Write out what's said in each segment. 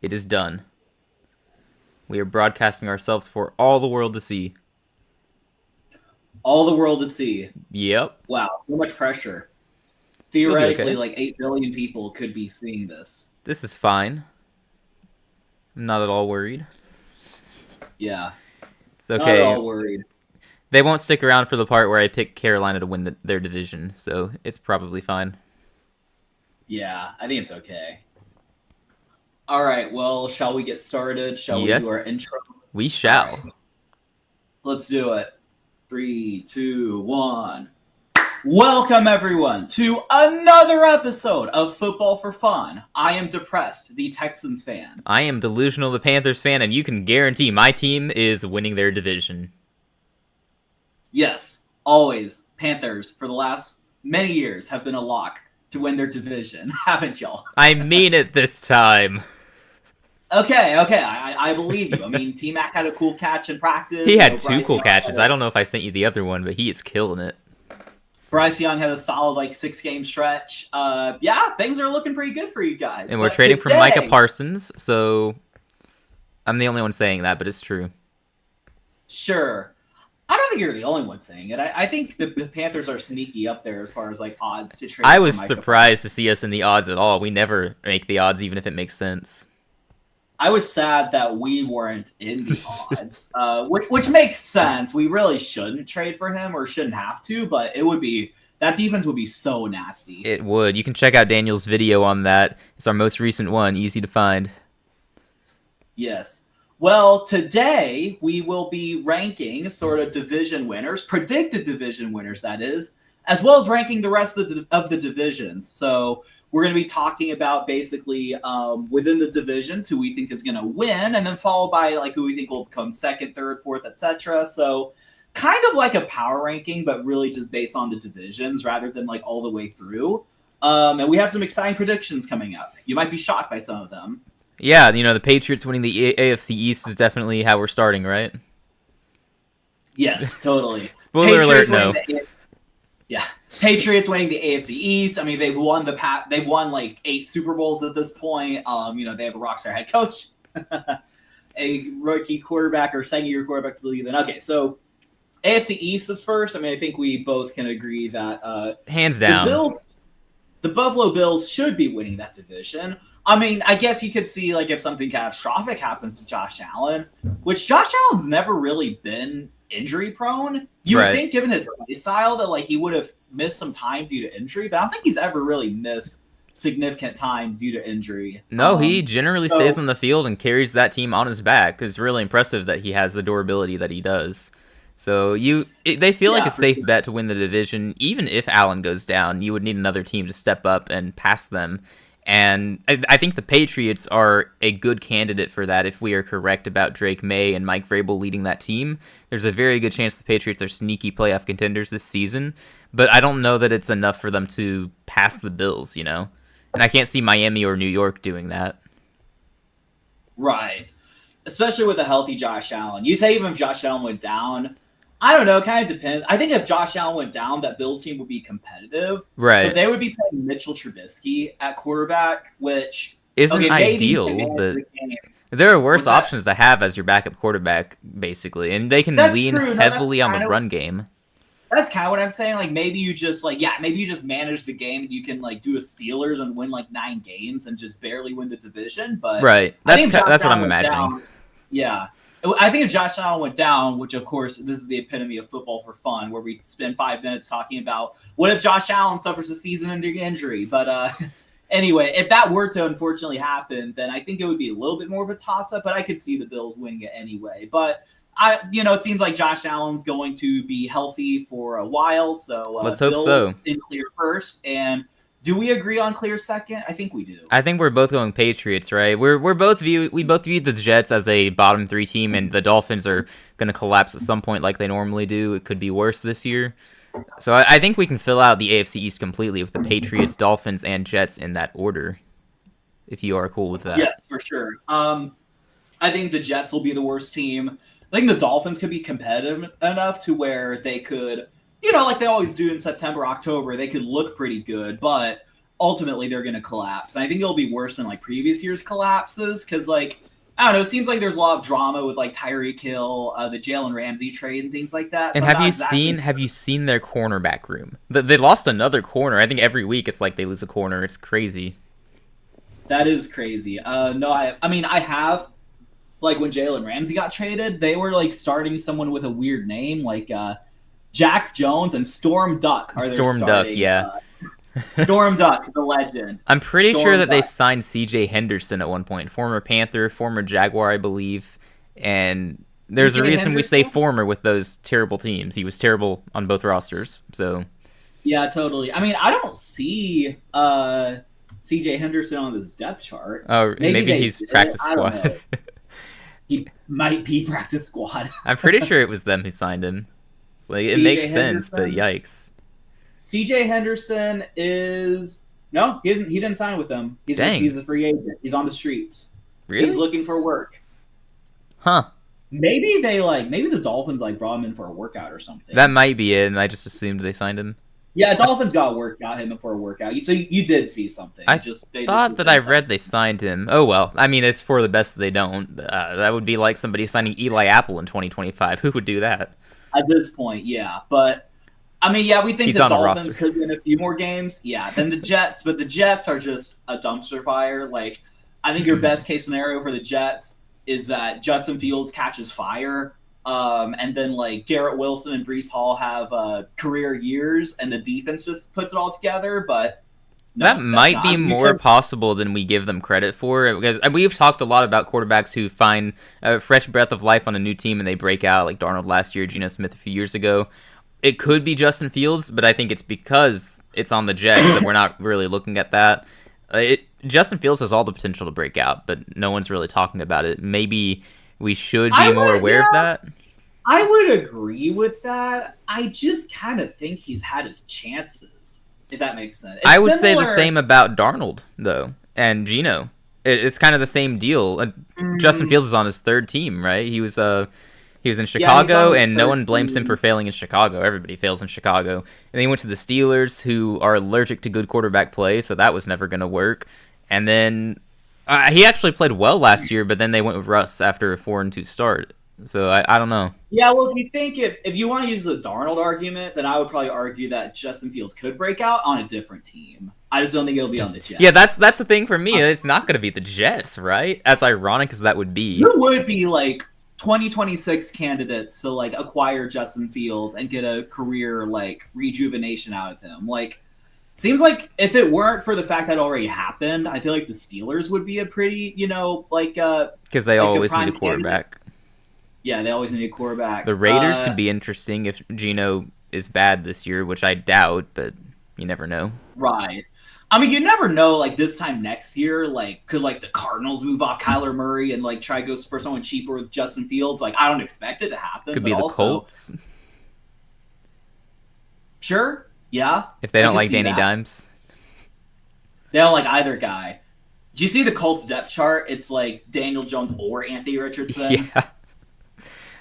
It is done. We are broadcasting ourselves for all the world to see. All the world to see. Yep. Wow, so much pressure. You'll be Theoretically, okay. like 8 billion people could be seeing this. This is fine. I'm not at all worried. Yeah, It's not at okay. all worried. They won't stick around for the part where I pick Carolina to win their division, so it's probably fine. Yeah, I think it's okay. All right, well, shall we get started? Shall we do our Yes, intro? we All right, shall. let's do it. 3, 2, 1. Welcome, everyone, to another episode of Football for Fun. I am Depressed, the Texans fan. I am delusional, the Panthers fan, and you can guarantee my team is winning their division. Yes, always, Panthers, for the last many years, have been a lock to win their division, haven't y'all? I mean it this time. Okay, I believe you. I mean, T-Mac had a cool catch in practice. He had two Bryce cool Young catches. I don't know if I sent you the other one, but he is killing it. Bryce Young had a solid, 6-game stretch. Yeah, things are looking pretty good for you guys. And we're But trading for today- Micah Parsons, so I'm the only one saying that, but it's true. Sure. I don't think you're the only one saying it. I think the Panthers are sneaky up there as far as, odds to trade I for was Micah surprised to see us in the odds at all. We never make the odds, even if it makes sense. I was sad that we weren't in the odds, which makes sense. We really shouldn't trade for him or shouldn't have to, but that defense would be so nasty. It would. You can check out Daniel's video on that. It's our most recent one, easy to find. Yes. Well, today we will be ranking sort of division winners, predicted division winners, that is, as well as ranking the rest of the divisions. So we're going to be talking about basically within the divisions who we think is going to win, and then followed by who we think will become second, third, fourth, etc. So kind of like a power ranking, but really just based on the divisions rather than all the way through. And we have some exciting predictions coming up. You might be shocked by some of them. Yeah, the Patriots winning the AFC East is definitely how we're starting, right? Yes, totally. Spoiler alert, no. Yeah, Patriots winning the AFC East. I mean, they've won they've won 8 Super Bowls at this point. They have a rockstar head coach, a rookie quarterback or second-year quarterback to believe in. Okay, so AFC East is first. I mean, I think we both can agree that hands down, the Buffalo Bills should be winning that division. I mean, I guess you could see if something catastrophic happens to Josh Allen, which Josh Allen's never really been injury prone. You would think, given his play style, that he would have missed some time due to injury, but I don't think he's ever really missed significant time due to injury. No, he generally stays on the field and carries that team on his back. It's really impressive that he has the durability that he does. So they feel like a safe bet to win the division. Even if Allen goes down, you would need another team to step up and pass them. And I think the Patriots are a good candidate for that if we are correct about Drake May and Mike Vrabel leading that team. There's a very good chance the Patriots are sneaky playoff contenders this season, but I don't know that it's enough for them to pass the Bills, And I can't see Miami or New York doing that. Right. Especially with a healthy Josh Allen. You say even if Josh Allen went down, I don't know, it kind of depends. I think if Josh Allen went down, that Bills team would be competitive. Right. But they would be playing Mitchell Trubisky at quarterback, which isn't ideal, but there are worse options to have as your backup quarterback, basically. And they can lean heavily on the run game. That's kind of what I'm saying. Maybe you just maybe you just manage the game and you can do a Steelers and win 9 games and just barely win the division. But right. That's what I'm imagining. Yeah. I think if Josh Allen went down, which of course this is the epitome of football for fun, where we spend 5 minutes talking about what if Josh Allen suffers a season-ending injury. But anyway, if that were to unfortunately happen, then I think it would be a little bit more of a toss-up. But I could see the Bills winning it anyway. But it seems like Josh Allen's going to be healthy for a while, so let's hope Bills so. In clear first, and do we agree on clear second? I think we do. I think we're both going Patriots, right? We both view the Jets as a bottom 3 team, and the Dolphins are going to collapse at some point like they normally do. It could be worse this year. So I think we can fill out the AFC East completely with the Patriots, Dolphins, and Jets in that order, if you are cool with that. Yes, for sure. I think the Jets will be the worst team. I think the Dolphins could be competitive enough to where they could, like they always do in September, October, they could look pretty good. But ultimately they're going to collapse. And I think it'll be worse than like previous years' collapses because like I don't know. It seems like there's a lot of drama with like Tyreek Hill, the Jalen Ramsey trade, and things like that. And So I'm not exactly. have you seen their cornerback room? They lost another corner. I think every week it's like they lose a corner. It's crazy. That is crazy. No, I mean I have like when Jalen Ramsey got traded, they were like starting someone with a weird name like Jack Jones and Storm Duck are their Storm Duck, starting. yeah. Storm Duck, the legend. I'm pretty Storm sure that Duck. they signed C.J. Henderson at one point, former Panther, former Jaguar, I believe. And there's a C.J. reason we say Henderson? former with those terrible teams. He was terrible on both rosters. So Yeah, totally. I mean, I don't see C.J. Henderson on this depth chart. maybe they he's did. practice I don't know. squad. He might be practice squad. I'm pretty sure it was them who signed him. It's like, it C.J. makes sense, but Henderson? yikes. C.J. Henderson is no, he didn't sign with them. Dang. He's a free agent. He's on the streets. Really? He's looking for work. Huh. Maybe the Dolphins like brought him in for a workout or something. That might be it, and I just assumed they signed him. Yeah, Dolphins got him in for a workout. So you did see something. I They thought that I didn't sign read they signed him. Oh well, I mean it's for the best that they don't. That would be like somebody signing Eli Apple in 2025. Who would do that? at this point. Yeah, but I mean, yeah, we think He's the on the Dolphins roster. could win a few more games. Yeah, than the Jets, but the Jets are just a dumpster fire. Like, I think your best case scenario for the Jets is that Justin Fields catches fire, and then like Garrett Wilson and Breece Hall have career years, and the defense just puts it all together. But no, That that's might be not- more possible than we give them credit for, because we've talked a lot about quarterbacks who find a fresh breath of life on a new team and they break out, like Darnold last year, Geno Smith a few years ago. It could be Justin Fields, but I think it's because it's on the Jets that we're not really looking at that. Justin Fields has all the potential to break out, but no one's really talking about it. Maybe we should be more aware of that. I would agree with that. I just kind of think he's had his chances, if that makes sense. It's I would say the similar- same about Darnold, though, and Geno. It's kind of the same deal. Justin Fields is on his third team, right? He was in Chicago, on the and no third one blames him team. for failing in Chicago. Everybody fails in Chicago. And then he went to the Steelers, who are allergic to good quarterback play, so that was never going to work. And then he actually played well last year, but then they went with Russ after a 4-2 start. So I don't know. Yeah, well, if you want to use the Darnold argument, then I would probably argue that Justin Fields could break out on a different team. I just don't think it'll be on the Jets. Yeah, that's the thing for me. It's not going to be the Jets, right? As ironic as that would be. Who would be like 2026 candidates to like acquire Justin Fields and get a career like rejuvenation out of him? Like, seems like if it weren't for the fact that it already happened, I feel like the Steelers would be a pretty, Because they like a always need a prime quarterback. yeah, they always need a quarterback. The Raiders could be interesting if Geno is bad this year, which I doubt, but you never know. right. I mean, you never know. Like this time next year, like could like the Cardinals move off Kyler Murray and like try to go for someone cheaper with Justin Fields? Like I don't expect it to happen. Could but be the also, Colts Sure, yeah. if they I don't can like see Danny that. Dimes. They don't like either guy. Do you see the Colts depth chart? It's like Daniel Jones or Anthony Richardson. Yeah,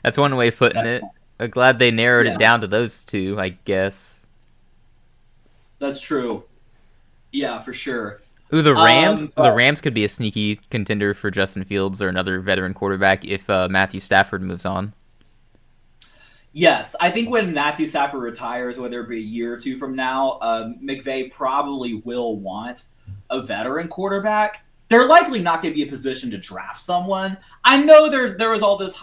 that's one way of putting it. I'm glad they narrowed Yeah. it down to those two, I guess. That's true. Yeah, for sure. Ooh, the Rams. but- The Rams could be a sneaky contender for Justin Fields or another veteran quarterback if Matthew Stafford moves on. Yes, I think when Matthew Stafford retires, whether it be a year or two from now, McVay probably will want a veteran quarterback. They're likely not going to be in a position to draft someone. I know there's all this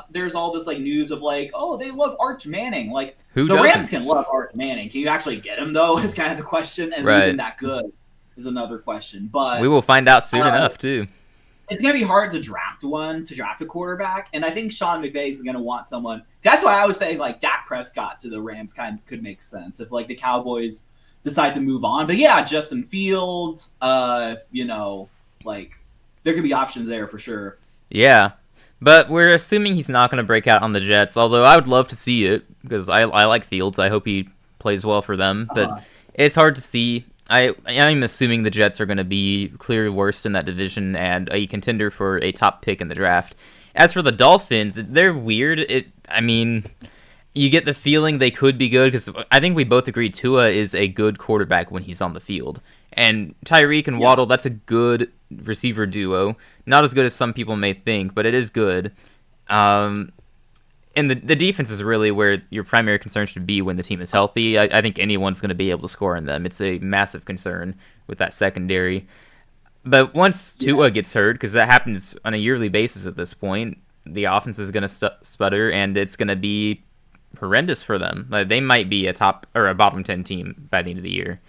like news of like, oh, they love Arch Manning. Like Who the doesn't? Rams can love Arch Manning. Can you actually get him though? Is kind of the question. Is he Right. even that good? Is another question. But We will find out soon uh, enough too. it's going to be hard to draft a quarterback. And I think Sean McVay is going to want someone. That's why I would say like Dak Prescott to the Rams could make sense if like the Cowboys decide to move on. But yeah, Justin Fields, like there could be options there for sure. Yeah, but we're assuming he's not going to break out on the Jets. Although I would love to see it because I like Fields. I hope he plays well for them. But it's hard to see. I'm assuming the Jets are going to be clearly worst in that division and a contender for a top pick in the draft. As for the Dolphins, they're weird. You get the feeling they could be good because I think we both agree Tua is a good quarterback when he's on the field. And Tyreek and Yeah. Waddle, that's a good receiver duo. Not as good as some people may think, but it is good. Um, and the defense is really where your primary concern should be when the team is healthy. I think anyone's going to be able to score on them. It's a massive concern with that secondary. But once Yeah. Tua gets hurt, because that happens on a yearly basis at this point, the offense is going to sputter, and it's going to be horrendous for them. Like, they might be a top or a bottom 10 team by the end of the year.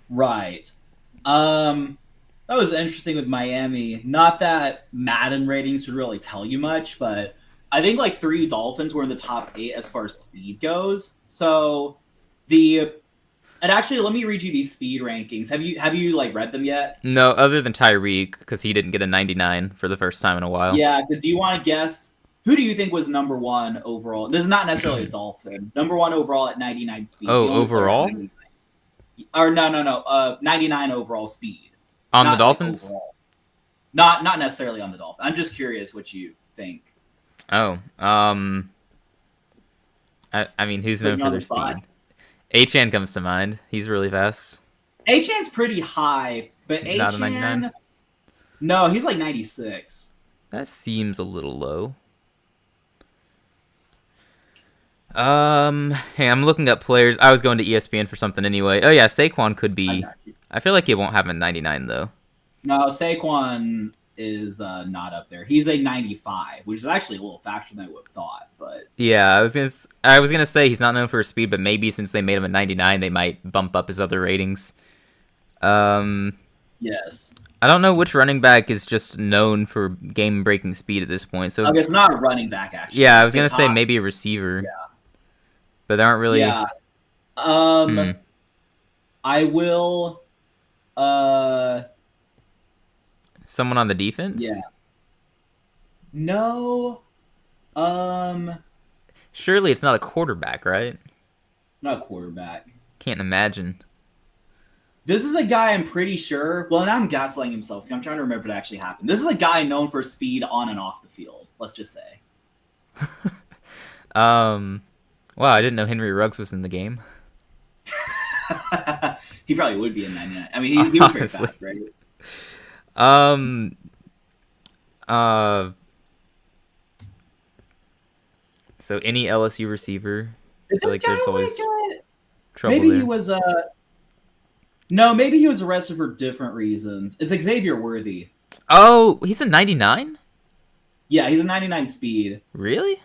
Right. That was interesting with Miami. Not that Madden ratings would really tell you much, but I think like 3 Dolphins were in the top 8 as far as speed goes. So the and actually, let me read you these speed rankings. Have you like read them yet? No, other than Tyreek, because he didn't get a 99 for the first time in a while. Yeah. So do you want to guess who do you think was number one overall? This is not necessarily a Dolphin. Number one overall at 99 speed. Oh, The only player at overall? 99. Or no. 99 overall speed. On the Not like Dolphins? overall. Not necessarily on the Dolphins. I'm just curious what you think. Oh, I mean, who's Put known me for on their the spot. speed? Achan comes to mind. He's really fast. Achan's pretty high, but Not a 99. Achan, no, he's like 96. That seems a little low. Hey, I'm looking up players. I was going to ESPN for something anyway. Oh yeah, Saquon could I be. got you. I feel like he won't have a 99 though. No, Saquon is not up there. He's a 95, which is actually a little faster than I would have thought. But Yeah, I was gonna say he's not known for his speed, but maybe since they made him a 99, they might bump up his other ratings. Um, yes, I don't know which running back is just known for game-breaking speed at this point. So okay, it's not a running back actually. yeah, I was gonna It's say hot. maybe a receiver, Yeah, but they aren't really. yeah. Hmm. I will. Uh, Someone on the defense? yeah. No. Um, Surely it's not a quarterback, right? not a quarterback. Can't imagine. This is a guy I'm pretty sure. Well, now I'm gaslighting himself. I'm trying to remember if it actually happened. This is a guy known for speed on and off the field. Let's just say. Wow, I didn't know Henry Ruggs was in the game. He probably would be in 99. I mean, he was pretty Honestly. fast, right? Um, uh, so any LSU receiver, I Is feel this like guy there's always like trouble maybe he there. was no, maybe he was arrested for different reasons. It's Xavier Worthy. Oh, he's a 99? Yeah, he's a 99 speed. Really?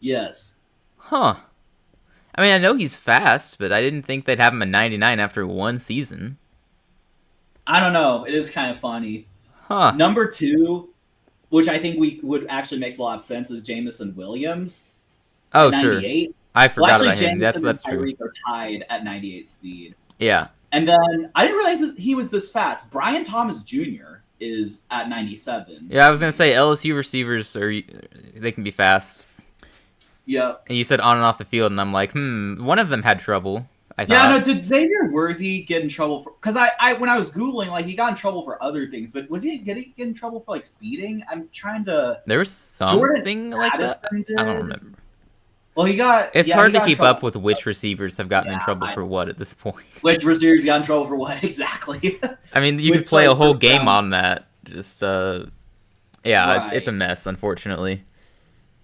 Yes. Huh. I mean, I know he's fast, but I didn't think they'd have him a 99 after one season. I don't know. It is kind of funny. Huh. Number 2, which I think we would actually makes a lot of sense, is Jamison Williams Oh, at sure. 98. I Well, forgot actually, about him. Jamison That's and true. Tyreek are tied at 98 speed. Yeah. And then I didn't realize he was this fast. Brian Thomas Jr. is at 97. Yeah, I was gonna say LSU receivers they can be fast. Yep. And you said on and off the field, and I'm like, one of them had trouble. I Yeah, no, thought. did Xavier Worthy get in trouble for? Because I when I was googling, like he got in trouble for other things, but was he get in trouble for like speeding? I'm trying to. There was something like that. Addison did. I don't remember. Well, he got. It's yeah, hard he to got in keep trouble up with which receivers have gotten in trouble for what at this point. Which receivers got in trouble for what exactly? I mean, you could Which, play a like, whole first game round- on that. Just yeah, it's a Right. mess, unfortunately.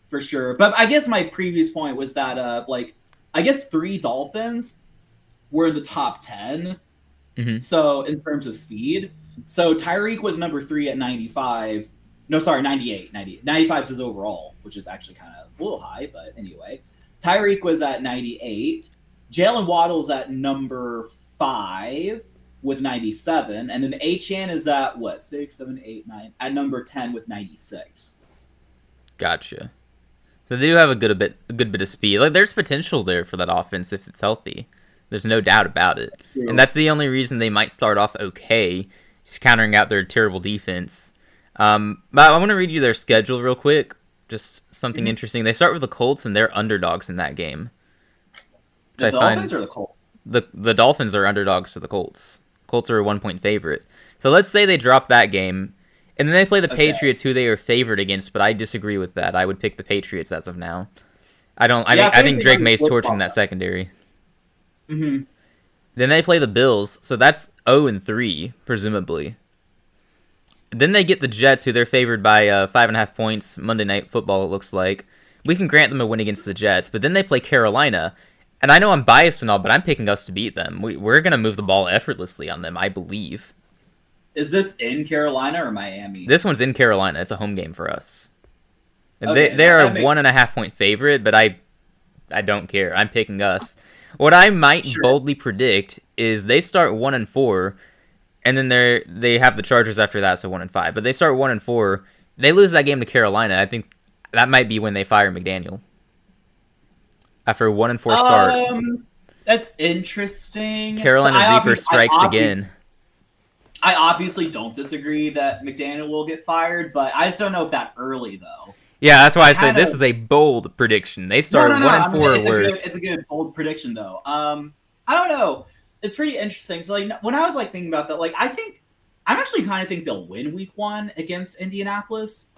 For sure. But I guess my previous point was that like I guess 3 Dolphins were in the top 10. Mhm. So in terms of speed. So Tyreek was number 3 at 95. No, sorry, 98. 95 is his overall, which is actually kind of a little high, but anyway. Tyreek was at 98. Jalen Waddle's at number 5 with 97. And then Achan is at what? 6, 7, 8, 9. At number 10 with 96. Gotcha. So they do have a good bit of speed. Like there's potential there for that offense if it's healthy. There's no doubt about it. True. And that's the only reason they might start off okay, just countering out their terrible defense. But I want to read you their schedule real quick. Just something interesting. They start with the Colts, and they're underdogs in that game. The I Dolphins find or the Colts? the Dolphins are underdogs to the Colts. Colts are a 1-point favorite. So let's say they drop that game, and then they play the Okay. Patriots, who they are favored against. But I disagree with that. I would pick the Patriots as of now. I don't. Yeah, I think Drake May's May's torching that secondary. Mm-hmm. Then they play the Bills, so that's 0-3 presumably. Then they get the Jets, who they're favored by 5.5 points. Monday Night Football, it looks like. We can grant them a win against the Jets, but then they play Carolina. And I know I'm biased and all, but I'm picking us to beat them. We're going to move the ball effortlessly on them, I believe. Is this in Carolina or Miami? This one's in Carolina. It's a home game for us. Okay, They're a that makes 1.5 point favorite, but I don't care. I'm picking us. What I might boldly predict is they start 1-4, and then they have the Chargers after that, so 1-5. But they start 1-4. They lose that game to Carolina. I think that might be when they fire McDaniel after a 1-4 start. That's interesting. Carolina Reaper strikes again. I obviously don't disagree that McDaniel will get fired, but I just don't know if that early though. Yeah, that's why I said this is a bold prediction. They start 1-4 or worse. It's a good bold prediction though. I don't know. It's pretty interesting. So like when I was like thinking about that, like I'm actually kind of think they'll win week 1 against Indianapolis.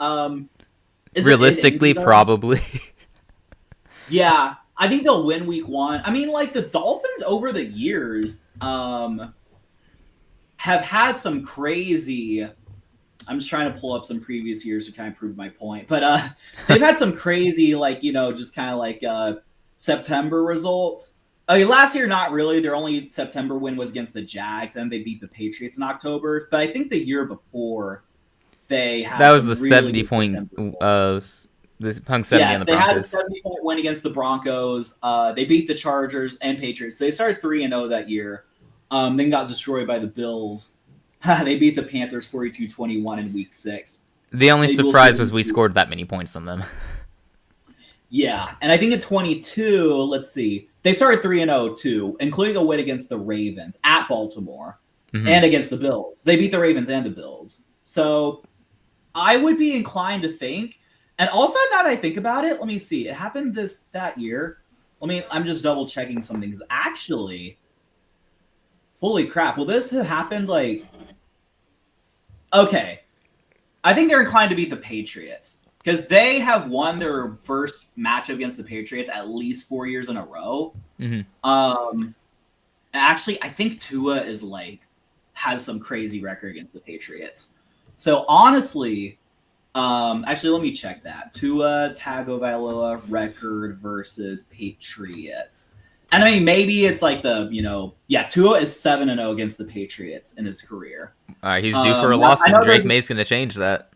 Realistically, probably. Yeah, I think they'll win week 1. I mean, like the Dolphins over the years have had some crazy. I'm just trying to pull up some previous years to kind of prove my point, but they've had some crazy, like just kind of like September results. I mean, last year not really. Their only September win was against the Jags, and they beat the Patriots in October. But I think the year before they had that was the really 70-point. This hung 70 on the Broncos. They had a 70-point win against the Broncos. They beat the Chargers and Patriots. They started 3-0 that year. Then got destroyed by the Bills. They beat the Panthers 42-21 in week 6. The only surprise was we scored that many points on them. Yeah, and I think in 22, let's see, they started 3-0 too, including a win against the Ravens at Baltimore and against the Bills. They beat the Ravens and the Bills. So I would be inclined to think, and also now that I think about it, let me see, it happened that year. I'm just double checking something because actually, holy crap, will this have happened like? Okay, I think they're inclined to beat the Patriots. Because they have won their first matchup against the Patriots at least 4 years in a row. Actually, I think Tua has some crazy record against the Patriots. So honestly, actually, let me check that. Tua Tagovailoa record versus Patriots. And I mean, maybe it's like Tua is 7-0 against the Patriots in his career. He's due for a loss, and Drake May's going to change that.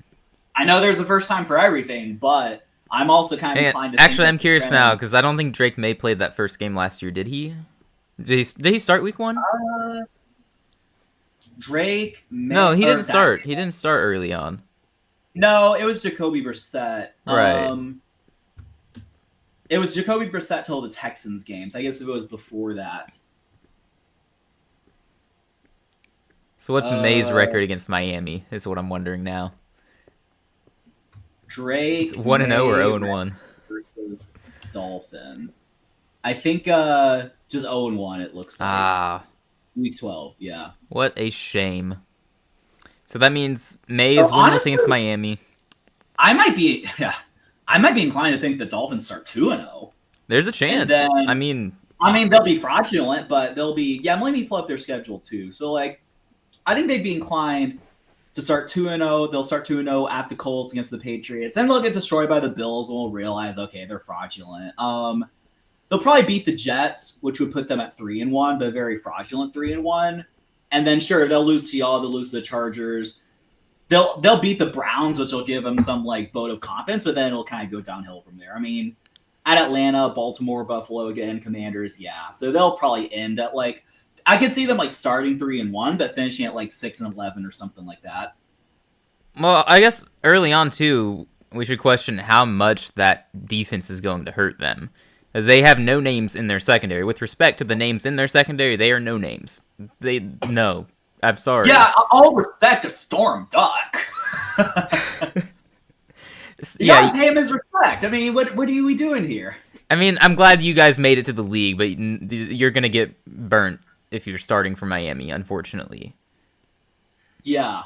I know there's a first time for everything, but I'm also kind of inclined to actually, I'm curious now, because I don't think Drake May played that first game last year. Did he? Did he start week 1? Drake May... No, he didn't start. He didn't start early on. No, it was Jacoby Brissett. Right. It was Jacoby Brissett till the Texans games. I guess it was before that. So what's May's record against Miami is what I'm wondering now. Drake 1-0 or 0-1 versus Dolphins. I think just 0-1 it looks like. Week 12, yeah. What a shame. So that means May is winless against Miami. I might be inclined to think the Dolphins start 2-0. There's a chance. Then, I mean they'll be fraudulent, but they'll be let me pull up their schedule too. So I think they'd be inclined to start 2-0. They'll start 2-0 at the Colts against the Patriots. Then they'll get destroyed by the Bills and we'll realize, okay, they're fraudulent. They'll probably beat the Jets, which would put them at 3-1, but a very fraudulent 3-1. And then sure, they'll lose to y'all, they'll lose to the Chargers. They'll beat the Browns, which will give them some vote of confidence, but then it'll kind of go downhill from there. I mean, at Atlanta, Baltimore, Buffalo again, Commanders, yeah. So they'll probably end at I could see them starting 3-1, but finishing at 6-11 or something like that. Well, I guess early on too, we should question how much that defense is going to hurt them. They have no names in their secondary. With respect to the names in their secondary, they are no names. I'm sorry. Yeah, all respect to Storm Duck. You gotta pay him his respect. I mean, what are we doing here? I mean, I'm glad you guys made it to the league, but you're gonna get burnt if you're starting for Miami, unfortunately. Yeah.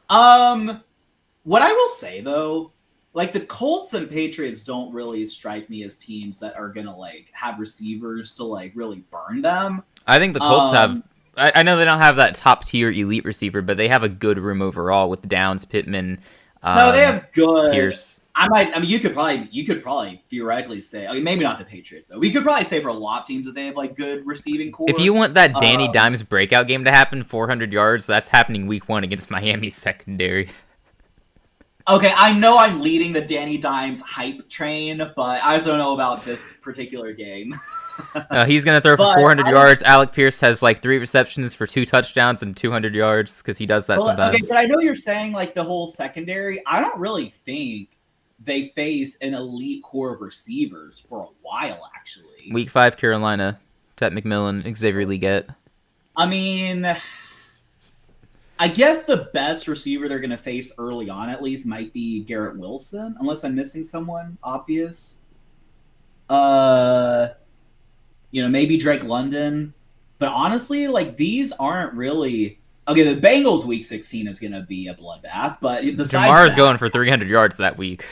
What I will say though, the Colts and Patriots don't really strike me as teams that are gonna have receivers to really burn them. I think the Colts have. Um, I know they don't have that top tier elite receiver, but they have a good room overall with Downs, Pittman, no, they um, have good. Pierce. I mean, you could probably theoretically say. I mean, maybe not the Patriots though. We could probably say for a lot of teams that they have like good receiving If you core. want that Danny Um, Dimes breakout game to happen, 400 yards, that's happening week 1 against Miami's secondary. okay, I know I'm leading the Danny Dimes hype train, but I just don't know about this particular game. He's going to throw for But 400 I don't. yards. Alec Pierce has like 3 receptions for 2 touchdowns and 200 yards because he does that Well, okay, but sometimes. I know you're saying like the whole secondary. I don't really think they face an elite core of receivers for a while, actually. Week 5, Carolina. Tet McMillan, Xavier Leggett. I mean, I guess the best receiver they're going to face early on, at least, might be Garrett Wilson, unless I'm missing someone obvious. Uh, maybe Drake London. But honestly, like these aren't really okay. The Bengals week 16 is going to be a bloodbath, but besides Jamar is that, going for 300 yards that week.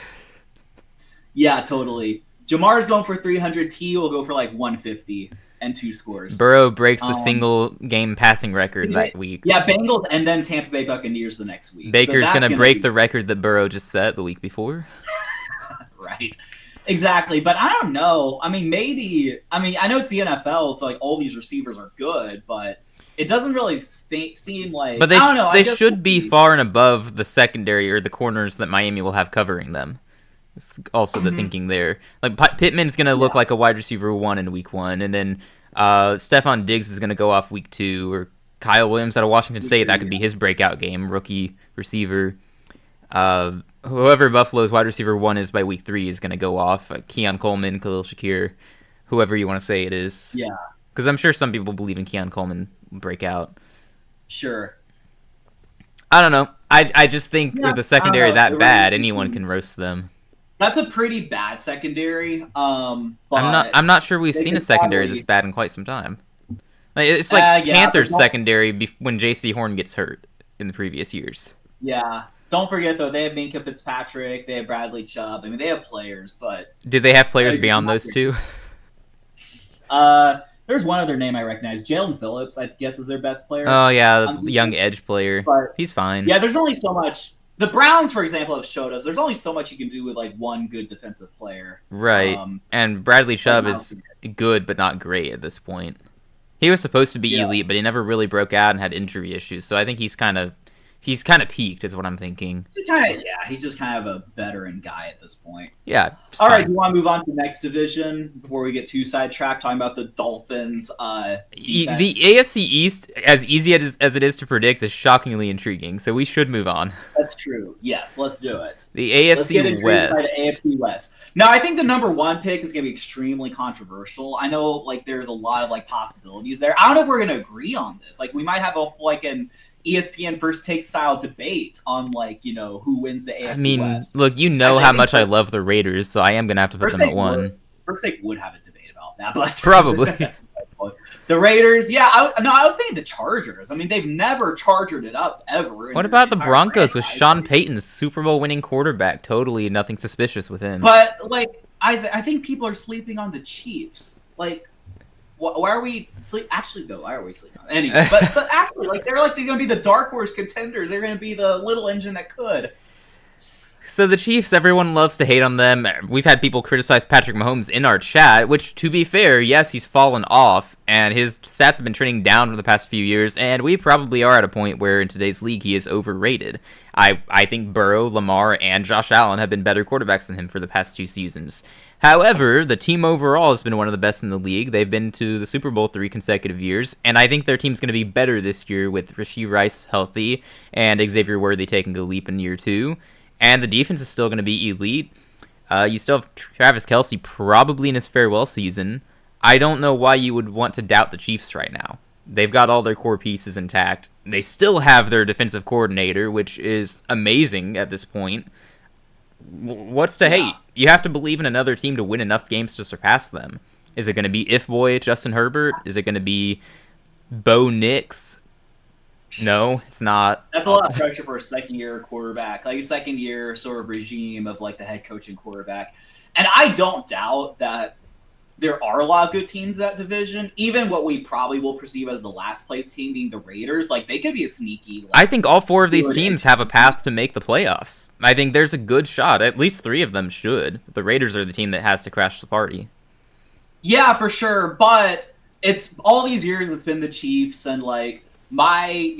yeah, totally. Jamar's going for 300. T will go for like 150 and 2 scores. Burrow breaks the Um, single game passing record that week. yeah, Bengals and then Tampa Bay Buccaneers the next week. Baker's so going to break the record that Burrow just set the week before. right. Exactly, but I don't know. I mean, maybe. I mean, I know it's the NFL, so like all these receivers are good, but it doesn't really seem like. But I don't know. they should be far and above the secondary or the corners that Miami will have covering them. It's also the thinking there. Like Pittman's going to look like a wide receiver 1 in week 1, and then Stephon Diggs is going to go off week 2, or Kyle Williams out of Washington State. That could be his breakout game, rookie receiver. Whoever Buffalo's wide receiver 1 is by week 3 is going to go off. Keon Coleman, Khalil Shakir, whoever you want to say it is. Yeah. Because I'm sure some people believe in Keon Coleman breakout. Sure. I don't know. I just think with the secondary that bad, Really, anyone can roast them. that's a pretty bad secondary. But I'm not sure we've seen a secondary this bad in quite some time. Like, it's like yeah, Panthers secondary when J.C. Horn gets hurt in the previous years. Yeah. Don't forget though, they have Minka Fitzpatrick, they have Bradley Chubb. I mean, they have players, but Do they have players beyond those two? there's one other name I recognize. Jalen Phillips, I guess, is their best player. Oh yeah, young edge player. But, he's fine. yeah, there's only so much. The Browns, for example, have showed us there's only so much you can do with like one good defensive player. Right. And Bradley Chubb is good, but not great at this point. He was supposed to be elite, but he never really broke out and had injury issues. So I think he's kind of peaked, is what I'm thinking. He's just kind of a veteran guy at this point. Yeah. All right, do you want to move on to the next division before we get too sidetracked talking about the Dolphins? The AFC East, as easy as it is to predict, is shockingly intriguing. So we should move on. That's true. Yes, let's do it. The AFC let's get intrigued West. by the AFC West. Now, I think the number 1 pick is going to be extremely controversial. I know, like, there's a lot of like possibilities there. I don't know if we're going to agree on this. Like, we might have an ESPN first take style debate on who wins the AFC West. Look, how much I love the Raiders, so I am gonna have to put them at 1. First take would have a debate about that, but probably the Raiders. Yeah, I was thinking the Chargers. I mean, they've never chargered it up ever. What about the Broncos with Sean Payton, Super Bowl winning quarterback? Totally nothing suspicious with him. But I think people are sleeping on the Chiefs. Like, why are we sleep? Actually, though, why are we sleeping on it? Anyway? But actually, they're going to be the dark horse contenders. They're going to be the little engine that could. So the Chiefs, everyone loves to hate on them. We've had people criticize Patrick Mahomes in our chat, which, to be fair, yes, he's fallen off, and his stats have been trending down for the past few years, and we probably are at a point where in today's league he is overrated. I think Burrow, Lamar, and Josh Allen have been better quarterbacks than him for the past 2 seasons. However, the team overall has been one of the best in the league. They've been to the Super Bowl 3 consecutive years, and I think their team's going to be better this year with Rashee Rice healthy and Xavier Worthy taking a leap in year 2. And the defense is still going to be elite. You still have Travis Kelce probably in his farewell season. I don't know why you would want to doubt the Chiefs right now. They've got all their core pieces intact. They still have their defensive coordinator, which is amazing at this point. What's to hate? You have to believe in another team to win enough games to surpass them. Is it going to be If-Boy Justin Herbert? Is it going to be Bo Nix? No, it's not. That's a lot of pressure for a second-year quarterback, like a second-year sort of regime of like the head coaching quarterback. And I don't doubt that there are a lot of good teams in that division. Even what we probably will perceive as the last place team being the Raiders, like they could be a sneaky. Like, I think all 4 of these teams have a path to make the playoffs. I think there's a good shot. At least 3 of them should. The Raiders are the team that has to crash the party. Yeah, for sure. But it's all these years it's been the Chiefs, and like my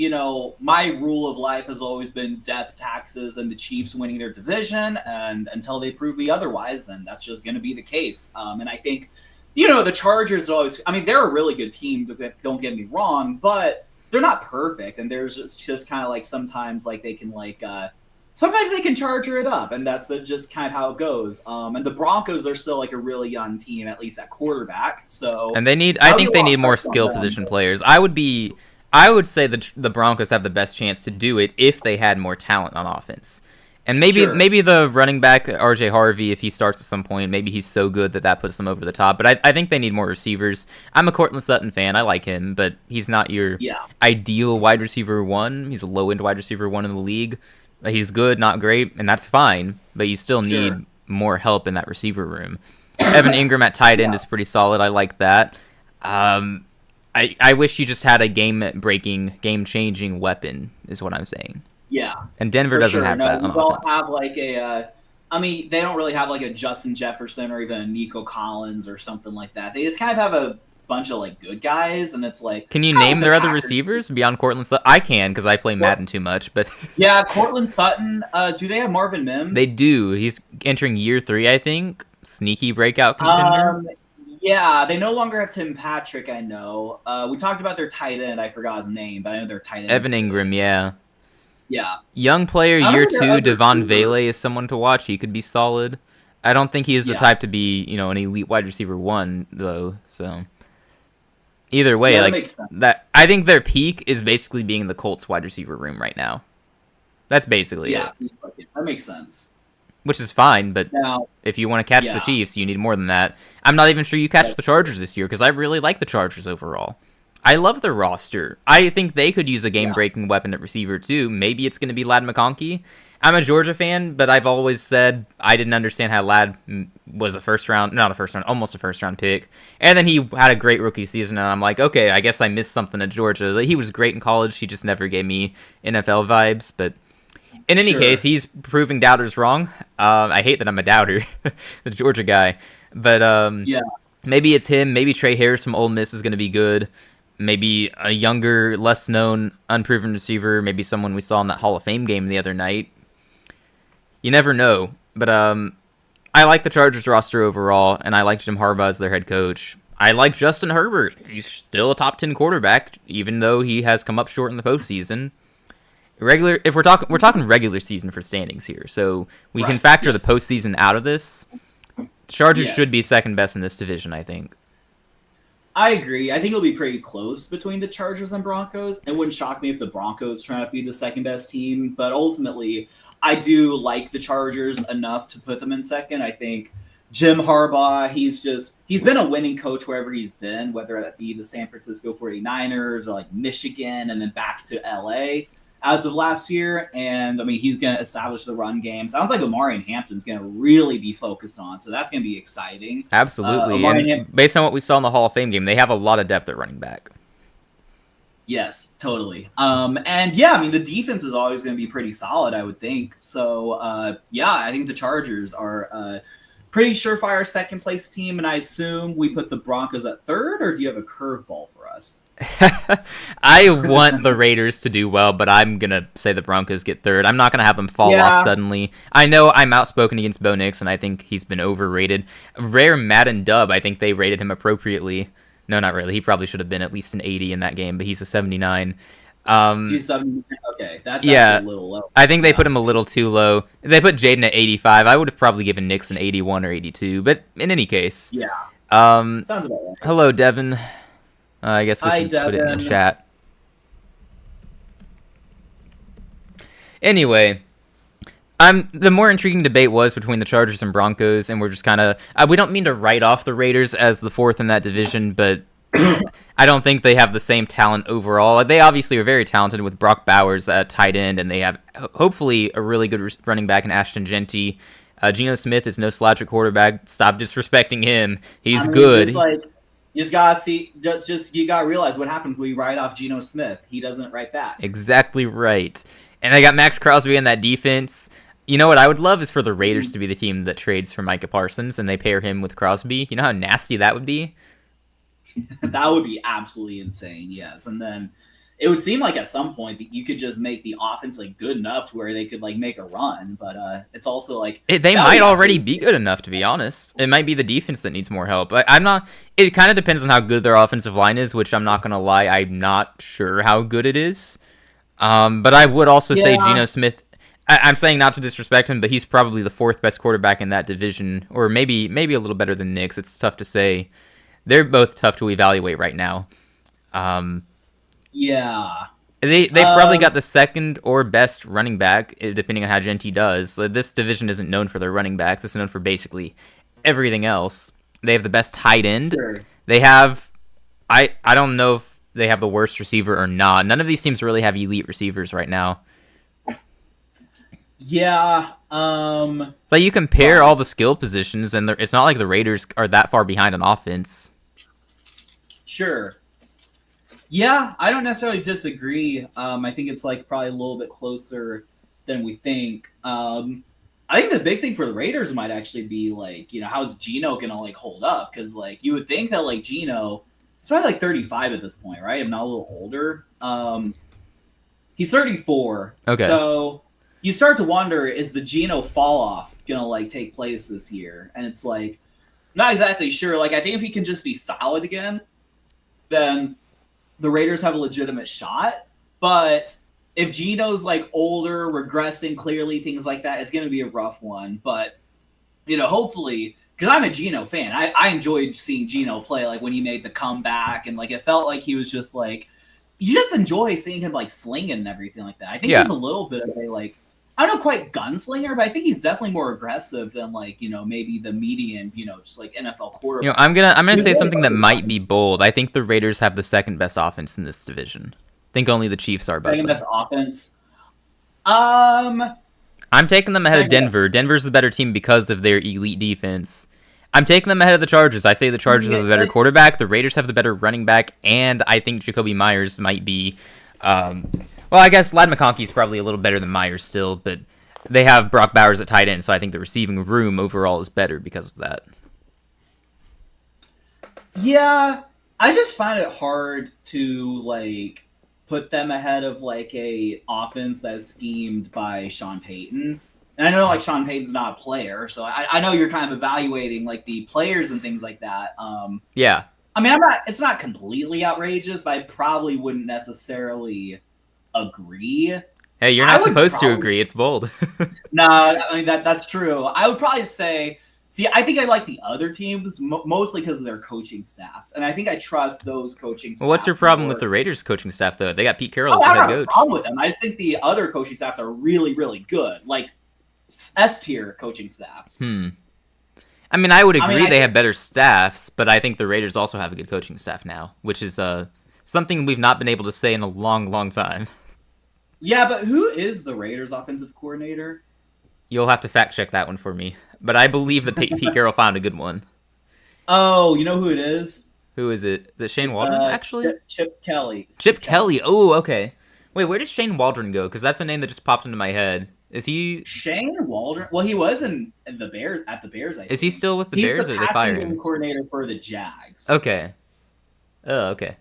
rule of life has always been death, taxes, and the Chiefs winning their division. And until they prove me otherwise, then that's just going to be the case. And I think, the Chargers always, I mean, they're a really good team, don't get me wrong, but they're not perfect. And there's just kind of like sometimes like they can sometimes they can charger it up, and that's just kind of how it goes. And the Broncos, they're still like a really young team, at least at quarterback. So, and I think they need more skill position players. I would say the Broncos have the best chance to do it if they had more talent on offense. And maybe the running back, RJ Harvey, if he starts at some point, maybe he's so good that puts them over the top. But I think they need more receivers. I'm a Courtland Sutton fan. I like him, but he's not your ideal wide receiver 1. He's a low-end wide receiver 1 in the league. He's good, not great, and that's fine. But you still need more help in that receiver room. Evan Ingram at tight end is pretty solid. I like that. I wish you just had a game-breaking, game-changing weapon, is what I'm saying. Yeah. And Denver doesn't have that on offense. They don't have like they don't really have like a Justin Jefferson or even a Nico Collins or something like that. They just kind of have a bunch of like good guys, and it's like. Can you name their other receivers beyond Courtland Sutton? I can because I play Madden too much, but. Yeah, Courtland Sutton. Do they have Marvin Mims? They do. He's entering year 3, I think. Sneaky breakout contender. Yeah, they no longer have Tim Patrick. I know. We talked about their tight end. I forgot his name, but I know their tight end. Evan Ingram, yeah. Yeah. Young player, year 2, Devon Vele is someone to watch. He could be solid. I don't think he is the type to be, an elite wide receiver 1, though. So either way, that makes sense. I think their peak is basically being the Colts wide receiver room right now. That's basically it. Yeah, that makes sense. Which is fine, but if you want to catch the Chiefs, you need more than that. I'm not even sure you catch the Chargers this year because I really like the Chargers overall. I love their roster. I think they could use a game-breaking weapon at receiver, too. Maybe it's going to be Ladd McConkey. I'm a Georgia fan, but I've always said I didn't understand how Ladd was almost a first-round pick. And then he had a great rookie season, and I'm like, okay, I guess I missed something at Georgia. He was great in college. He just never gave me NFL vibes. But in any case, he's proving doubters wrong. I hate that I'm a doubter, the Georgia guy. But maybe it's him. Maybe Trey Harris from Ole Miss is going to be good. Maybe a younger, less-known, unproven receiver. Maybe someone we saw in that Hall of Fame game the other night. You never know. But I like the Chargers roster overall, and I like Jim Harbaugh as their head coach. I like Justin Herbert. He's still a top 10 quarterback, even though he has come up short in the postseason. If we're talking regular season for standings here, so we can factor the postseason out of this. Chargers should be second best in this division, I think. I agree. I think it'll be pretty close between the Chargers and Broncos. It wouldn't shock me if the Broncos turn out to be the second best team, but ultimately, I do like the Chargers enough to put them in second. I think Jim Harbaugh, he's been a winning coach wherever he's been, whether that be the San Francisco 49ers or like Michigan and then back to LA as of last year. And I mean, he's going to establish the run game. Sounds like Omari and Hampton's going to really be focused on. So that's going to be exciting. Absolutely. And based on what we saw in the Hall of Fame game, they have a lot of depth at running back. Yes, totally. And yeah, I mean, the defense is always going to be pretty solid, I would think. So I think the Chargers are pretty surefire second place team. And I assume we put the Broncos at third, or do you have a curveball for us? I want the Raiders to do well, but I'm going to say the Broncos get third. I'm not going to have them fall off suddenly. I know I'm outspoken against Bo Nix, and I think he's been overrated. Rare Madden dub, I think they rated him appropriately. No, not really. He probably should have been at least an 80 in that game, but he's a 79. He's 79. Okay, that's actually a little low. I think they put him a little too low. They put Jaden at 85. I would have probably given Nix an 81 or 82, but in any case. Yeah. Sounds about right. Hello, Devin. I guess we should put it in the chat. Anyway, the more intriguing debate was between the Chargers and Broncos, and we're just kind of... we don't mean to write off the Raiders as the fourth in that division, but I don't think they have the same talent overall. They obviously are very talented with Brock Bowers at tight end, and they have hopefully a really good running back in Ashton Genty. Geno Smith is no slouch at quarterback. Stop disrespecting him. He's I mean, just good. like you just gotta see, just you gotta realize what happens when you write off Geno Smith. He doesn't write back. Exactly right. And I got Max Crosby in that defense. You know what I would love is for the Raiders Mhm. to be the team that trades for Micah Parsons and they pair him with Crosby. You know how nasty that would be? That would be absolutely insane. Yes, and then it would seem like at some point that you could just make the offense like good enough to where they could like make a run. But it's also like They that would might be already absolutely be good enough, to be honest. It might be the defense that needs more help. I'm not. It kind of depends on how good their offensive line is, which I'm not gonna lie, I'm not sure how good it is. But I would also say yeah. Geno Smith. I'm saying not to disrespect him, but he's probably the fourth best quarterback in that division, or maybe a little better than Nick's. It's tough to say. They're both tough to evaluate right now. Um, Yeah. they've probably got the second or best running back, depending on how Genty does. This division isn't known for their running backs; it's known for basically everything else. They have the best tight end. Sure. They have, I don't know if they have the worst receiver or not. None of these teams really have elite receivers right now. Yeah. So you compare all the skill positions, and it's not like the Raiders are that far behind on offense. Sure. Yeah, I don't necessarily disagree. I think it's like probably a little bit closer than we think. I think the big thing for the Raiders might actually be like, how's Geno gonna like hold up? Because like you would think that like Geno, he's probably like 35 at this point, right? If not a little older. He's 34. Okay. So you start to wonder, is the Geno fall off gonna like take place this year? And it's like not exactly sure. Like I think if he can just be solid again, then the Raiders have a legitimate shot. But if Geno's like older, regressing clearly, things like that, it's going to be a rough one. But, hopefully, because I'm a Geno fan, I enjoyed seeing Geno play, like when he made the comeback. And like it felt like he was just like, you just enjoy seeing him like slinging and everything like that. I think Yeah. he's a little bit of a like, I don't know, quite gunslinger, but I think he's definitely more aggressive than like, maybe the median, just like NFL quarterback. I'm gonna say He's something that really might be bold. I think the Raiders have the second best offense in this division. I think only the Chiefs are above second them. best offense. Um, I'm taking them ahead of second. Denver. Denver's the better team because of their elite defense. I'm taking them ahead of the Chargers. I say the Chargers have the better quarterback. The Raiders have the better running back, and I think Jacoby Myers might be. Well, I guess Ladd McConkey's probably a little better than Myers still, but they have Brock Bowers at tight end, so I think the receiving room overall is better because of that. Yeah, I just find it hard to like put them ahead of like a offense that's schemed by Sean Payton. And I know like Sean Payton's not a player, so I know you're kind of evaluating like the players and things like that. Yeah. I mean, I'm not. It's not completely outrageous, but I probably wouldn't necessarily agree. Hey, you're I not would supposed to probably- agree. It's bold. No, I mean that's true. I would probably say. See, I think I like the other teams mostly because of their coaching staffs, and I think I trust those coaching staffs. Well, what's your problem more. with the Raiders coaching staff, though? They got Pete Carroll as Oh, the I head don't have a coach. problem with them. I just think the other coaching staffs are really, really good, like S tier coaching staffs. I mean, I would agree I they have better staffs, but I think the Raiders also have a good coaching staff now, which is something we've not been able to say in a long, long time. Yeah, but who is the Raiders' offensive coordinator? You'll have to fact check that one for me, but I believe that Pete Carroll found a good one. Oh, you know who it is? Who is it? Is it Shane Waldron, actually? Chip Kelly. It's Chip Kelly. Oh, okay. Wait, where did Shane Waldron go? Because that's the name that just popped into my head. Is he? Shane Waldron. Well, he was in the Bears at the Bears. I think. Is he still with the He's Bears, the or they fire passing game him? coordinator for the Jags. Okay. Oh, okay.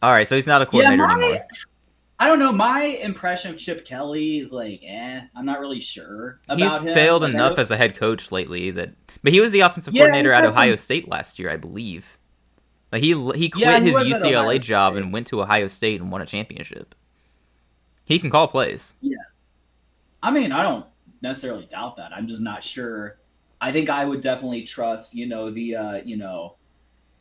All right, so he's not a coordinator anymore. I don't know. My impression of Chip Kelly is like, I'm not really sure about He's him. failed Like, enough as a head coach lately but he was the offensive coordinator he at had Ohio some- State last year, I believe. Like he quit Yeah, he his was at Ohio UCLA job State. and went to Ohio State and won a championship. He can call plays. Yes. I mean, I don't necessarily doubt that. I'm just not sure. I think I would definitely trust,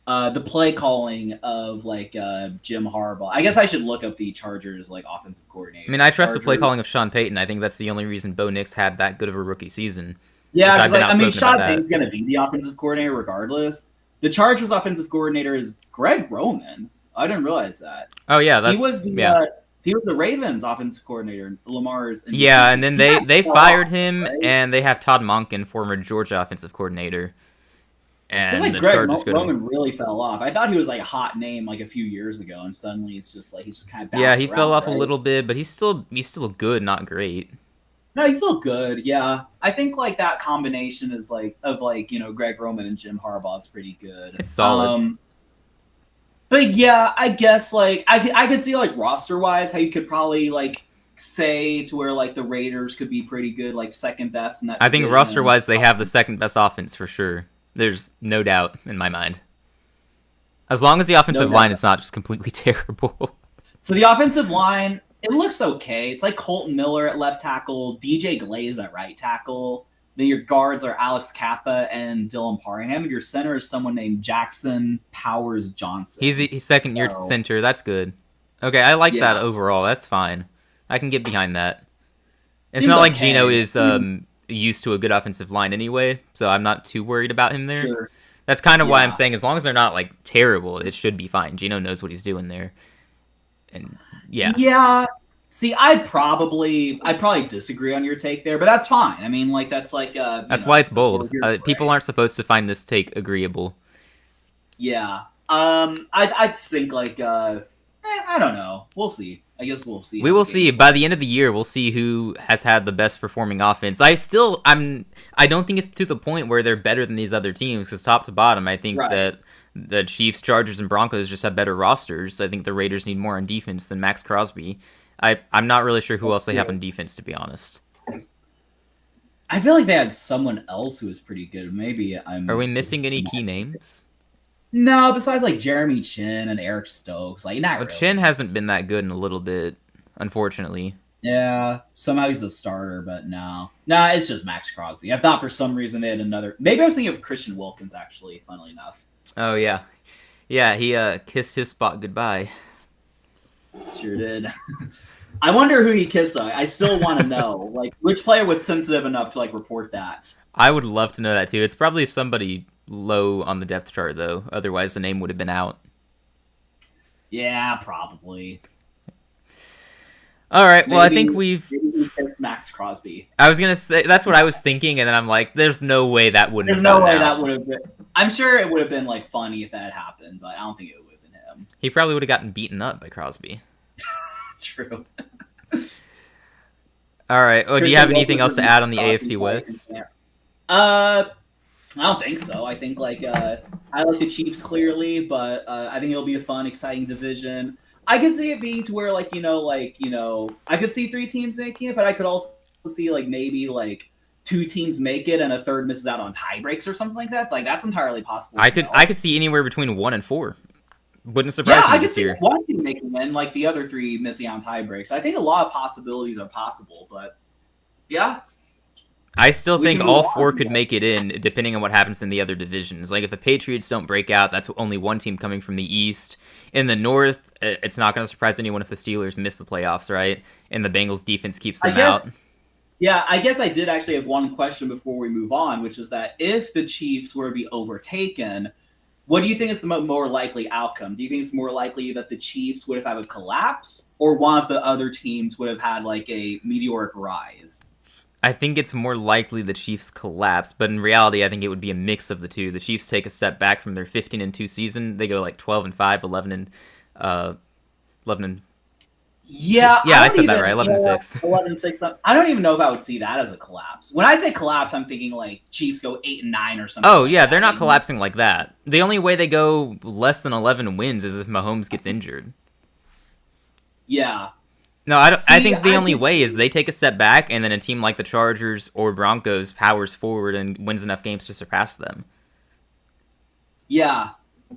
the play calling of like Jim Harbaugh. I guess I should look up the Chargers like offensive coordinator. I mean, I trust the play Chargers. calling of Sean Payton. I think that's the only reason Bo Nix had that good of a rookie season. Yeah, Which I've because been I mean, outspoken Sean about that. Payton's going to be the offensive coordinator regardless. The Chargers offensive coordinator is Greg Roman. I didn't realize that. Oh yeah, that's He was the yeah. He was the Ravens offensive coordinator. Lamar's in Yeah, and Dynasty. then He kind they of fell off, fired him, right? and they have Todd Monken, former Georgia offensive coordinator, It's and like the Greg Chargers go to. Roman really fell off. I thought he was like a hot name like a few years ago, and suddenly he's just kind of Yeah, bounced he fell around, off a right? little bit, but he's still good, not great. No, he's still good. Yeah, I think like that combination is like of like Greg Roman and Jim Harbaugh is pretty good. It's solid. But yeah, I guess like I could see like roster wise how you could probably like say to where like the Raiders could be pretty good, like second best in that I think roster division. wise, they have the second best offense for sure. There's no doubt in my mind. As long as the No offensive line doubt. is not just completely terrible. So the offensive line, it looks okay. It's like Colton Miller at left tackle, DJ Glaze at right tackle. Then your guards are Alex Kappa and Dylan Parham. And your center is someone named Jackson Powers Johnson. He's second year So center. That's good. Okay, I like that yeah, overall. That's fine. I can get behind that. It's seems not like Gino okay. is used to a good offensive line anyway, so I'm not too worried about him there. Sure. That's kind of why I'm Yeah. saying as long as they're not like terrible, it should be fine. Gino knows what he's doing there, and yeah, Yeah. See, I'd probably disagree on your take there, but that's fine. I mean, like that's like that's why it's that's what bold. we're here for, People right? aren't supposed to find this take agreeable. Yeah. I just think like I don't know. We'll see. I guess we'll see We how the will see. games By play. the end of the year, we'll see who has had the best performing offense. I don't think it's to the point where they're better than these other teams because top to bottom, I think Right. that the Chiefs, Chargers, and Broncos just have better rosters. I think the Raiders need more on defense than Max Crosby. I'm not really sure who That's else they have true. on defense, to be honest. I feel like they had someone else who was pretty good. Maybe Are we I'm missing just any key names? no. Besides like Jeremy Chin and Eric Stokes, like not Well, Chin really. hasn't been that good in a little bit, unfortunately. Yeah, somehow he's a starter, but no, nah. It's just Max Crosby. If not for some reason they had another. Maybe I was thinking of Christian Wilkins actually. Funnily enough, Oh yeah, yeah. He kissed his spot goodbye. sure did. I wonder who he kissed. I still want to know, like, which player was sensitive enough to like report that. I would love to know that too. It's probably somebody low on the depth chart though. Otherwise, the name would have been out. Yeah, probably. All right. Well, I Maybe think we've. maybe he kissed Max Crosby. I was gonna say that's what I was thinking, and then I'm like, "There's no way that wouldn't There's have no gotten way out." that would have been. I'm sure it would have been like funny if that happened, but I don't think it would have been him. He probably would have gotten beaten up by Crosby. True. All right. Oh, do you Christian have anything Wilkins else to and add on the Crosby AFC probably can West? stand. I don't think so. I think like I like the Chiefs clearly, but I think it'll be a fun, exciting division. I could see it being to where I could see three teams making it, but I could also see like maybe like two teams make it and a third misses out on tie breaks or something like that. Like that's entirely possible I as could I well. could see anywhere between 1 and 4. Wouldn't Yeah, surprise me I could this see year. one team making it and like the other three missing out on tie breaks. I think a lot of possibilities are possible, but yeah, I still we think can move all on. 4 could make it in, depending on what happens in the other divisions. Like if the Patriots don't break out, that's only one team coming from the East. In the North, it's not going to surprise anyone if the Steelers miss the playoffs, right? And the Bengals defense keeps I them out. guess Yeah, I guess I did actually have one question before we move on, which is that if the Chiefs were to be overtaken, what do you think is the more likely outcome? Do you think it's more likely that the Chiefs would have had a collapse, or one of the other teams would have had like a meteoric rise? I think it's more likely the Chiefs collapse, but in reality, I think it would be a mix of the two. The Chiefs take a step back from their 15-2 season. They go like 12-5, 11 and Yeah, yeah, I said that right. 11-6. 11-6. I don't even know if I would see that as a collapse. When I say collapse, I'm thinking like Chiefs go 8-9 or something. Oh like yeah, that. they're not Maybe. collapsing like that. The only way they go less than 11 wins is if Mahomes gets injured. Yeah. No, I don't. I See, think the I only think way is they take a step back, and then a team like the Chargers or Broncos powers forward and wins enough games to surpass them. yeah,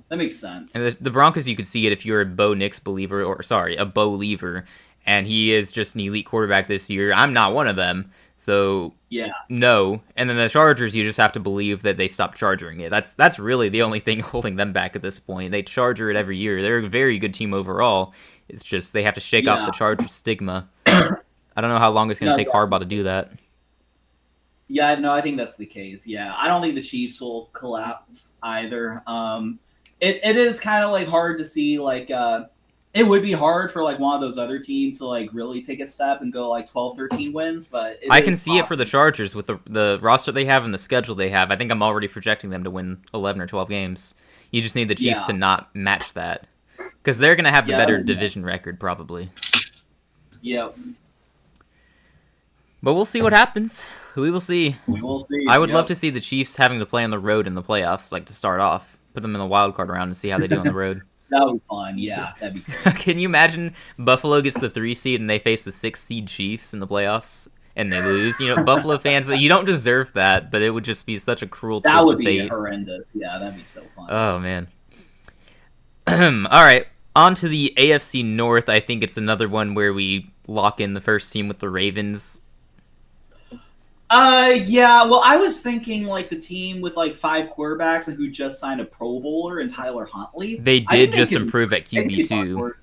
that makes sense. And the Broncos, you could see it if you're a Bo Nix believer, or sorry, a Bo Lever, and he is just an elite quarterback this year. I'm not one of them, so Yeah. no. And then the Chargers, you just have to believe that they stop charging it. That's really the only thing holding them back at this point. They charger it every year. They're a very good team overall. It's just they have to shake off Yeah. the Chargers stigma. I don't know how long it's going to No, take Harbaugh to do that. yeah, no, I think that's the case. Yeah, I don't think the Chiefs will collapse either. It is kind of like hard to see like it would be hard for like one of those other teams to like really take a step and go like 12, 13 wins, but I can see it for the Chargers with the roster they have and the schedule they have. I think I'm already projecting them to win 11 or 12 games. You just need the Chiefs to not match that, because they're going to have the better division record probably. Yep. But we'll see what happens. We will see. We will see. I would love to see the Chiefs having to play on the road in the playoffs, like to start off. Put them in the wild card round and see how they do on the road. That would be fun. Yeah, that'd be great. Can you imagine Buffalo gets the 3 seed and they face the 6 seed Chiefs in the playoffs and they lose? You know, Buffalo fans, you don't deserve that, but it would just be such a cruel twist of fate. That would be horrendous. Yeah, that'd be so fun. Oh, man. All right, on to the AFC North. I think it's another one where we lock in the first team with the Ravens. Yeah, well, I was thinking like the team with like 5 quarterbacks and who just signed a Pro Bowler and Tyler Huntley. They did just improve at QB too.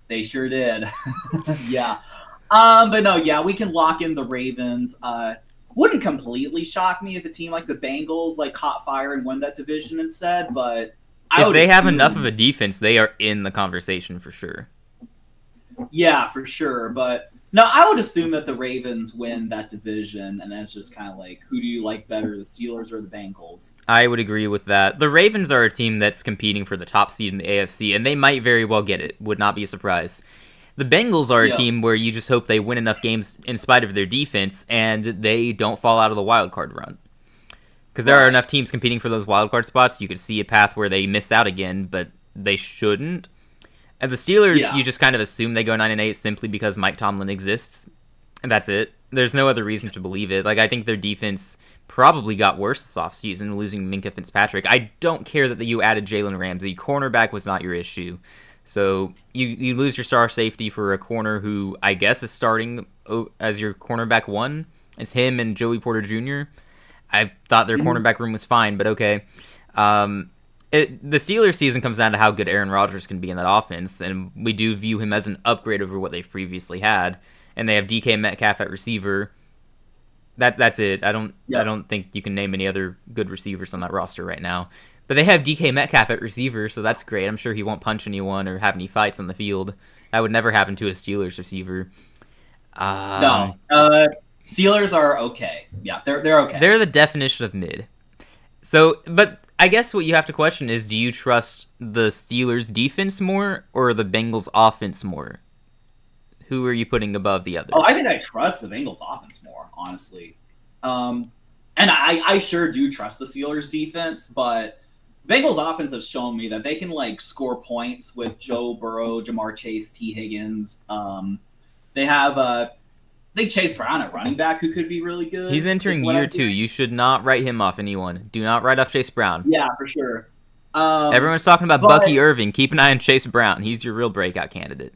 They sure did. Yeah. But no, yeah, we can lock in the Ravens. Wouldn't completely shock me if a team like the Bengals like caught fire and won that division instead, but if they have enough of a defense, they are in the conversation for sure. Yeah, for sure, but no, I would assume that the Ravens win that division, and that's just kind of like, who do you like better, the Steelers or the Bengals? I would agree with that. The Ravens are a team that's competing for the top seed in the AFC, and they might very well get it. Would not be a surprise. The Bengals are a team where you just hope they win enough games in spite of their defense, and they don't fall out of the wild card run. Because there are enough teams competing for those wild card spots, you could see a path where they miss out again, but they shouldn't. And the Steelers, you just kind of assume they go 9-8 simply because Mike Tomlin exists. And that's it. There's no other reason to believe it. Like, I think their defense probably got worse this offseason, losing Minkah Fitzpatrick. I don't care that you added Jalen Ramsey. Cornerback was not your issue. So you lose your star safety for a corner who I guess is starting as your cornerback 1. It's him and Joey Porter Jr. I thought their cornerback room was fine, but okay. The Steelers season comes down to how good Aaron Rodgers can be in that offense, and we do view him as an upgrade over what they've previously had. And they have DK Metcalf at receiver. That's it. I don't think you can name any other good receivers on that roster right now. But they have DK Metcalf at receiver, so that's great. I'm sure he won't punch anyone or have any fights on the field. That would never happen to a Steelers receiver. No. Steelers are okay. Yeah, they're okay. They're the definition of mid. So, but I guess what you have to question is, do you trust the Steelers' defense more or the Bengals' offense more? Who are you putting above the other? Oh, I think I trust the Bengals' offense more, honestly. And I sure do trust the Steelers' defense, but Bengals' offense has shown me that they can like score points with Joe Burrow, Jamar Chase, T. Higgins. They have they Chase Brown at running back, who could be really good. He's entering year 2. You should not write him off, anyone. Do not write off Chase Brown. Yeah, for sure. Everyone's talking about Bucky Irving. Keep an eye on Chase Brown. He's your real breakout candidate.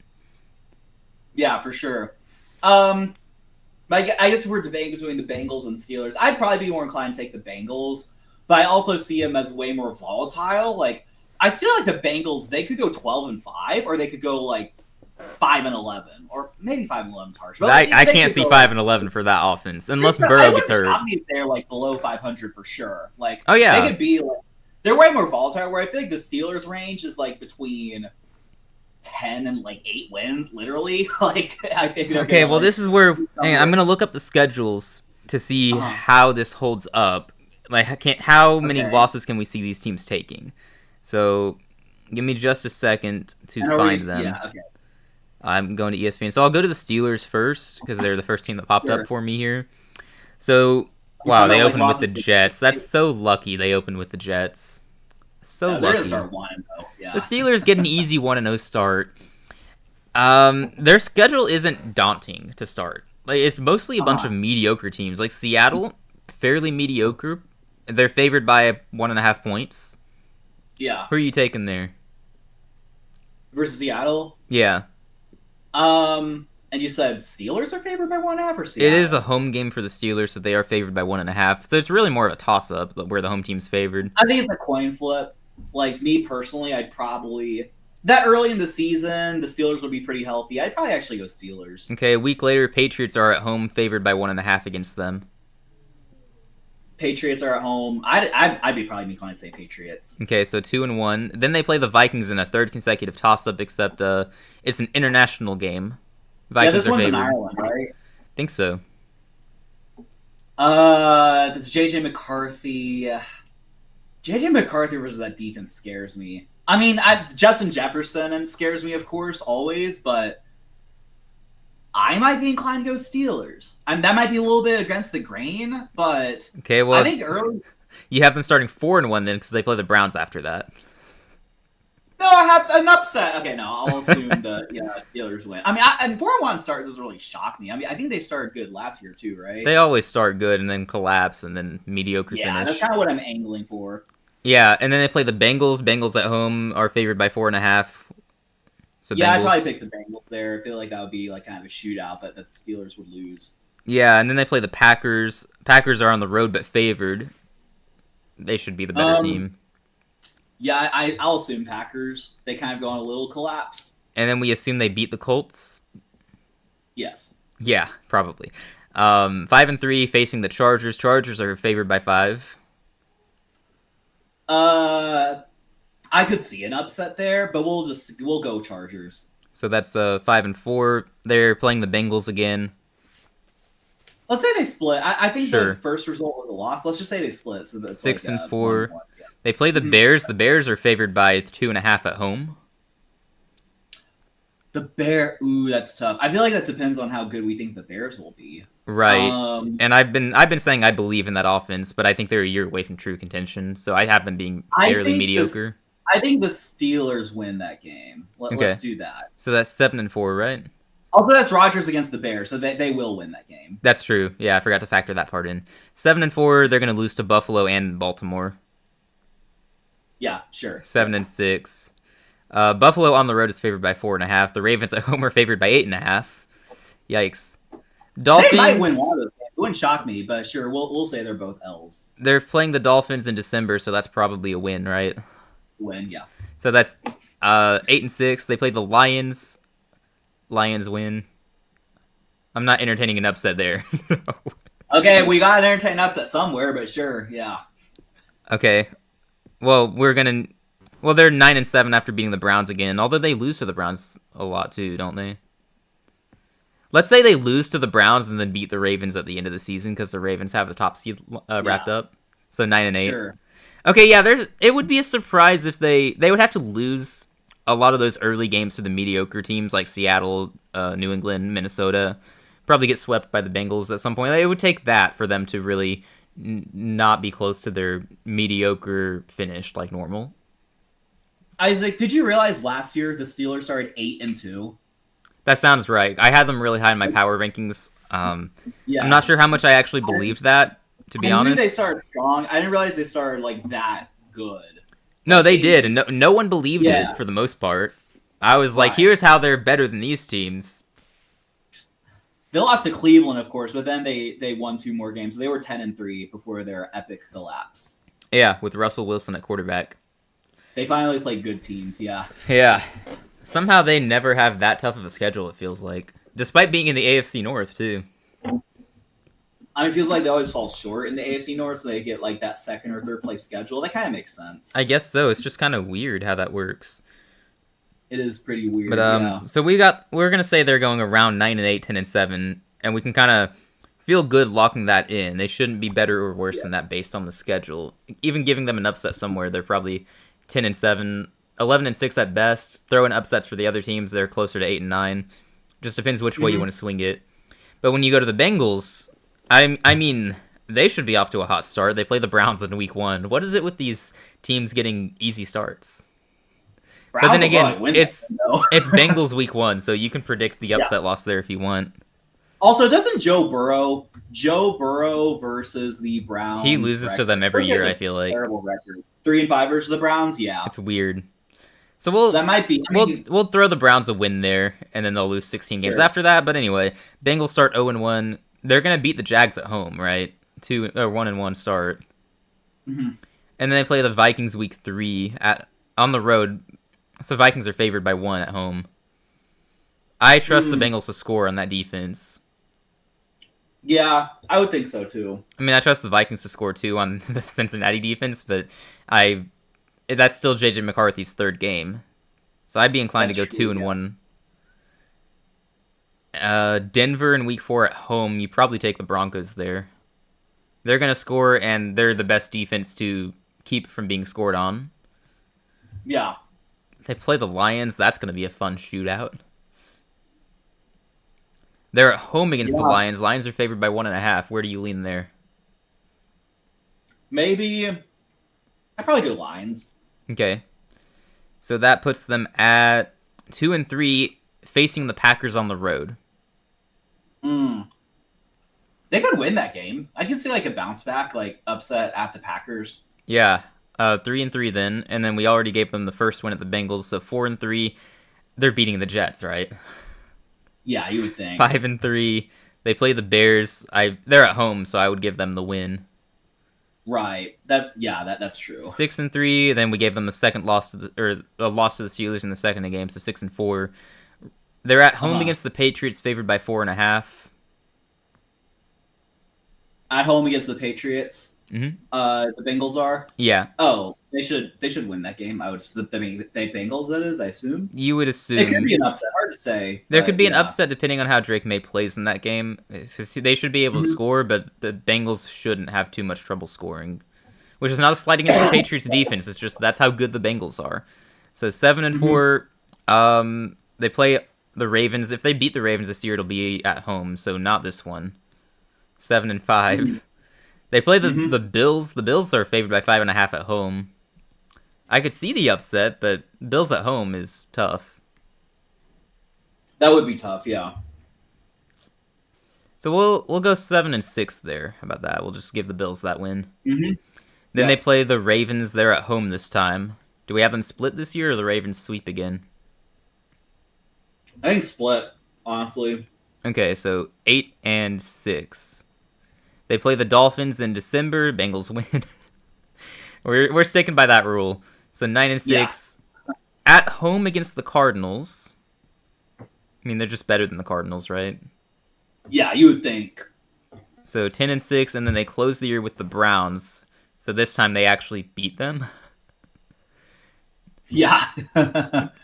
Yeah, for sure. I guess if we're debating between the Bengals and Steelers, I'd probably be more inclined to take the Bengals, but I also see them as way more volatile. Like, I feel like the Bengals, they could go 12-5, or they could go like 5-11, or maybe 5-11 is harsh. But I can't see 5-11 for that offense unless Burrow gets hurt. They're like below 500 for sure. Like, oh yeah, they could be like, they're way more volatile. Where I feel like the Steelers range is like between 10 and like 8 wins, literally. Like, I think. Okay, well, this is where I'm gonna look up the schedules to see how this holds up. Like, how many losses can we see these teams taking? So, give me just a second to find them. Yeah, okay. I'm going to ESPN. So I'll go to the Steelers first because they're the first team that popped up for me here. So, wow, they opened with the Jets. That's so lucky they opened with the Jets. So lucky. They're going to start 1-0. Yeah. The Steelers get an easy 1-0 start. Their schedule isn't daunting to start. Like, it's mostly a bunch of mediocre teams. Like Seattle, fairly mediocre. They're favored by 1.5 points. Yeah. Who are you taking there? Versus Seattle? Yeah. And you said Steelers are favored by 1.5 or Seattle? It is a home game for the Steelers, so they are favored by 1.5. So it's really more of a toss-up where the home team's favored. I think it's a coin flip. Like, me personally, I'd probably... That early in the season, the Steelers would be pretty healthy. I'd probably actually go Steelers. Okay, a week later, Patriots are at home favored by 1.5 against them. Patriots are at home. I'd be probably inclined to say Patriots. Okay, so 2-1. Then they play the Vikings in a third consecutive toss-up, except it's an international game. Yeah, Vikings this are one's in favored. Ireland, right? Think so. This is JJ McCarthy. JJ McCarthy versus that defense scares me. I mean, Justin Jefferson and scares me, of course, always, but I might be inclined to go Steelers. I mean, that might be a little bit against the grain, but Okay, I well, think early. you have them starting 4-1 then, because they play the Browns after that. No, I have an upset. Okay, no, I'll assume the Steelers win. I mean, and 4-1 start doesn't really shock me. I mean, I think they started good last year too, right? They always start good and then collapse and then mediocre Yeah, finish. that's kind of what I'm angling for. Yeah, and then they play the Bengals. Bengals at home are favored by 4.5. So Yeah, Bengals. I'd probably pick the Bengals there. I feel like that would be like kind of a shootout, but the Steelers would lose. Yeah, and then they play the Packers. Packers are on the road but favored. They should be the better team. Yeah, I'll assume Packers. They kind of go on a little collapse. And then we assume they beat the Colts. Yes. Yeah, probably. 5-3 facing the Chargers. Chargers are favored by 5. I could see an upset there, but we'll go Chargers. So that's 5-4. They're playing the Bengals again. Let's say they split. I think Sure. the first result was a loss. Let's just say they split. So that's 6-4. 1-1. Yeah. They play the Bears. The Bears are favored by 2.5 at home. Ooh, that's tough. I feel like that depends on how good we think the Bears will be. Right. And I've been saying I believe in that offense, but I think they're a year away from true contention. So I have them being fairly mediocre. I think the Steelers win that game. Let's do that. So that's 7-4, right? Also, that's Rodgers against the Bears, so they will win that game. That's true. Yeah, I forgot to factor that part in. 7-4, they're going to lose to Buffalo and Baltimore. Yeah, sure. 7-6. Buffalo on the road is favored by 4.5. The Ravens at home are favored by 8.5. Yikes. Dolphins. They might win one of those games. It wouldn't shock me, but sure, we'll say they're both L's. They're playing the Dolphins in December, so that's probably a win, right? Win, yeah. So that's 8-6. They play the Lions. Lions win. I'm not entertaining an upset there. Okay, we got an entertaining upset somewhere, but sure, yeah. Okay. Well, they're 9-7 after beating the Browns again, although they lose to the Browns a lot too, don't they? Let's say they lose to the Browns and then beat the Ravens at the end of the season because the Ravens have the top seed wrapped up. So 9-8. Sure. Okay, yeah, it would be a surprise if they would have to lose a lot of those early games to the mediocre teams like Seattle, New England, Minnesota. Probably get swept by the Bengals at some point. It would take that for them to really not be close to their mediocre finish like normal. Isaac, did you realize last year the Steelers started 8-2? That sounds right. I had them really high in my power rankings. Yeah. I'm not sure how much I actually believed that, to be honest. I knew they started strong. I didn't realize they started like that good. No, they did, and no one believed it for the most part. I was like, here's how they're better than these teams. They lost to Cleveland, of course, but then they won 2 more games. So they were 10-3 before their epic collapse. Yeah, with Russell Wilson at quarterback. They finally played good teams, yeah. Yeah. Somehow they never have that tough of a schedule, it feels like. Despite being in the AFC North, too. I mean, it feels like they always fall short in the AFC North, so they get like that second or third place schedule. That kind of makes sense. I guess so. It's just kind of weird how that works. It is pretty weird. But so we're gonna say they're going around 9-8, 10-7, and we can kind of feel good locking that in. They shouldn't be better or worse than that based on the schedule. Even giving them an upset somewhere, they're probably 10-7, 11-6 at best. Throw in upsets for the other teams, they're closer to 8-9. Just depends which way you want to swing it. But when you go to the Bengals, I mean, they should be off to a hot start. They play the Browns in week 1. What is it with these teams getting easy starts? But then again, it's Bengals week 1, so you can predict the upset loss there if you want. Also, doesn't Joe Burrow versus the Browns? He loses to them every year, I feel like. Terrible record. 3-5 versus the Browns, yeah. It's weird. So that might be. We'll throw the Browns a win there, and then they'll lose 16 games after that. But anyway, Bengals start 0-1. They're gonna beat the Jags at home, right? 1-1 start. Mm-hmm. And then they play the Vikings week 3 on the road. So Vikings are favored by 1 at home. I trust the Bengals to score on that defense. Yeah, I would think so too. I mean, I trust the Vikings to score too on the Cincinnati defense, but I that's still JJ McCarthy's third game, so I'd be inclined to That's go true. two and Yeah. one. Denver in Week 4 at home. You probably take the Broncos there. They're gonna score, and they're the best defense to keep from being scored on. Yeah. They play the Lions. That's gonna be a fun shootout. They're at home against the Yeah. Lions. Lions are favored by 1.5. Where do you lean there? Maybe I probably go Lions. Okay, so that puts them at 2 and 3, facing the Packers on the road. Mm. They could win that game. I could see like a bounce back, like upset at the Packers. Yeah, 3 and 3 then, and then we already gave them the first win at the Bengals, so 4 and 3. They're beating the Jets, right? Yeah, you would think. 5 and 3. They play the Bears. They're at home, so I would give them the win. Right. That's true. 6 and 3. Then we gave them the second loss to the loss to the Steelers in the second game, so 6 and 4. They're at home against the Patriots, favored by 4.5. At home against the Patriots. Mm-hmm. The Bengals are. Yeah. Oh, they should win that game. I would the Bengals, that is, I assume. You would assume. It could be an upset. Hard to say. There could be an upset depending on how Drake May plays in that game. They should be able to score, but the Bengals shouldn't have too much trouble scoring. Which is not a slight against the Patriots defense. It's just that's how good the Bengals are. So 7 and 4. They play the Ravens. If they beat the Ravens this year, it'll be at home. So not this one. 7 and 5. They play the Bills. The Bills are favored by 5.5 at home. I could see the upset, but Bills at home is tough. That would be tough, yeah. So we'll go 7 and 6 there. How about that? We'll just give the Bills that win. Mm-hmm. Then they play the Ravens. They're at home this time. Do we have them split this year, or the Ravens sweep again? I think split, honestly. Okay, so 8 and 6. They play the Dolphins in December. Bengals win. We're sticking by that rule. So 9 and 6. Yeah. At home against the Cardinals. I mean, they're just better than the Cardinals, right? Yeah, you would think. So 10 and 6, and then they close the year with the Browns. So this time they actually beat them. Yeah.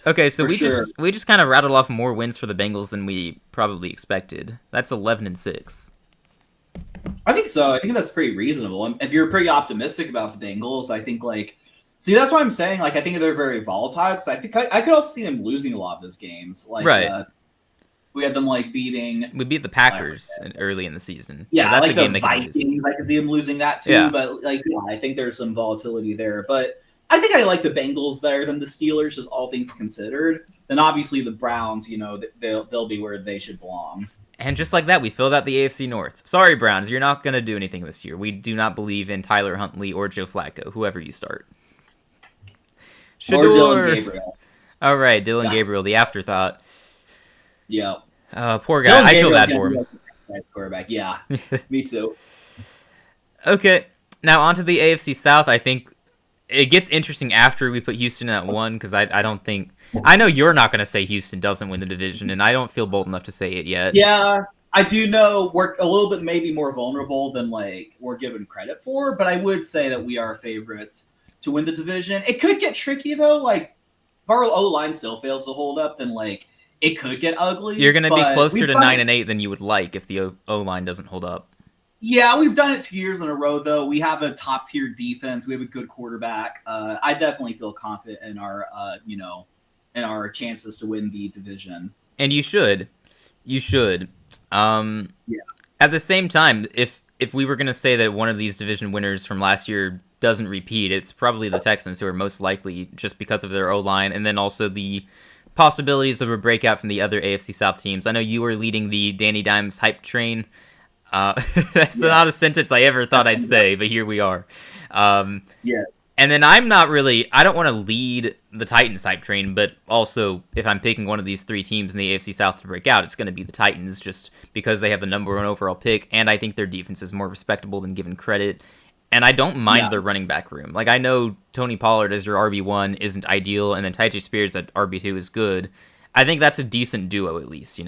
Okay, so we just kind of rattled off more wins for the Bengals than we probably expected. That's 11 and 6. I think so. I think that's pretty reasonable. If you're pretty optimistic about the Bengals, I think see, that's what I'm saying. Like, I think they're very volatile because I think I could also see them losing a lot of those games. Like, right. We had them beating. We beat the Packers early in the season. Yeah, so that's like a game the they can Vikings. lose. I could see them losing that too. Yeah. But I think there's some volatility there. But I think I like the Bengals better than the Steelers, just all things considered. Then obviously the Browns, they'll be where they should belong. And just like that, we filled out the AFC North. Sorry, Browns, you're not going to do anything this year. We do not believe in Tyler Huntley or Joe Flacco, whoever you start. Or Dylan Gabriel. All right, Dylan Gabriel, the afterthought. Yeah. Poor guy. I feel bad for him. Nice quarterback. Yeah, me too. Okay, now onto the AFC South. I think it gets interesting after we put Houston at 1 because I don't think... I know you're not going to say Houston doesn't win the division, and I don't feel bold enough to say it yet. Yeah, I do know we're a little bit maybe more vulnerable than we're given credit for, but I would say that we are favorites to win the division. It could get tricky though. If our O-line still fails to hold up, then it could get ugly. You're going to be closer to 9-8 than you would like if the O-line doesn't hold up. Yeah, we've done it 2 years in a row, though. We have a top-tier defense. We have a good quarterback. I definitely feel confident in our, in our chances to win the division. And you should. You should. Yeah. At the same time, if we were going to say that one of these division winners from last year doesn't repeat, it's probably the Texans who are most likely just because of their O-line, and then also the possibilities of a breakout from the other AFC South teams. I know you were leading the Danny Dimes hype train. That's not a sentence I ever thought I'd say, but here we are. Yes. And then I don't want to lead the Titans hype train, but also if I'm picking one of these 3 teams in the AFC South to break out, it's going to be the Titans just because they have the number 1 overall pick, and I think their defense is more respectable than given credit. And I don't mind their running back room. I know Tony Pollard as your RB1 isn't ideal, and then Tyjae Spears at RB2 is good. I think that's a decent duo at least.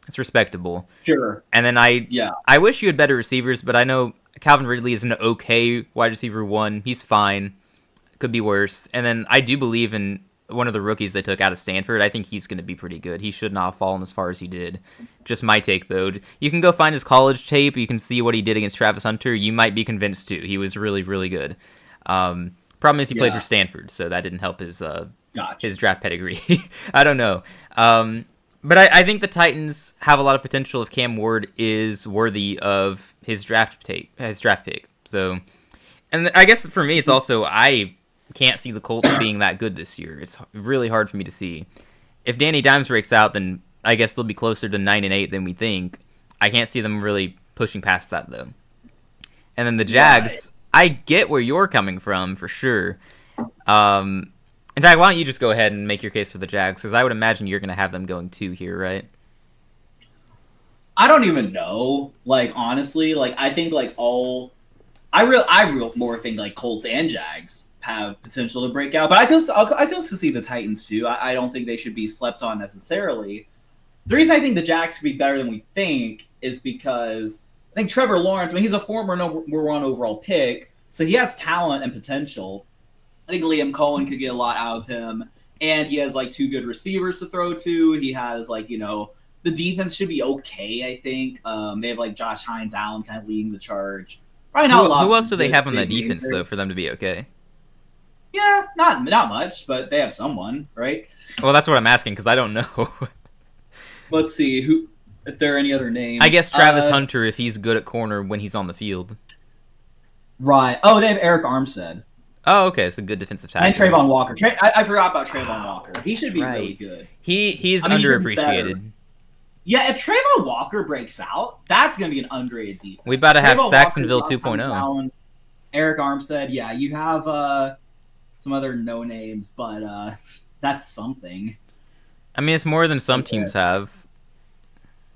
It's respectable. Sure. And then Yeah. I wish you had better receivers, but I know Calvin Ridley is an okay wide receiver 1. He's fine. Could be worse. And then I do believe in one of the rookies they took out of Stanford. I think he's going to be pretty good. He should not have fallen as far as he did. Just my take, though. You can go find his college tape. You can see what he did against Travis Hunter. You might be convinced, too. He was really, really good. Problem is he played for Stanford, so that didn't help his draft pedigree. I don't know. But I think the Titans have a lot of potential if Cam Ward is worthy of his draft pick. So, and I guess for me, it's also I can't see the Colts being that good this year. It's really hard for me to see. If Danny Dimes breaks out, then I guess they'll be closer to 9-8 than we think. I can't see them really pushing past that though. And then the Jags, I get where you're coming from for sure. In fact, why don't you just go ahead and make your case for the Jags? Because I would imagine you're going to have them going 2 here, right? I don't even know. Like, honestly, like, I think, like, I real more think, like, Colts and Jags have potential to break out. But I can also see the Titans, too. I don't think they should be slept on necessarily. The reason I think the Jags could be better than we think is because I think Trevor Lawrence, I mean, he's a former number 1 overall pick, so he has talent and potential. I think Liam Cohen could get a lot out of him. And he has, like, 2 good receivers to throw to. He has, like, the defense should be okay, I think. They have, like, Josh Hines Allen kind of leading the charge. Probably not a lot. Who else do they have on that defense, though, for them to be okay? Yeah, not much, but they have someone, right? Well, that's what I'm asking, because I don't know. Let's see, if there are any other names. I guess Travis Hunter, if he's good at corner when he's on the field. Right. Oh, they have Eric Armstead. Oh, okay, it's a good defensive tackle. And Trayvon Walker. I forgot about Trayvon Walker. He should be really good. He's underappreciated. Yeah, if Trayvon Walker breaks out, that's going to be an underrated defense. We about to have Saxonville 2.0. Eric Armstead, yeah. You have some other no names, but that's something. I mean, it's more than some teams have.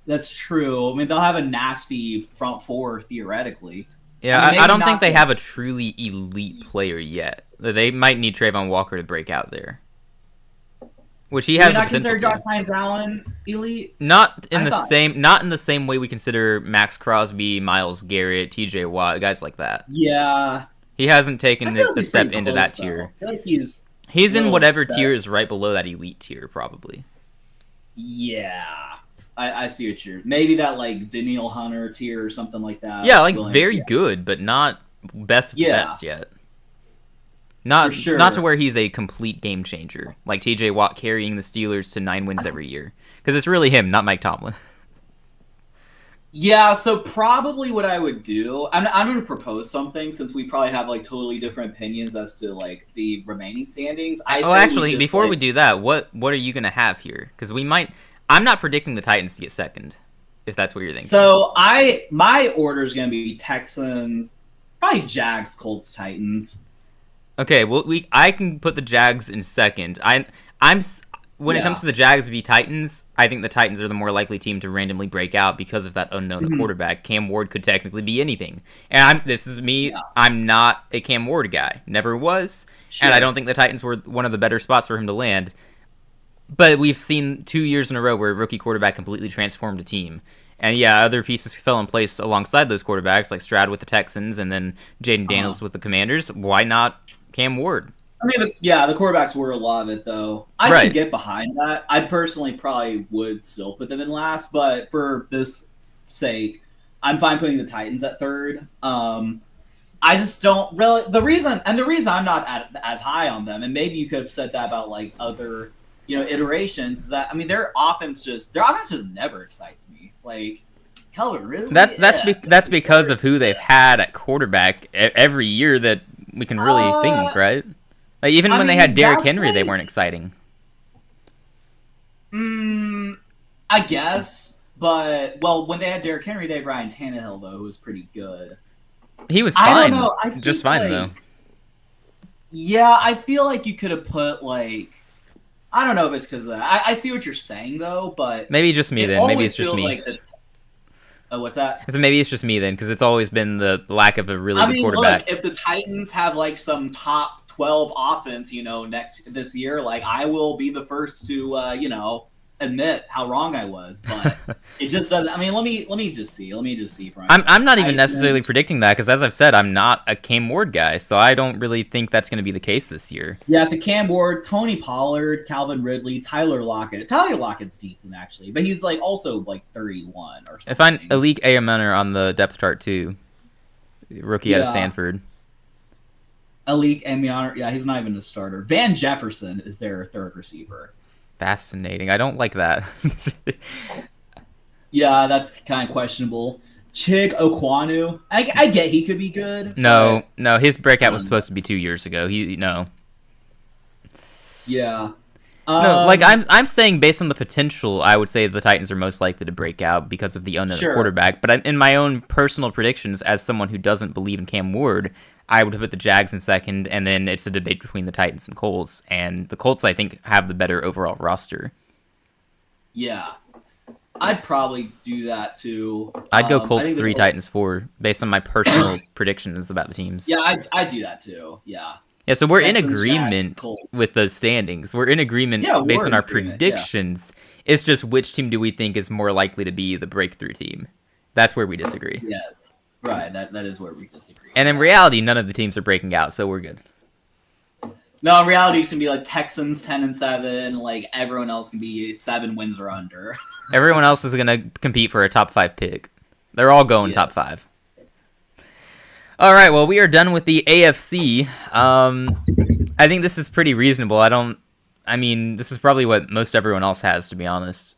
That's true. I mean, they'll have a nasty front 4 theoretically. Yeah, I don't think they have a truly elite player yet. They might need Trayvon Walker to break out there, which he has the potential to. Josh Hines Allen elite? Not in the same way we consider Max Crosby, Myles Garrett, T.J. Watt, guys like that. Yeah, he hasn't taken the step into that tier. I feel like he's in whatever tier is right below that elite tier, probably. Yeah. I see what you're... Maybe that, like, Daniil Hunter tier or something like that. Yeah, like, very good, but not best yet. Not to where he's a complete game changer. Like T.J. Watt carrying the Steelers to 9 wins every year. Because it's really him, not Mike Tomlin. Yeah, so probably what I would do... I'm going to propose something, since we probably have, like, totally different opinions as to, like, the remaining standings. Actually, before we do that, what are you going to have here? Because we might... I'm not predicting the Titans to get second, if that's what you're thinking. So my order is going to be Texans, probably Jags, Colts, Titans. Okay, well I can put the Jags in second. When it comes to the Jags v Titans, I think the Titans are the more likely team to randomly break out because of that unknown quarterback. Cam Ward could technically be anything, and this is me. Yeah. I'm not a Cam Ward guy, never was, and I don't think the Titans were one of the better spots for him to land. But we've seen 2 years in a row where a rookie quarterback completely transformed a team. And yeah, other pieces fell in place alongside those quarterbacks, like Stroud with the Texans and then Jaden Daniels with the Commanders. Why not Cam Ward? I mean, the quarterbacks were a lot of it, though. I can get behind that. I personally probably would still put them in last, but for this sake, I'm fine putting the Titans at third. I just don't really... The reason I'm not as high on them, and maybe you could have said that about, like, other... iterations is that their offense just never excites me. Like, Calvin Ridley. That's because of who they've had at quarterback every year that we can really think, right? Like even when they had Derrick Henry, they weren't exciting. I guess, but when they had Derrick Henry, they had Ryan Tannehill though, who was pretty good. He was fine, just fine though. Yeah, I feel like you could have put like. I don't know if it's because I see what you're saying though, but maybe just me then. Maybe it's just me. Like what's that? So maybe it's just me then, because it's always been the lack of a really good quarterback. Look, if the Titans have like some top 12 offense, this year, like I will be the first to admit how wrong I was, but it just doesn't. I mean, let me just see. Let me just see for myself. I'm not even necessarily predicting that because, as I've said, I'm not a Cam Ward guy, so I don't really think that's going to be the case this year. Yeah, it's a Cam Ward, Tony Pollard, Calvin Ridley, Tyler Lockett. Tyler Lockett's decent actually, but he's like also like 31 or something. If I'm Alik Ayamaner on the depth chart too, rookie out of Stanford. Alik Ayamaner, yeah, he's not even a starter. Van Jefferson is their third receiver. Fascinating. I don't like that. Yeah, that's kind of questionable. Chig Okwanu, I get he could be good. No, his breakout was supposed to be 2 years ago. Yeah. No, like I'm saying, based on the potential, I would say the Titans are most likely to break out because of the unknown quarterback. But in my own personal predictions, as someone who doesn't believe in Cam Ward, I would put the Jags in second, and then it's a debate between the Titans and Colts. And the Colts, I think, have the better overall roster. Yeah. I'd probably do that too. I'd go Colts 3, Titans 4, based on my personal predictions about the teams. Yeah, I'd do that too. Yeah. Yeah, so we're in agreement with the standings. We're in agreement based on our predictions. Yeah. It's just which team do we think is more likely to be the breakthrough team. That's where we disagree. Yes. Right, that is where we disagree. And in reality, none of the teams are breaking out, so we're good. No, in reality, it's going to be like Texans 10-7. Like, everyone else can be 7 wins or under. Everyone else is going to compete for a top 5 pick. They're all going top 5. All right, well, we are done with the AFC. I think this is pretty reasonable. I mean, this is probably what most everyone else has, to be honest.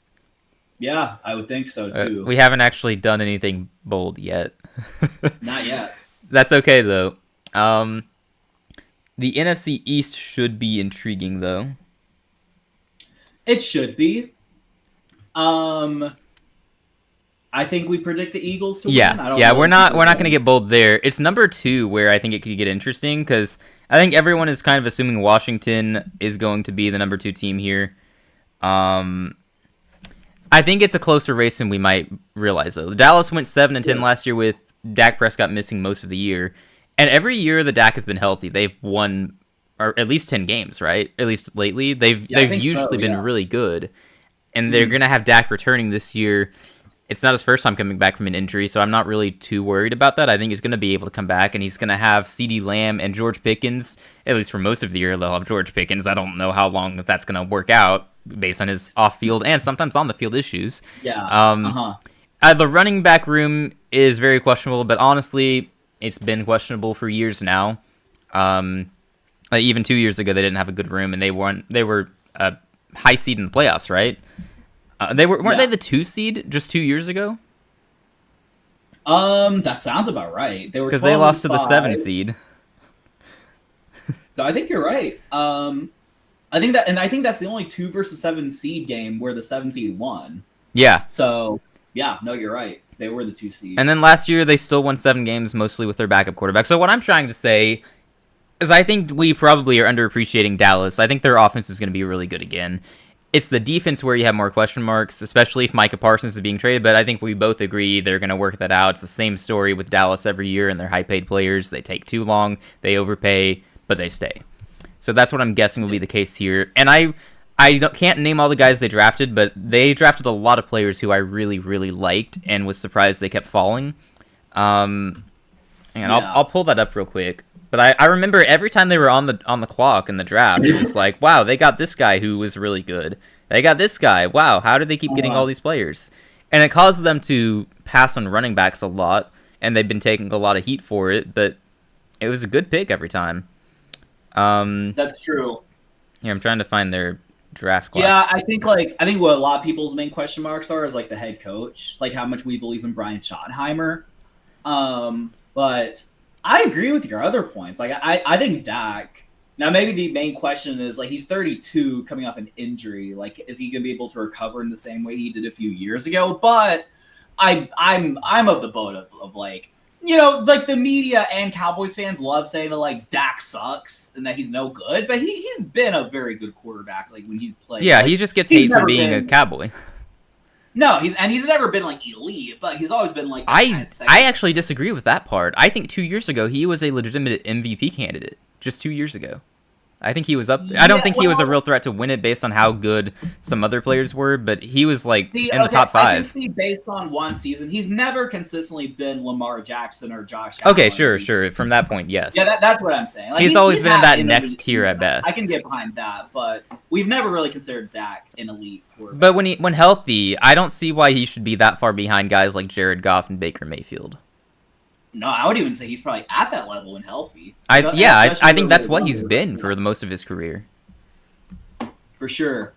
Yeah, I would think so, too. We haven't actually done anything bold yet. Not yet. That's okay, though. The NFC East should be intriguing, though. It should be. I think we predict the Eagles to win. We're not going to get bold there. It's number 2 where I think it could get interesting because I think everyone is kind of assuming Washington is going to be the number 2 team here. I think it's a closer race than we might realize, though. Dallas went 7-10 last year with Dak Prescott missing most of the year. And every year that Dak has been healthy, they've won or at least 10 games, right? At least lately. They've usually been really good. And they're going to have Dak returning this year. It's not his first time coming back from an injury, so I'm not really too worried about that. I think he's going to be able to come back, and he's going to have CeeDee Lamb and George Pickens. At least for most of the year, they'll have George Pickens. I don't know how long that's going to work out based on his off-field and sometimes on-the-field issues. Yeah. The running back room is very questionable, but honestly, it's been questionable for years now. Even 2 years ago, they didn't have a good room, and they were a high seed in the playoffs, right? Weren't they the 2 seed just 2 years ago? That sounds about right. They were because they lost to the 7 seed. No, I think you're right. I think that's the only 2 versus 7 seed game where the 7 seed won. Yeah. So yeah, no, you're right. They were the 2 seed. And then last year they still won 7 games, mostly with their backup quarterback. So what I'm trying to say is I think we probably are underappreciating Dallas. I think their offense is going to be really good again. It's the defense where you have more question marks, especially if Micah Parsons is being traded, but I think we both agree they're going to work that out. It's the same story with Dallas every year and their high-paid players. They take too long, they overpay, but they stay. So that's what I'm guessing will be the case here. And I can't name all the guys they drafted, but they drafted a lot of players who I really, really liked and was surprised they kept falling. I'll pull that up real quick. But I remember every time they were on the clock in the draft, it was like, wow, they got this guy who was really good. They got this guy. Wow, how did they keep getting all these players? And it caused them to pass on running backs a lot, and they've been taking a lot of heat for it, but it was a good pick every time. That's true. Here, I'm trying to find their draft class. Yeah, I think what a lot of people's main question marks are is like the head coach, like how much we believe in Brian Schottenheimer. But I agree with your other points. Like I think Dak. Now maybe the main question is like he's 32, coming off an injury. Like, is he gonna be able to recover in the same way he did a few years ago? But I'm of the boat of like, you know, like the media and Cowboys fans love saying that like Dak sucks and that he's no good, but he's been a very good quarterback. Like when he's played. Yeah, like, he just gets hate for being a Cowboy. No, he's never been like elite, but he's always been like. I actually disagree with that part. I think 2 years ago he was a legitimate MVP candidate. Just 2 years ago, I think he was up there. I don't Yeah, think he was a real well, threat to win it based on how good some other players were, but he was like see, in the okay, top I can 5. see based on one season, he's never consistently been Lamar Jackson or Josh Okay, Allen. sure, sure. From that point, Yeah, yes. that's what I'm saying. Like He's always he's been in had that an next elite tier at season. I can best. get behind that, but we've never really considered Dak an elite But quarterback. when healthy, I don't see why he should be that far behind guys like Jared Goff and Baker Mayfield. No, I would even say he's probably at that level when healthy. I Especially think with that's the what he's numbers. been for Yeah, the most of his career. for sure.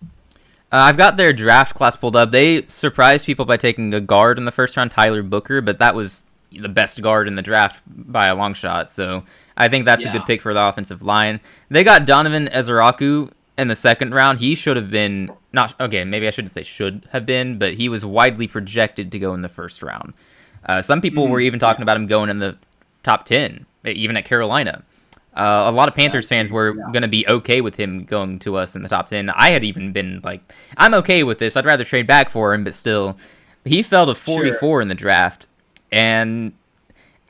I've got their draft class pulled up. They surprised people by taking a guard in the first round, Tyler Booker, but that was the best guard in the draft by a long shot. So I think that's a good Yeah, pick for the offensive line. They got Donovan Ezeraku in the second round. He should have been not okay. Maybe I shouldn't say should have been, but he was widely projected to go in the first round. Some people were even talking yeah, about him going in the top 10, even at Carolina. A lot of yeah, Panthers fans were yeah. going to be okay with him going to us in the top 10. I had even been like, I'm okay with this. I'd rather trade back for him, but still, he fell to Sure. 44 in the draft. And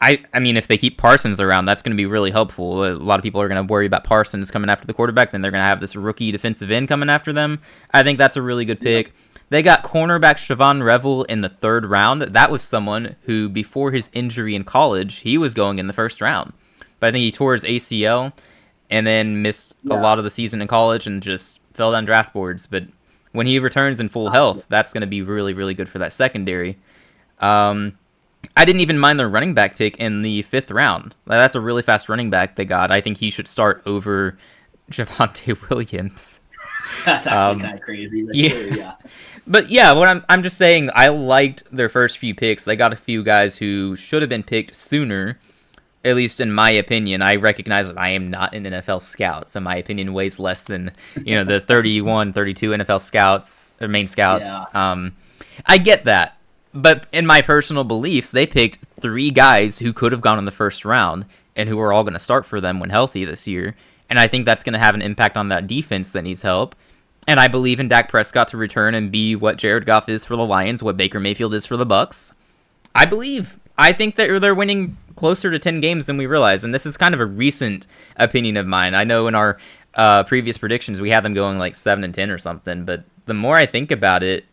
I mean, if they keep Parsons around, that's going to be really helpful. A lot of people are going to worry about Parsons coming after the quarterback. Then they're going to have this rookie defensive end coming after them. I think that's a really good pick. They got cornerback Siobhan Revel in the third round. That was someone who, before his injury in college, he was going in the first round. But I think he tore his ACL and then missed a Yeah. lot of the season in college and just fell down draft boards. But when he returns in full health, that's going to be really, really good for that secondary. I didn't even mind their running back pick in the 5th round. That's a really fast running back they got. I think he should start over Javonte Williams. That's actually kind of crazy. But yeah. sure, yeah. But yeah, what I'm just saying, I liked their first few picks. They got a few guys who should have been picked sooner, at least in my opinion. I recognize that I am not an NFL scout, so my opinion weighs less than, the 31, 32 NFL scouts, or main scouts. Yeah. I get that. But in my personal beliefs, they picked 3 guys who could have gone in the first round and who are all going to start for them when healthy this year. And I think that's going to have an impact on that defense that needs help. And I believe in Dak Prescott to return and be what Jared Goff is for the Lions, what Baker Mayfield is for the Bucks. I believe. I think that they're winning closer to 10 games than we realize. And this is kind of a recent opinion of mine. I know in our previous predictions we had them going like 7-10 or something. But the more I think about it,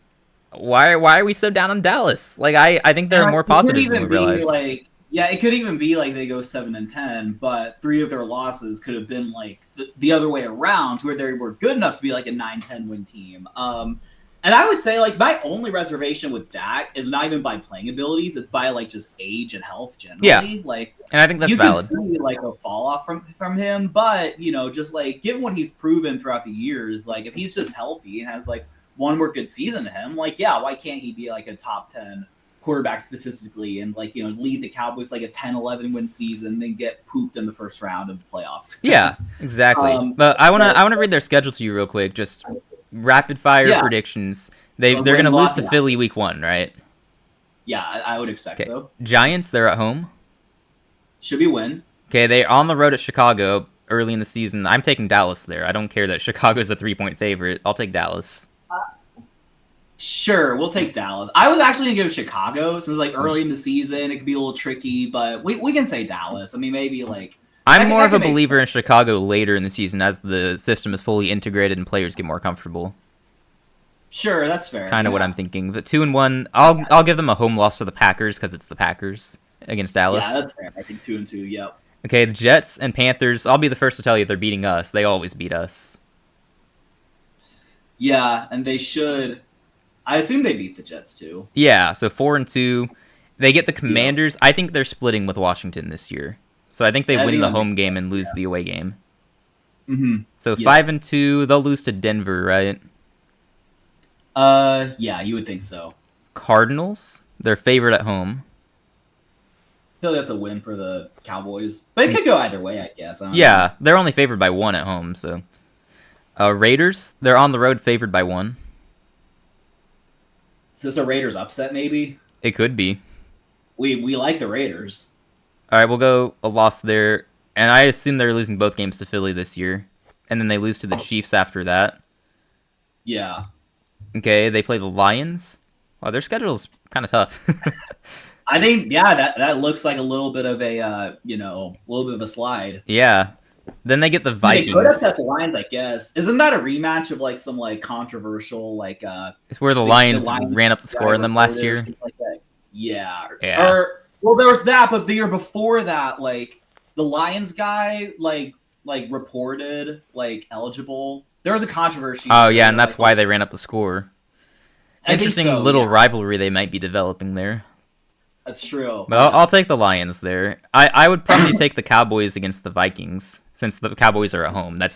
why are we so down on Dallas? Like I think there are more positives than we realize. It could even be like they go 7-10, but 3 of their losses could have been like the other way around, where they were good enough to be like a 9-10 win team. And I would say like my only reservation with Dak is not even by playing abilities; it's by like just age and health generally. Yeah, Like, and I think that's you valid. can see like a fall off from him, but just like given what he's proven throughout the years, like if he's just healthy and has like one more good season to him, like yeah, why can't he be like a top 10 quarterback statistically and like lead the Cowboys like a 10-11 win season, then get pooped in the first round of the playoffs? Yeah, exactly. But I wanna read their schedule to you real quick. Just rapid fire predictions. They're gonna lose to Philly week 1, right? Yeah, I would expect so. Giants, they're at home. Should be win. Okay, they're on the road at Chicago early in the season. I'm taking Dallas there. I don't care that Chicago's a 3-point favorite. I'll take Dallas. Sure, we'll take Dallas. I was actually gonna go Chicago since like early in the season it could be a little tricky, but we can say Dallas. I mean, maybe like I'm more of a believer in Chicago later in the season as the system is fully integrated and players get more comfortable. Sure, that's fair. That's kind of what I'm thinking. But 2-1, I'll give them a home loss to the Packers because it's the Packers against Dallas. Yeah, that's fair. I think 2-2. Yep. Okay, the Jets and Panthers. I'll be the first to tell you they're beating us. They always beat us. Yeah, and they should. I assume they beat the Jets too. Yeah, so 4-2. They get the Commanders. Yeah. I think they're splitting with Washington this year. So I think they win the home game and lose the away game. Mm-hmm. So 5-2, they'll lose to Denver, right? Yeah, you would think so. Cardinals, they're favored at home. I feel like that's a win for the Cowboys, but it could go either way, I guess. I don't know. They're only favored by 1 at home. So Raiders, they're on the road, favored by 1. Is this a Raiders upset? Maybe it could be. We like the Raiders. All right, we'll go a loss there, and I assume they're losing both games to Philly this year, and then they lose to the Chiefs after that. Yeah. Okay, they play the Lions. Wow, their schedule's kind of tough. I think that looks like a little bit of a little bit of a slide. Yeah, Then they get the I mean, they could upset Vikings. the Lions, I guess. Isn't that a rematch of like some like controversial like It's where the the Lions Lions ran up the guy score on them last reported or year. something like that? Yeah. Yeah. Or well, there was that, but the year before that, like the Lions guy like reported like eligible. There was a controversy Oh where yeah, they and were that's like, why oh, they ran up the score. I think Interesting so. Yeah, little rivalry they might be developing there. that's true. But Yeah. I'll take the Lions there. I would probably take the Cowboys against the Vikings since the Cowboys are at home. I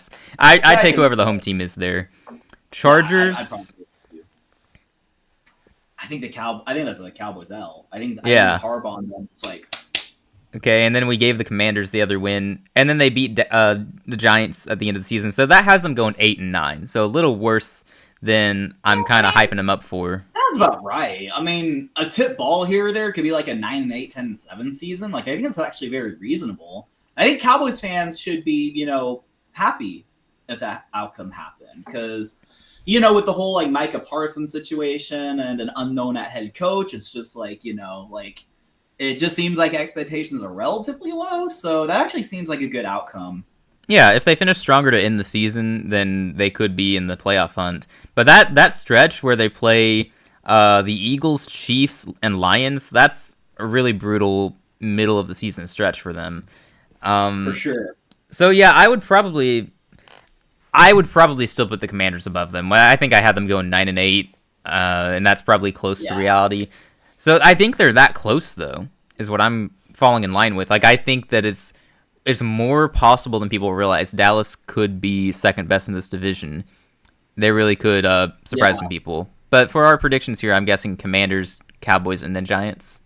I take think whoever the so. home team is there. Yeah, I'd probably. Chargers. I think I think that's a Cowboys L. I think with Yeah. Harbaugh on them, it's like Okay, and then we gave the Commanders the other win, and then they beat the Giants at the end of the season. So that has them going 8-9. So a little worse than I'm kind of hyping them up for. sounds about right. I mean, a tip ball here or there could be like a 9-8, 10-7 season. Like I think that's actually very reasonable. I think Cowboys fans should be, happy if that outcome happened because, with the whole like Micah Parsons situation and an unknown at head coach, it's just like like it just seems like expectations are relatively low. So that actually seems like a good outcome. Yeah, if they finish stronger to end the season, then they could be in the playoff hunt. But that stretch where they play the Eagles, Chiefs, and Lions, that's a really brutal middle of the season stretch for them. For Um, sure. so yeah, I would probably still put the Commanders above them. I think I had them going 9-8, and that's probably close to Yeah. reality. So I think they're that close though, is what I'm falling in line with. Like I think that it's more possible than people realize. Dallas could be second best in this division. They really could surprise Yeah. some people. But for our predictions here, I'm guessing Commanders, Cowboys, and then Giants.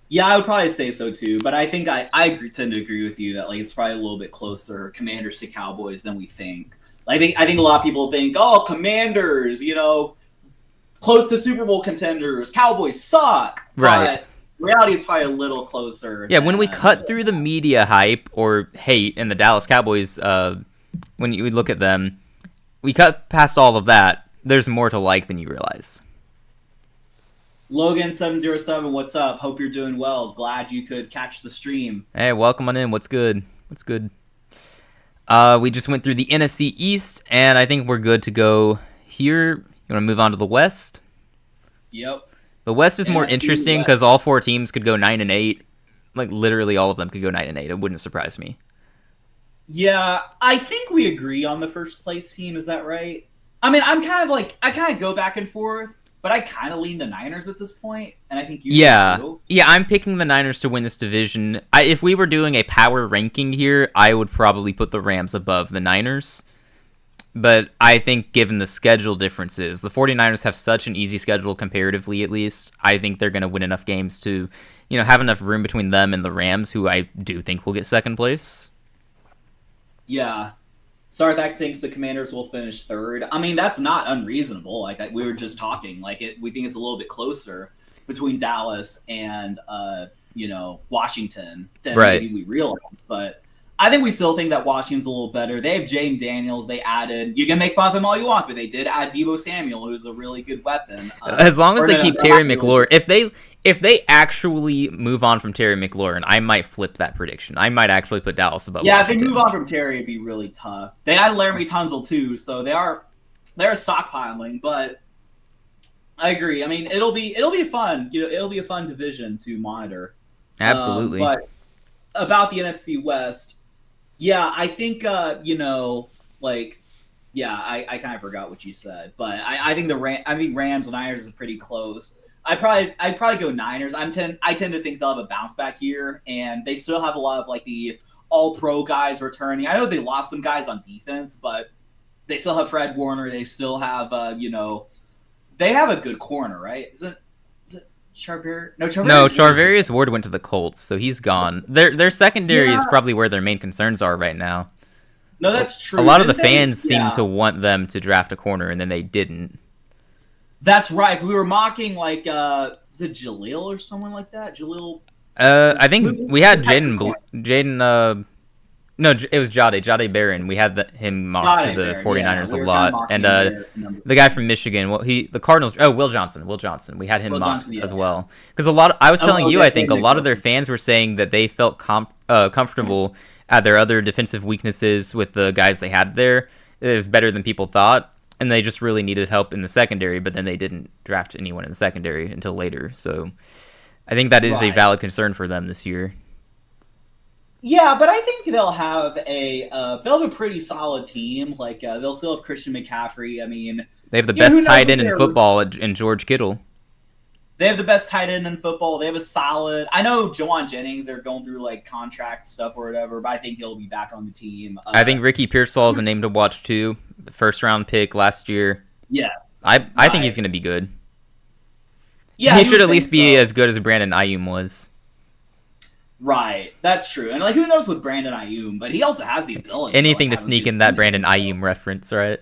Yeah, I would probably say so too. But I think tend to agree with you that like it's probably a little bit closer Commanders to Cowboys than we think. I think a lot of people think, oh, Commanders, close to Super Bowl contenders. Cowboys suck. Right. But reality is probably a little closer Yeah, when we than cut through the media hype or hate in the Dallas Cowboys, when you look at them, we cut past all of that. There's more to like than you realize. Logan707, what's up? Hope you're doing well. Glad you could catch the stream. Hey, welcome on in. What's good? What's good? We just went through the NFC East, and I think we're good to go here. You want to move on to the West? Yep. The West is more NFC interesting West. because all four teams could go 9-8. Like literally, all of them could go 9-8. It wouldn't surprise me. Yeah, I think we agree on the first place team. Is that right? I mean, I kind of go back and forth, but I kind of lean the Niners at this point, and I think you do too. Yeah. I'm picking the Niners to win this division. If we were doing a power ranking here, I would probably put the Rams above the Niners. But I think given the schedule differences, the 49ers have such an easy schedule comparatively at least. I think they're going to win enough games to, have enough room between them and the Rams, who I do think will get second place. Yeah. Sarthak thinks the Commanders will finish third. I mean, that's not unreasonable. Like we were just talking, we think it's a little bit closer between Dallas and Washington than Right. maybe we realize. But I think we still think that Washington's a little better. They have Jaden Daniels. They added. You can make fun of him all you want, but they did add Deebo Samuel, who's a really good weapon. As long as or they no, keep no, Terry not really. McLaurin, if they actually move on from Terry McLaurin, I might flip that prediction. I might actually put Dallas above Yeah, Washington. if they move on from Terry, it'd be really tough. They added Laramie Tunzel too, so they're stockpiling. But I agree. I mean, it'll be fun. It'll be a fun division to monitor. Absolutely. But about the NFC West, yeah, I think I kind of forgot what you said, but I think Rams and Niners is pretty close. I'd probably go Niners. I tend to think they'll have a bounce back here, and they still have a lot of like the all pro guys returning. I know they lost some guys on defense, but they still have Fred Warner. They still have they have a good corner, right? Is it Charver? No, Charvarius Ward went to the Colts, so he's gone. Their secondary is Yeah. probably where their main concerns are right now. No, that's true. A lot of the Didn't they- fans seem yeah. to want them to draft a corner, and then they didn't. That's right. We were mocking is it Jaleel or someone like that? Jaleel. I think we had Texas Jaden. corner. Jaden. No, it was Jade Barron. We had him mocked to Johnny the Bear, yeah, 49ers a we were kind of lot. And mocking him there a number of the guy from times. Michigan, well, the Cardinals, oh, Will Johnson. Will Johnson. We had him Will mocked Johnson, yeah, as yeah. well. Because I was telling you, I Yeah, think a Nick lot of their Wilson. fans were saying that they felt comfortable at their other defensive weaknesses with the guys they had there. It was better than people thought. And they just really needed help in the secondary, but then they didn't draft anyone in the secondary until later. So I think that is a Right. valid concern for them this year. Yeah, but I think they'll have a pretty solid team. Like they'll still have Christian McCaffrey. I mean, They have the who best knows tight what end in their football in George Kittle. They have the best tight end in football. They have a solid. I know Jawan Jennings. They're going through like contract stuff or whatever, but I think he'll be back on the team. I think Ricky Pearsall is a name to watch too. The first round pick last year. Yes, I think he's going to be good. Yeah, He you should would at least think be so. as good as Brandon Ayuk was. Right, that's true. And like, who knows with Brandon Ayuk? But he also has the ability. Anything to like, have a sneak good in that season, Brandon so. Ayuk reference, right?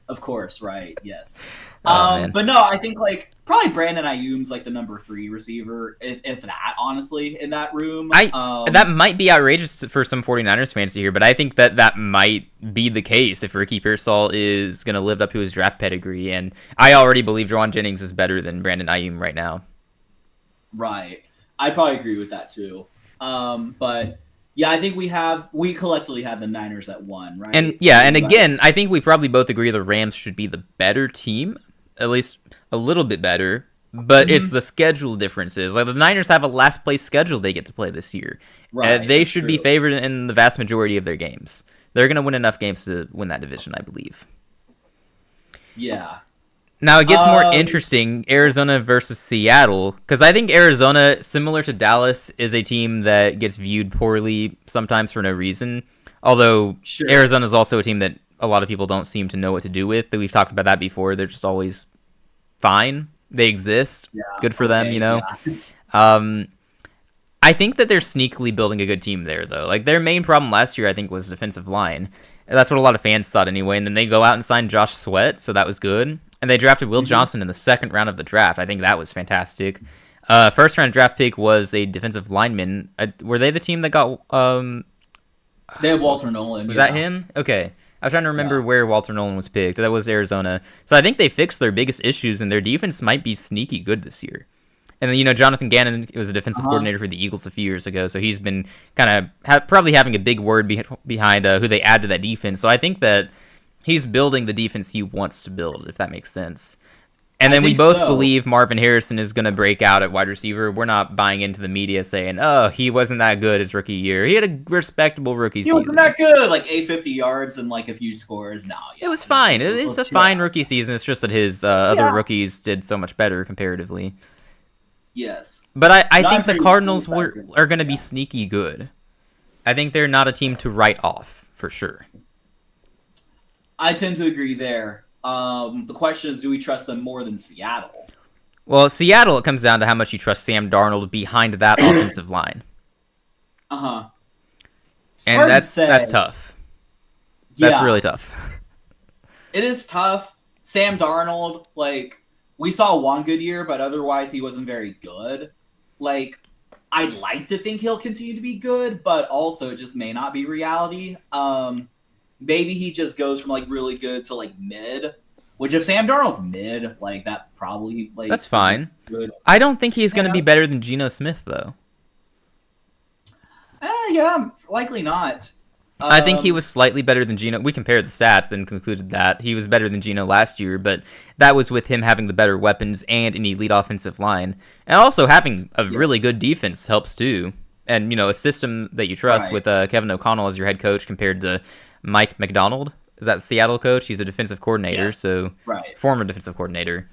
Of course, right? Yes. Oh man. But no, I think like probably Brandon Ayuk's like the number 3 receiver, if that, honestly, in that room. That might be outrageous for some 49ers fans to hear, but I think that might be the case if Ricky Pearsall is going to live up to his draft pedigree. And I already believe Jawan Jennings is better than Brandon Ayuk right now. Right. I probably agree with that too. But yeah, I think we collectively have the Niners at 1, right? And yeah, and again, I think we probably both agree the Rams should be the better team, at least a little bit better. But it's the schedule differences. Like the Niners have a last place schedule they get to play this year. Right, They that's should be true. favored in the vast majority of their games. They're going to win enough games to win that division, I believe. Yeah. Now it gets more interesting, Arizona versus Seattle, because I think Arizona, similar to Dallas, is a team that gets viewed poorly sometimes for no reason. Although Sure. Arizona is also a team that a lot of people don't seem to know what to do with. We've talked about that before. They're just always fine. They exist. Yeah. Good for them, Okay, you know. yeah. I think that they're sneakily building a good team there, though. Like their main problem last year, I think, was defensive line. That's what a lot of fans thought anyway. And then they go out and sign Josh Sweat, so that was good. And they drafted Will Johnson in the second round of the draft. I think that was fantastic. First round draft pick was a defensive lineman. Were they the team that got? They have Walter Nolan. Was yeah. that him? Okay. I was trying to remember where Walter Nolan was picked. That was Arizona. So I think they fixed their biggest issues, and their defense might be sneaky good this year. And then, Jonathan Gannon was a defensive coordinator for the Eagles a few years ago, so he's been kind of probably having a big word behind who they add to that defense. So I think that he's building the defense he wants to build, if that makes sense. And then we both believe Marvin Harrison is going to break out at wide receiver. We're not buying into the media saying, oh, he wasn't that good his rookie year. He had a respectable rookie season. He wasn't that good, like 850 yards and like a few scores. No, yeah, It was fine. It's a fine rookie season. It's just that his other rookies did so much better comparatively. Yes. But I think the Cardinals are going to be sneaky good. I think they're not a team to write off, for sure. I tend to agree there. The question is, do we trust them more than Seattle? Well, Seattle, it comes down to how much you trust Sam Darnold behind that offensive line. Uh-huh. And that's tough. That's really tough. It is tough. Sam Darnold, like, we saw one good year, but otherwise he wasn't very good. Like, I'd like to think he'll continue to be good, but also it just may not be reality. Maybe he just goes from, like, really good to, like, mid. Which, if Sam Darnold's mid, like, that probably, like... That's fine. Good. I don't think he's going to be better than Geno Smith, though. Yeah, likely not. I think he was slightly better than Geno. We compared the stats and concluded that he was better than Geno last year, but that was with him having the better weapons and an elite offensive line. And also having a really good defense helps, too. And, a system that you trust with Kevin O'Connell as your head coach compared to Mike McDonald. Is that Seattle coach? He's a defensive coordinator, former defensive coordinator.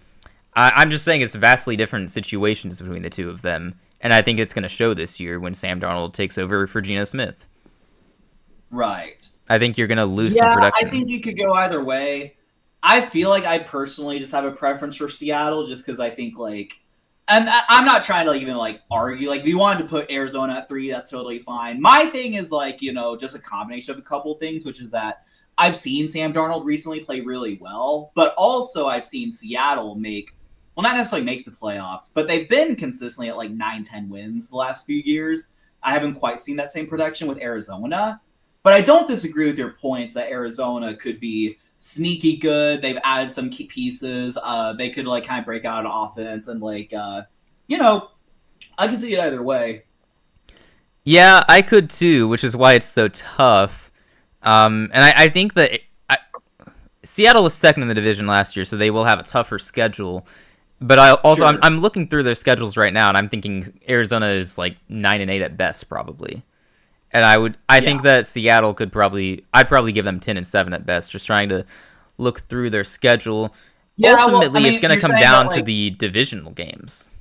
I'm just saying it's vastly different situations between the two of them, and I think it's going to show this year when Sam Darnold takes over for Geno Smith. Right. I think you're going to lose some production. I think you could go either way. I feel like I personally just have a preference for Seattle just because I think, like, and I'm not trying to even, like, argue. Like, if you wanted to put Arizona at 3, that's totally fine. My thing is, like, just a combination of a couple things, which is that I've seen Sam Darnold recently play really well, but also I've seen Seattle not necessarily make the playoffs, but they've been consistently at like 9-10 wins the last few years. I haven't quite seen that same production with Arizona. But I don't disagree with your points that Arizona could be sneaky good. They've added some key pieces. They could like kind of break out an offense and like you know, I can see it either way. Yeah, I could too, which is why it's so tough. And I think that Seattle was second in the division last year, so they will have a tougher schedule. But I'm looking through their schedules right now, and I'm thinking Arizona is like 9-8 at best, probably. And I think that Seattle I'd probably give them 10-7 at best, just trying to look through their schedule. Yeah, Ultimately, it's going to come down to the divisional games.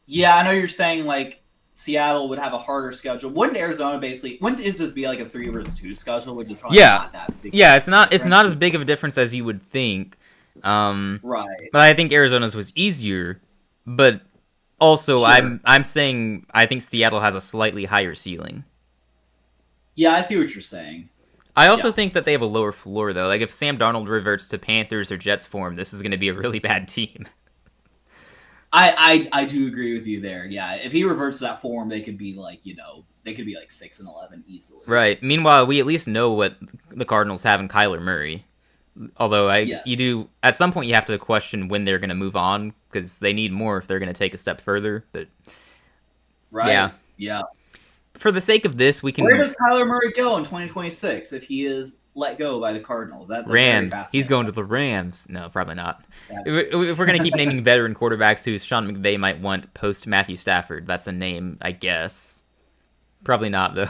Yeah, I know you're saying like Seattle would have a harder schedule. Wouldn't it just be like a 3-2 schedule, which is probably not that big? Yeah, it's not as big of a difference as you would think. Right. But I think Arizona's was easier. But also, I'm saying I think Seattle has a slightly higher ceiling. Yeah, I see what you're saying. I also think that they have a lower floor, though. Like, if Sam Darnold reverts to Panthers or Jets form, this is going to be a really bad team. I do agree with you there. Yeah, if he reverts to that form, they could be like 6-11 easily. Right. Meanwhile, we at least know what the Cardinals have in Kyler Murray. Although you do at some point you have to question when they're going to move on because they need more if they're going to take a step further. But yeah. For the sake of this, we can. Where does Kyler Murray go in 2026 if he is let go by the Cardinals? That's Rams. He's going to the Rams. No, probably not. If we're going to keep naming veteran quarterbacks who Sean McVay might want post Matthew Stafford, that's a name, I guess. Probably not, though.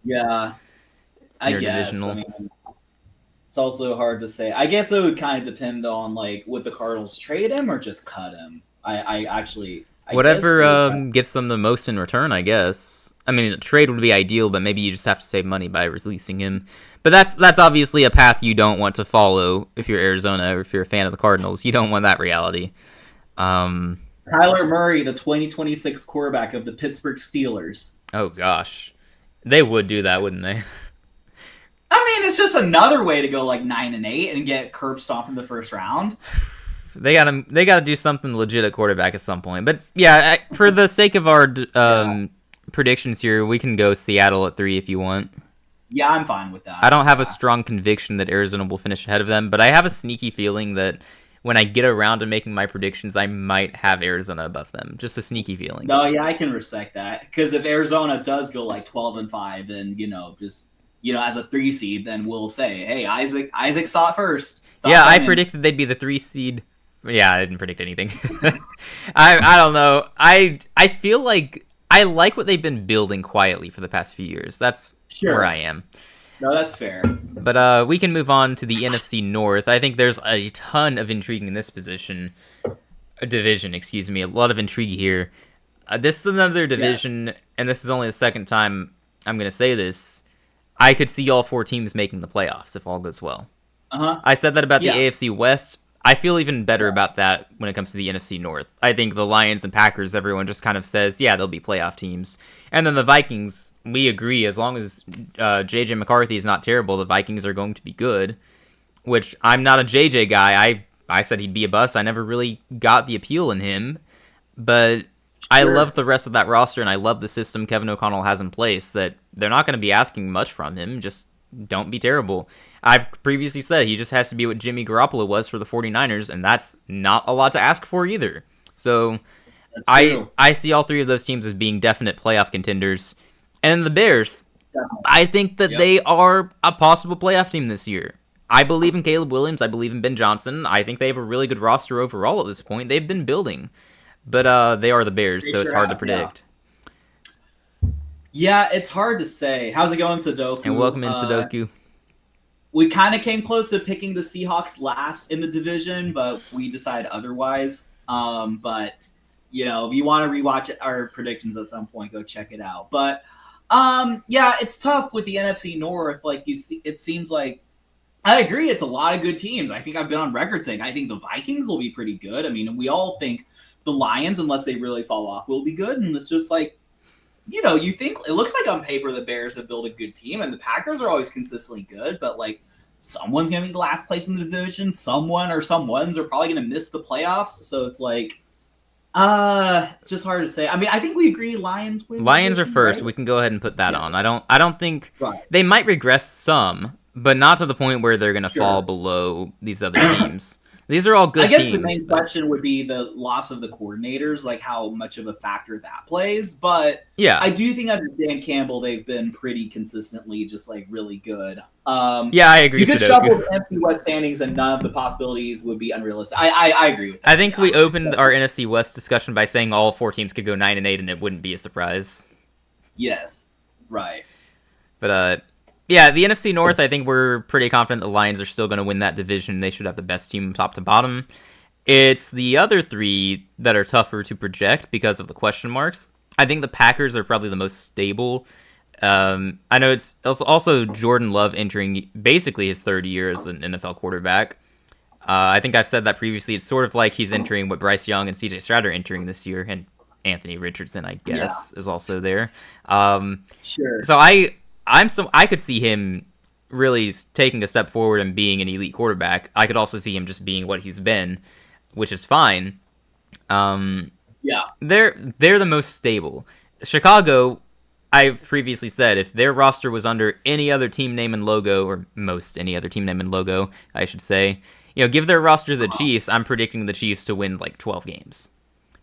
Yeah, I guess. I mean, it's also hard to say. I guess it would kind of depend on like would the Cardinals trade him or just cut him. Whatever gets them the most in return, I guess. I mean, a trade would be ideal, but maybe you just have to save money by releasing him. But that's obviously a path you don't want to follow if you're Arizona or if you're a fan of the Cardinals. You don't want that reality. Kyler Murray, the 2026 quarterback of the Pittsburgh Steelers. Oh, gosh. They would do that, wouldn't they? I mean, it's just another way to go like 9-8 and get curb stomped in the first round. They gotta do something legit at quarterback at some point. But yeah, for the sake of our predictions here, we can go Seattle at 3 if you want. Yeah, I'm fine with that. I don't have a strong conviction that Arizona will finish ahead of them, but I have a sneaky feeling that when I get around to making my predictions, I might have Arizona above them. Just a sneaky feeling. No, yeah, I can respect that. Because if Arizona does go like 12-5, then as a 3 seed, then we'll say, hey, Isaac saw it first. I predicted they'd be the 3 seed. Yeah, I didn't predict anything. I don't know. I feel like I like what they've been building quietly for the past few years. That's where I am. No, that's fair. But we can move on to the NFC North. I think there's a ton of intrigue in this division, excuse me. A lot of intrigue here. This is another division, and this is only the second time I'm going to say this. I could see all 4 teams making the playoffs if all goes well. I said that about the AFC West. I feel even better about that when it comes to the NFC North. I think the Lions and Packers, everyone just kind of says, yeah, they'll be playoff teams. And then the Vikings, we agree, as long as J.J. McCarthy is not terrible, the Vikings are going to be good, which I'm not a J.J. guy. I said he'd be a bust. I never really got the appeal in him, but I love the rest of that roster, and I love the system Kevin O'Connell has in place that they're not going to be asking much from him, just don't be terrible. I've previously said he just has to be what Jimmy Garoppolo was for the 49ers, and that's not a lot to ask for either. So I see all 3 of those teams as being definite playoff contenders. And the Bears, I think that they are a possible playoff team this year. I believe in Caleb Williams. I believe in Ben Johnson. I think they have a really good roster overall at this point. They've been building. But they are the Bears, so it's hard to predict. Yeah, it's hard to say. How's it going, Sudoku? And welcome in, Sudoku. We kind of came close to picking the Seahawks last in the division, but we decided otherwise. But, if you want to rewatch our predictions at some point, go check it out. But, it's tough with the NFC North. Like, you see, it seems like I agree. It's a lot of good teams. I think I've been on record saying I think the Vikings will be pretty good. I mean, we all think the Lions, unless they really fall off, will be good. And it's just like, you think it looks like on paper the Bears have built a good team, and the Packers are always consistently good, but like someone's going to be last place in the division. Someone or someones are probably going to miss the playoffs. So it's like, It's just hard to say. I mean, I think we agree Lions win the Lions are division, first. right? We can go ahead and put that Yes. on. I don't think Right. they might regress some, but not to the point where they're going to fall Sure. below these other teams. These are all I good guess the teams, main but question would be the loss of the coordinators, like how much of a factor that plays. But yeah. I do think under Dan Campbell, they've been pretty consistently just like really good. Yeah, I agree, You could Sudoku. shuffle the empty West standings, and none of the possibilities would be unrealistic. I agree with that. I think yeah. we opened our NFC West discussion by saying all 4 teams could go 9-8, and it wouldn't be a surprise. Yes. Right. But yeah, the NFC North, I think we're pretty confident the Lions are still going to win that division. They should have the best team top to bottom. It's the other 3 that are tougher to project because of the question marks. I think the Packers are probably the most stable. I know it's also Jordan Love entering basically his 3rd year as an NFL quarterback. I think I've said that previously. It's sort of like he's entering what Bryce Young and CJ Stroud are entering this year, and Anthony Richardson, I guess, is also there. Sure. So I could see him really taking a step forward and being an elite quarterback. I could also see him just being what he's been, which is fine. Yeah. They're the most stable. Chicago, I've previously said, if their roster was under any other team name and logo, or most any other team name and logo, I should say, give their roster to the Chiefs, I'm predicting the Chiefs to win like 12 games.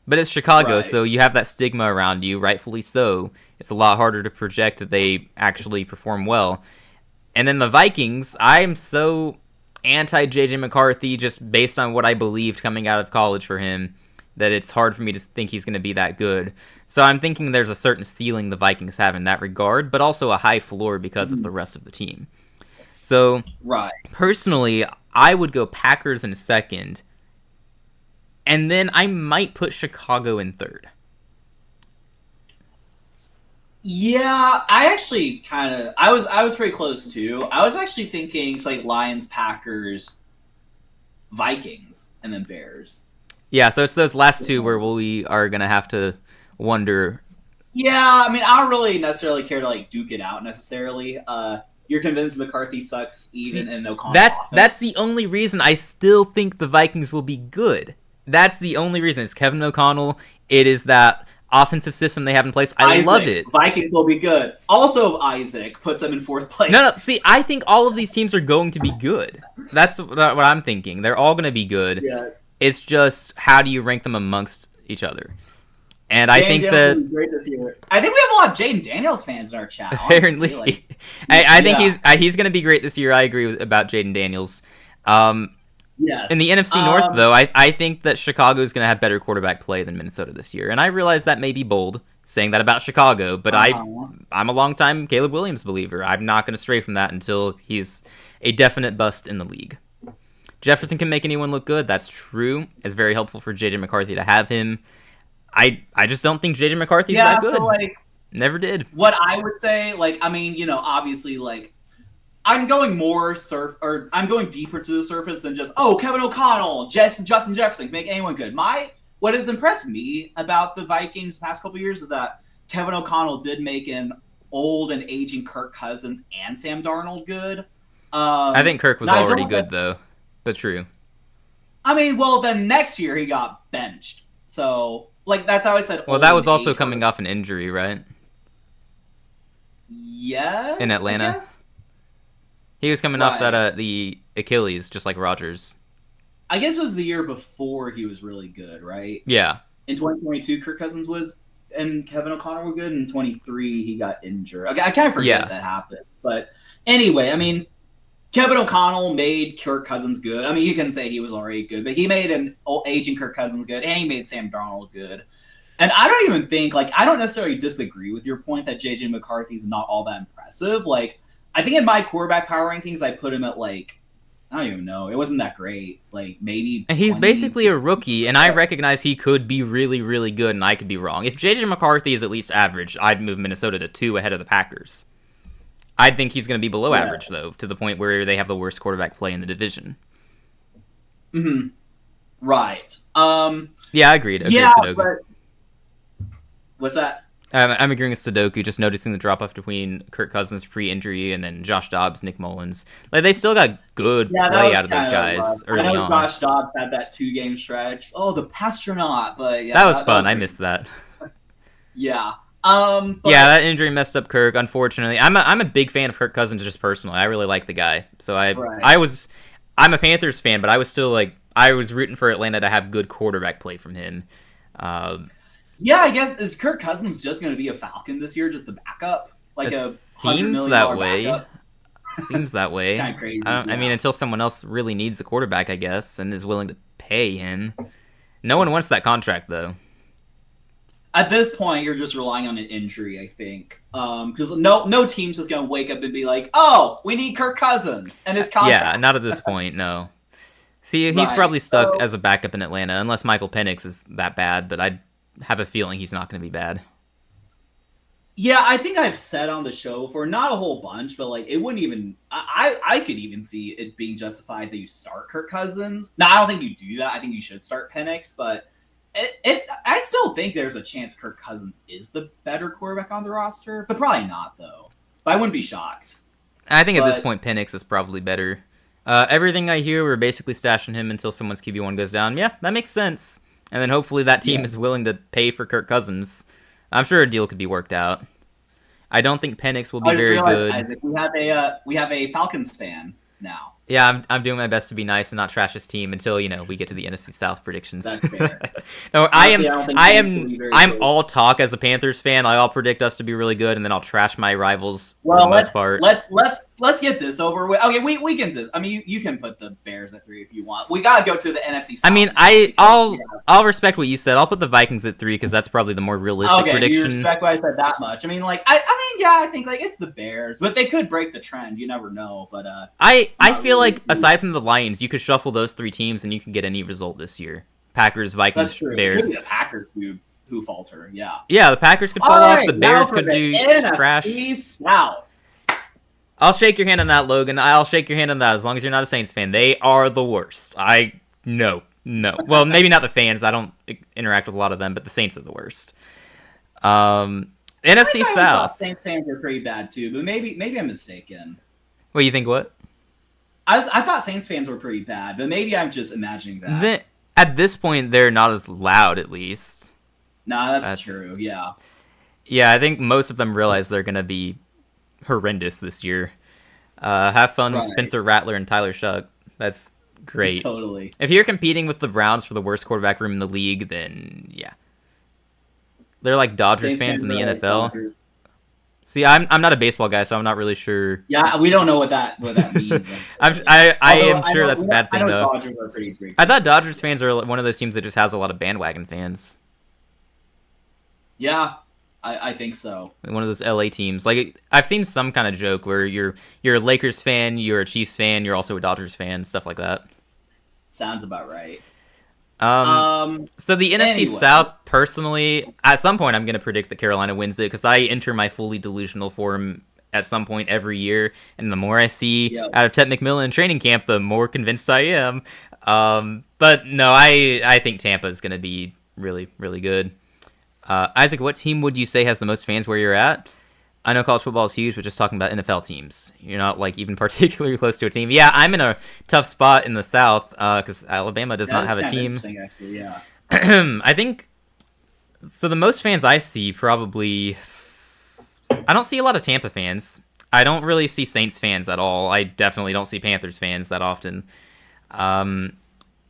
But it's Chicago, Right. so you have that stigma around you, rightfully so. It's a lot harder to project that they actually perform well. And then the Vikings, I'm so anti-JJ McCarthy just based on what I believed coming out of college for him that it's hard for me to think he's going to be that good. So I'm thinking there's a certain ceiling the Vikings have in that regard, but also a high floor because of the rest of the team. So Right. personally, I would go Packers in second, and then I might put Chicago in third. Yeah, I actually kind of I was pretty close too. I was actually thinking it's like Lions, Packers, Vikings, and then Bears. Yeah, so it's those last 2 where we are going to have to wonder. Yeah, I mean, I don't really necessarily care to like duke it out necessarily. You're convinced McCarthy sucks even in O'Connell's offense. That's the only reason I still think the Vikings will be good. That's the only reason. It's Kevin O'Connell. It is that offensive system they have in place. I love it. Vikings will be good. Also, Isaac puts them in 4th place. No, see, I think all of these teams are going to be good. That's what I'm thinking. They're all going to be good. Yeah. It's just how do you rank them amongst each other? And I think Daniels that will be great this year. I think we have a lot of Jaden Daniels fans in our chat. apparently, honestly. I think he's going to be great this year. I agree about Jaden Daniels. Yes. In the NFC North, though, I think that Chicago is going to have better quarterback play than Minnesota this year. And I realize that may be bold, saying that about Chicago, but I'm a long-time Caleb Williams believer. I'm not going to stray from that until he's a definite bust in the league. Jefferson can make anyone look good. That's true. It's very helpful for J.J. McCarthy to have him. I just don't think J.J. McCarthy's that good. So, Never did. What I would say, I mean, obviously, I'm going I'm going deeper to the surface than just Kevin O'Connell, Justin Jefferson can make anyone good. What has impressed me about the Vikings the past couple of years is that Kevin O'Connell did make an old and aging Kirk Cousins and Sam Darnold good. I think Kirk was already good though, but true. I mean, well, then next year he got benched, so that's how I said. Well, that was also coming off an injury, right? Yes, in Atlanta. He was coming off that the Achilles, just like Rodgers. I guess it was the year before he was really good, right? Yeah. In 2022, Kirk Cousins was and Kevin O'Connell were good. In 23, he got injured. Okay, I kind of forget that happened. But anyway, I mean, Kevin O'Connell made Kirk Cousins good. I mean, you can say he was already good, but he made an aging Kirk Cousins good, and he made Sam Darnold good. And I don't even think, I don't necessarily disagree with your point that J.J. McCarthy's not all that impressive. I think in my quarterback power rankings, I put him at, I don't even know. It wasn't that great. Maybe. And he's basically a rookie, and I recognize he could be really, really good, and I could be wrong. If J.J. McCarthy is at least average, I'd move Minnesota to 2 ahead of the Packers. I think he's going to be below average, though, to the point where they have the worst quarterback play in the division. Mm-hmm. Right. Yeah, I agreed. Yeah, but... What's that? I'm agreeing with Sudoku, just noticing the drop-off between Kirk Cousins pre-injury and then Josh Dobbs, Nick Mullins. Like, they still got good Yeah, that play was out of those kind of rough. guys I early know on. Josh Dobbs had that 2-game stretch. Oh, the Pastronaut, but yeah, That was that fun. was I pretty. missed that. Yeah. Yeah, But that injury messed up Kirk, unfortunately. I'm a big fan of Kirk Cousins just personally. I really like the guy. So right. I'm a Panthers fan, but I was still like I was rooting for Atlanta to have good quarterback play from him. Um, Yeah, I guess is Kirk Cousins just going to be a Falcon this year, just the backup, it like a hundred seems million that dollar way. backup? Seems that It's way. kind of crazy. I mean, Yeah. until someone else really needs a quarterback, I guess, and is willing to pay him. No one wants that contract though. At this point, you're just relying on an injury, I think, because no team's just going to wake up and be like, "Oh, we need Kirk Cousins and his Yeah, contract." not at this point, no. See, he's Right. probably stuck So as a backup in Atlanta, unless Michael Penix is that bad, but I have a feeling he's not going to be bad. yeah, I think I've said on the show before, not a whole bunch, but like it wouldn't even. I could even see it being justified that you start Kirk Cousins. Now I don't think you do that. I think you should start Penix, but I still think there's a chance Kirk Cousins is the better quarterback on the roster, but probably not though. But I wouldn't be shocked. I think at this But point, Penix is probably better. Everything I hear, we're basically stashing him until someone's QB1 goes down. Yeah, that makes sense. And then hopefully that team yeah, is willing to pay for Kirk Cousins. I'm sure a deal could be worked out. I don't think Penix will be I just very realized, good. Isaac, we have a Falcons fan now. Yeah, I'm doing my best to be nice and not trash his team until we get to the NFC South predictions. That's fair. No, Honestly, I don't think Saints will be very I'm good. all talk as a Panthers fan. I'll predict us to be really good, and then I'll trash my rivals for Well, the most part. let's get this over with. Okay, we can just. I mean, you can put the Bears at 3 if you want. We gotta go to the NFC South. I mean, I'll respect what you said. I'll put the Vikings at 3 because that's probably the more realistic okay, you prediction. respect what I said that much. I mean, like, I mean, yeah, I think like it's the Bears, but they could break the trend. You never know. But I not feel really. like aside from the Lions, you could shuffle those 3 teams and you can get any result this year. Packers, Vikings, That's true. Bears. Maybe the Packers who falter. Yeah. Yeah, the Packers could fall All off. right, The now Bears for could the do trash. NFC South. I'll shake your hand on that, Logan. I'll shake your hand on that as long as you're not a Saints fan. They are the worst. No. Well, maybe not the fans. I don't interact with a lot of them, but the Saints are the worst. NFC I South. Saints fans are pretty bad too, but maybe I'm mistaken. What you think? What? I thought Saints fans were pretty bad, but maybe I'm just imagining that. At this point, they're not as loud, at least. Nah, that's true. Yeah. Yeah, I think most of them realize they're gonna be horrendous this year. Have fun with Right. Spencer Rattler and Tyler Shuck. That's great. Totally. If you're competing with the Browns for the worst quarterback room in the league, then yeah. They're like Dodgers Saints fans in the are like NFL. Dodgers. See, I'm not a baseball guy, so I'm not really sure. Yeah, we don't know what that means. I am sure that's a bad I thing know though. Dodgers are pretty great. I thought Dodgers fans are one of those teams that just has a lot of bandwagon fans. Yeah, I think so. One of those LA teams. Like I've seen some kind of joke where you're a Lakers fan, you're a Chiefs fan, you're also a Dodgers fan, stuff like that. Sounds about right. So the NFC Anyway. South, personally, at some point I'm going to predict that Carolina wins it because I enter my fully delusional form at some point every year, and the more I see out of Ted McMillan in training camp, the more convinced I am. But no, I think Tampa is going to be really, really good. Isaac, what team would you say has the most fans where you're at? I know college football is huge, but just talking about NFL teams, you're not like even particularly close to a team. Yeah, I'm in a tough spot in the South because Alabama does not have a team. Actually, yeah. I think so. The most fans I see probably, I don't see a lot of Tampa fans. I don't really see Saints fans at all. I definitely don't see Panthers fans that often. In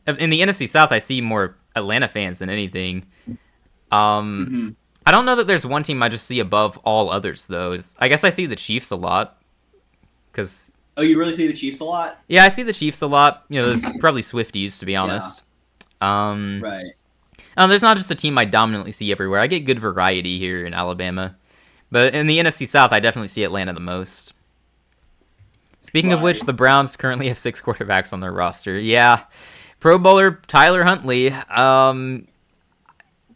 the NFC South, I see more Atlanta fans than anything. I don't know that there's one team I just see above all others, though. I guess I see the Chiefs a lot. Cause, Oh, you really see the Chiefs a lot? yeah, I see the Chiefs a lot. There's probably Swifties, to be honest. Right. There's not just a team I dominantly see everywhere. I get good variety here in Alabama. But in the NFC South, I definitely see Atlanta the most. Speaking of which, the Browns currently have 6 quarterbacks on their roster. Yeah. Pro Bowler Tyler Huntley.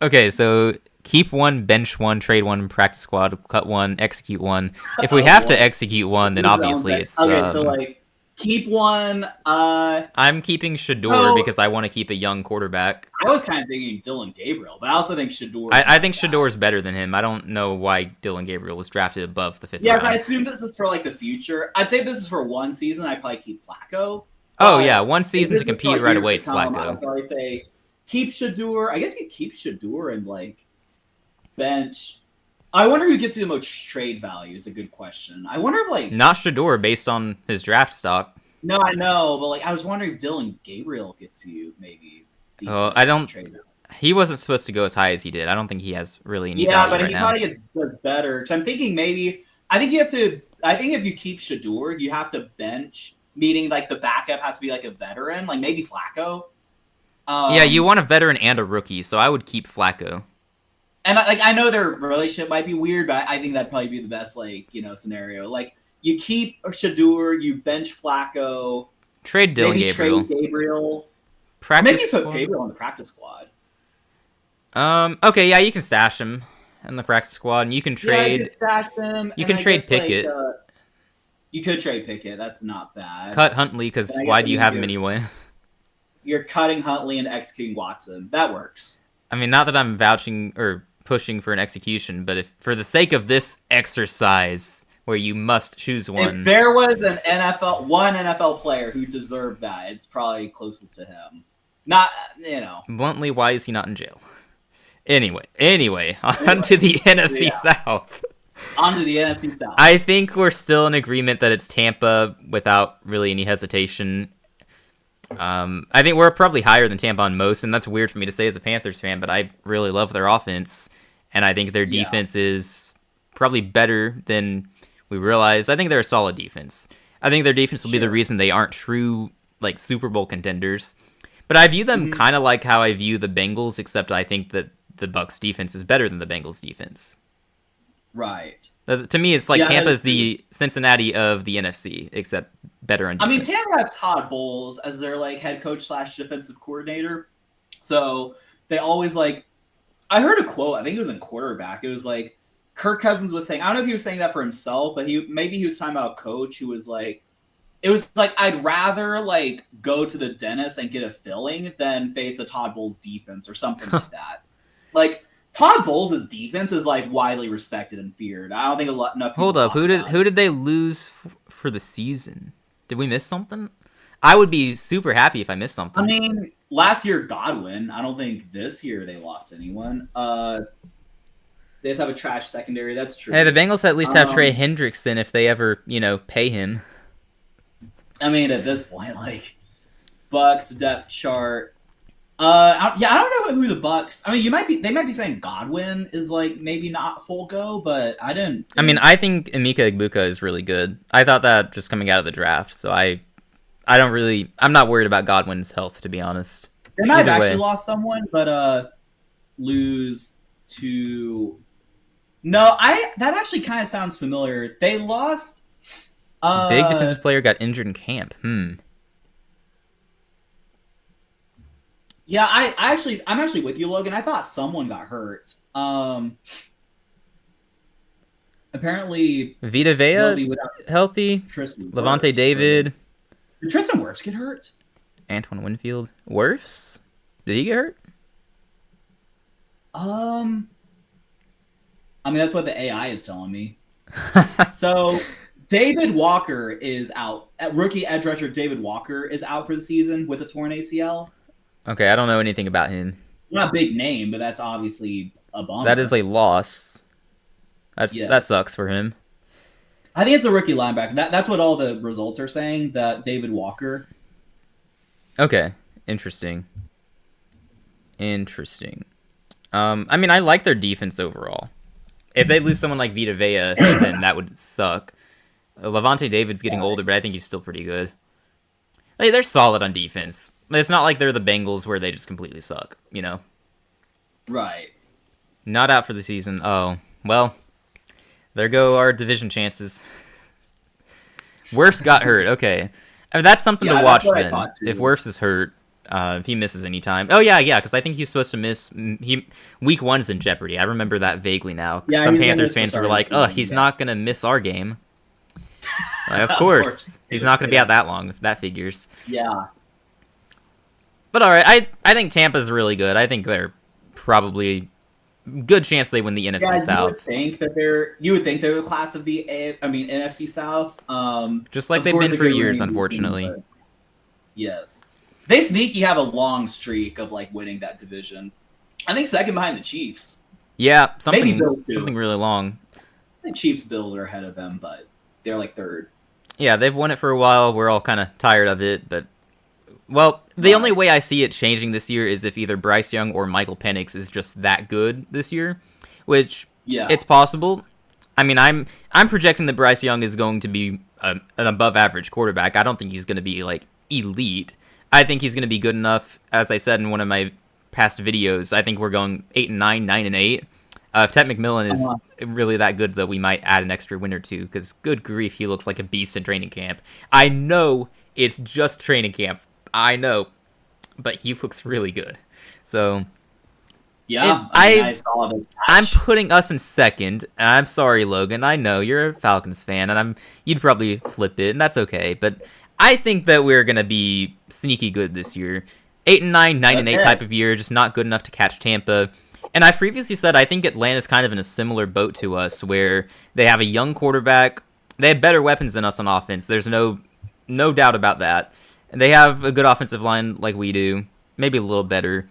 Okay, so keep 1, bench 1, trade 1, practice squad, cut 1, execute 1. If we have to execute 1, then obviously it's... Okay, so like Keep one. I'm keeping Shador No, because I want to keep a young quarterback. I was kind of thinking Dylan Gabriel, but I also think Shador. I think Shador is better than him. I don't know why Dylan Gabriel was drafted above the 5th Yeah, I round. assume this is for like the future. I'd say if this is for one season, I'd probably keep Flacco. Oh yeah, But one if season this to is for, compete like, right years away. to It's come, I'd Flacco. probably say keep Shador. I guess you keep Shador and like bench. I wonder who gets you the most trade value is a good question. I wonder if like Not Shador based on his draft stock. no, I know, but like I was wondering if Dylan Gabriel gets you maybe decent I don't. trade value. He wasn't supposed to go as high as he did. I don't think he has really any Yeah, value but right he now. probably does better. Because I'm thinking maybe I think you have to. I think if you keep Shador, you have to bench, meaning like the backup has to be like a veteran, like maybe Flacco. Yeah, you want a veteran and a rookie, so I would keep Flacco. And like I know their relationship might be weird, but I think that'd probably be the best scenario. Like you keep Shador, you bench Flacco, Trade Dylan maybe Gabriel. trade Gabriel, or maybe Practice you put squad. Gabriel on the practice squad. Okay, yeah, you can stash him in the practice squad, and you can Yeah, you trade. could stash them. You And can I trade guess, Pickett. You could trade Pickett. That's not bad. Cut Huntley, And because I guess why that do you means have him anyway? you're cutting Huntley and executing Watson. That works. I mean, not that I'm vouching or pushing for an execution, but if for the sake of this exercise where you must choose one. If there was one NFL player who deserved that, it's probably closest to him. Not, Bluntly, why is he not in jail? Anyway, on to the NFC Yeah. South. On to the NFC South. I think we're still in agreement that it's Tampa without really any hesitation. I think we're probably higher than Tampa on most, and that's weird for me to say as a Panthers fan, but I really love their offense, and I think their defense is probably better than we realize. I think they're a solid defense. I think their defense will be the reason they aren't true like Super Bowl contenders. But I view them kind of like how I view the Bengals, except I think that the Bucs defense is better than the Bengals defense. Right. To me, it's like Yeah, Tampa's the Cincinnati of the NFC, except better on I defense. mean, Tampa has Todd Bowles as their like head coach / defensive coordinator, so they always like. I heard a quote. I think it was in quarterback. It was like Kirk Cousins was saying. I don't know if he was saying that for himself, but he was talking about a coach who was like, it was like I'd rather like go to the dentist and get a filling than face a Todd Bowles defense or something like that. Like Todd Bowles' defense is like widely respected and feared. I don't think enough. Hold up, who did they lose for the season? Did we miss something? I would be super happy if I missed something. I mean, last year Godwin. I don't think this year they lost anyone. They just have a trash secondary. That's true. Hey, the Bengals at least have Trey Hendrickson if they ever, pay him. I mean, at this point, like Bucks depth chart. I don't know who the Bucks. I mean, they might be saying Godwin is like maybe not full go, but I didn't. I think Emeka Egbuka is really good. I thought that just coming out of the draft, so I'm not worried about Godwin's health, to be honest. They might have actually lost someone, but lose to. No, that actually kind of sounds familiar. They lost. Big defensive player got injured in camp. Yeah, I'm actually with you, Logan. I thought someone got hurt. Apparently, Vita Vea healthy. Levante David. Did Tristan Wirfs get hurt? Antoine Winfield. Wirfs? Did he get hurt? I mean, that's what the AI is telling me. So, David Walker is out. Rookie edge rusher David Walker is out for the season with a torn ACL. Okay, I don't know anything about him. Not a big name, but that's obviously a bummer. That is a loss. That sucks for him. I think it's a rookie linebacker. That's what all the results are saying, that David Walker. Okay, interesting. I mean, I like their defense overall. If they lose someone like Vita Vea, then that would suck. Levante David's getting older, but I think he's still pretty good. Like, they're solid on defense. It's not like they're the Bengals where they just completely suck, Right. Not out for the season. Oh, well, there go our division chances. Wirfs got hurt. Okay. I mean, that's something to watch then. If Wirfs is hurt, if he misses any time. Oh, yeah, because I think he's supposed to miss. Week 1's in jeopardy. I remember that vaguely now. Yeah, some Panthers fans were like, he's not going to miss our game. Of Unfortunately, course, he's not going to be out that long if that figures. yeah. But all right, I think Tampa's really good. I think they're probably good chance they win the NFC Yeah, South. you would think they're the class of NFC South. Just like Of they've course, been a for good years, winning team, unfortunately. but yes, they sneaky have a long streak of like winning that division. I think second behind the Chiefs. Yeah, Maybe something Bills too. really long. I think Chiefs Bills are ahead of them, but they're like third. Yeah, they've won it for a while. We're all kind of tired of it, but well, the only way I see it changing this year is if either Bryce Young or Michael Penix is just that good this year, which it's possible. I mean, I'm projecting that Bryce Young is going to be an above average quarterback. I don't think he's going to be like elite. I think he's going to be good enough. As I said in one of my past videos, I think we're going 8-9, 9-8. If Ted McMillan is really that good, though, we might add an extra win or two, because good grief, he looks like a beast in training camp. I know it's just training camp. I know, but he looks really good. So yeah, I saw the match. I'm putting us in second. And I'm sorry, Logan. I know you're a Falcons fan, and you'd probably flip it, and that's okay. But I think that we're gonna be sneaky good this year. 8-9, 9-8 type of year, just not good enough to catch Tampa. And I previously said I think Atlanta's kind of in a similar boat to us, where they have a young quarterback. They have better weapons than us on offense. There's no doubt about that. And they have a good offensive line like we do, maybe a little better.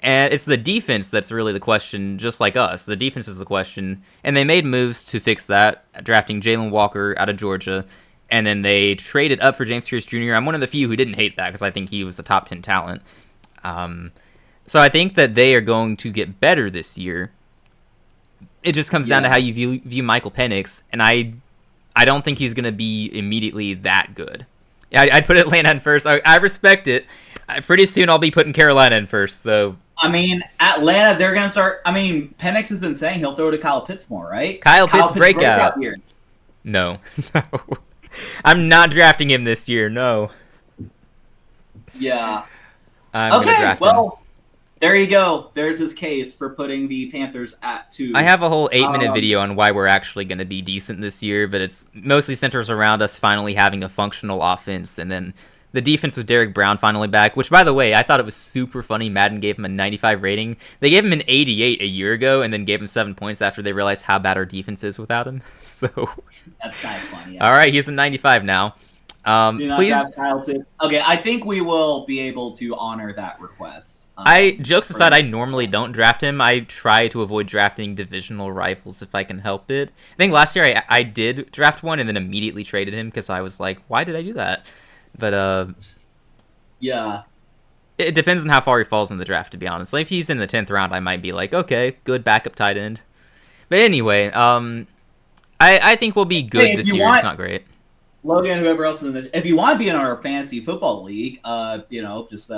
And it's the defense that's really the question, just like us. The defense is the question. And they made moves to fix that, drafting Jalen Walker out of Georgia. And then they traded up for James Pierce Jr. I'm one of the few who didn't hate that because I think he was a top 10 talent. So I think that they are going to get better this year. It just comes down to how you view Michael Penix, and I don't think he's going to be immediately that good. I'd put Atlanta in first. I respect it. Pretty soon I'll be putting Carolina in first, so... I mean, Atlanta, they're going to start... I mean, Penix has been saying he'll throw to Kyle Pitts more, right? Kyle Pitts breakout. Year. No. I'm not drafting him this year, no. Yeah. Okay, well... There you go. There's his case for putting the Panthers at 2. I have a whole 8-minute video on why we're actually going to be decent this year, but it's mostly centers around us finally having a functional offense, and then the defense with Derek Brown finally back, which, by the way, I thought it was super funny. Madden gave him a 95 rating. They gave him an 88 a year ago, and then gave him 7 points after they realized how bad our defense is without him. So that's kind of funny. All right, he's a 95 now. Please. Okay, I think we will be able to honor that request. Jokes aside, I normally don't draft him. I try to avoid drafting divisional rivals if I can help it. I think last year I did draft one and then immediately traded him because I was like, why did I do that? But yeah, it depends on how far he falls in the draft, to be honest. Like, if he's in the 10th round, I might be like, okay, good backup tight end. But anyway, I think we'll be good this year. It's not great. Logan, whoever else is in if you want to be in our fantasy football league, just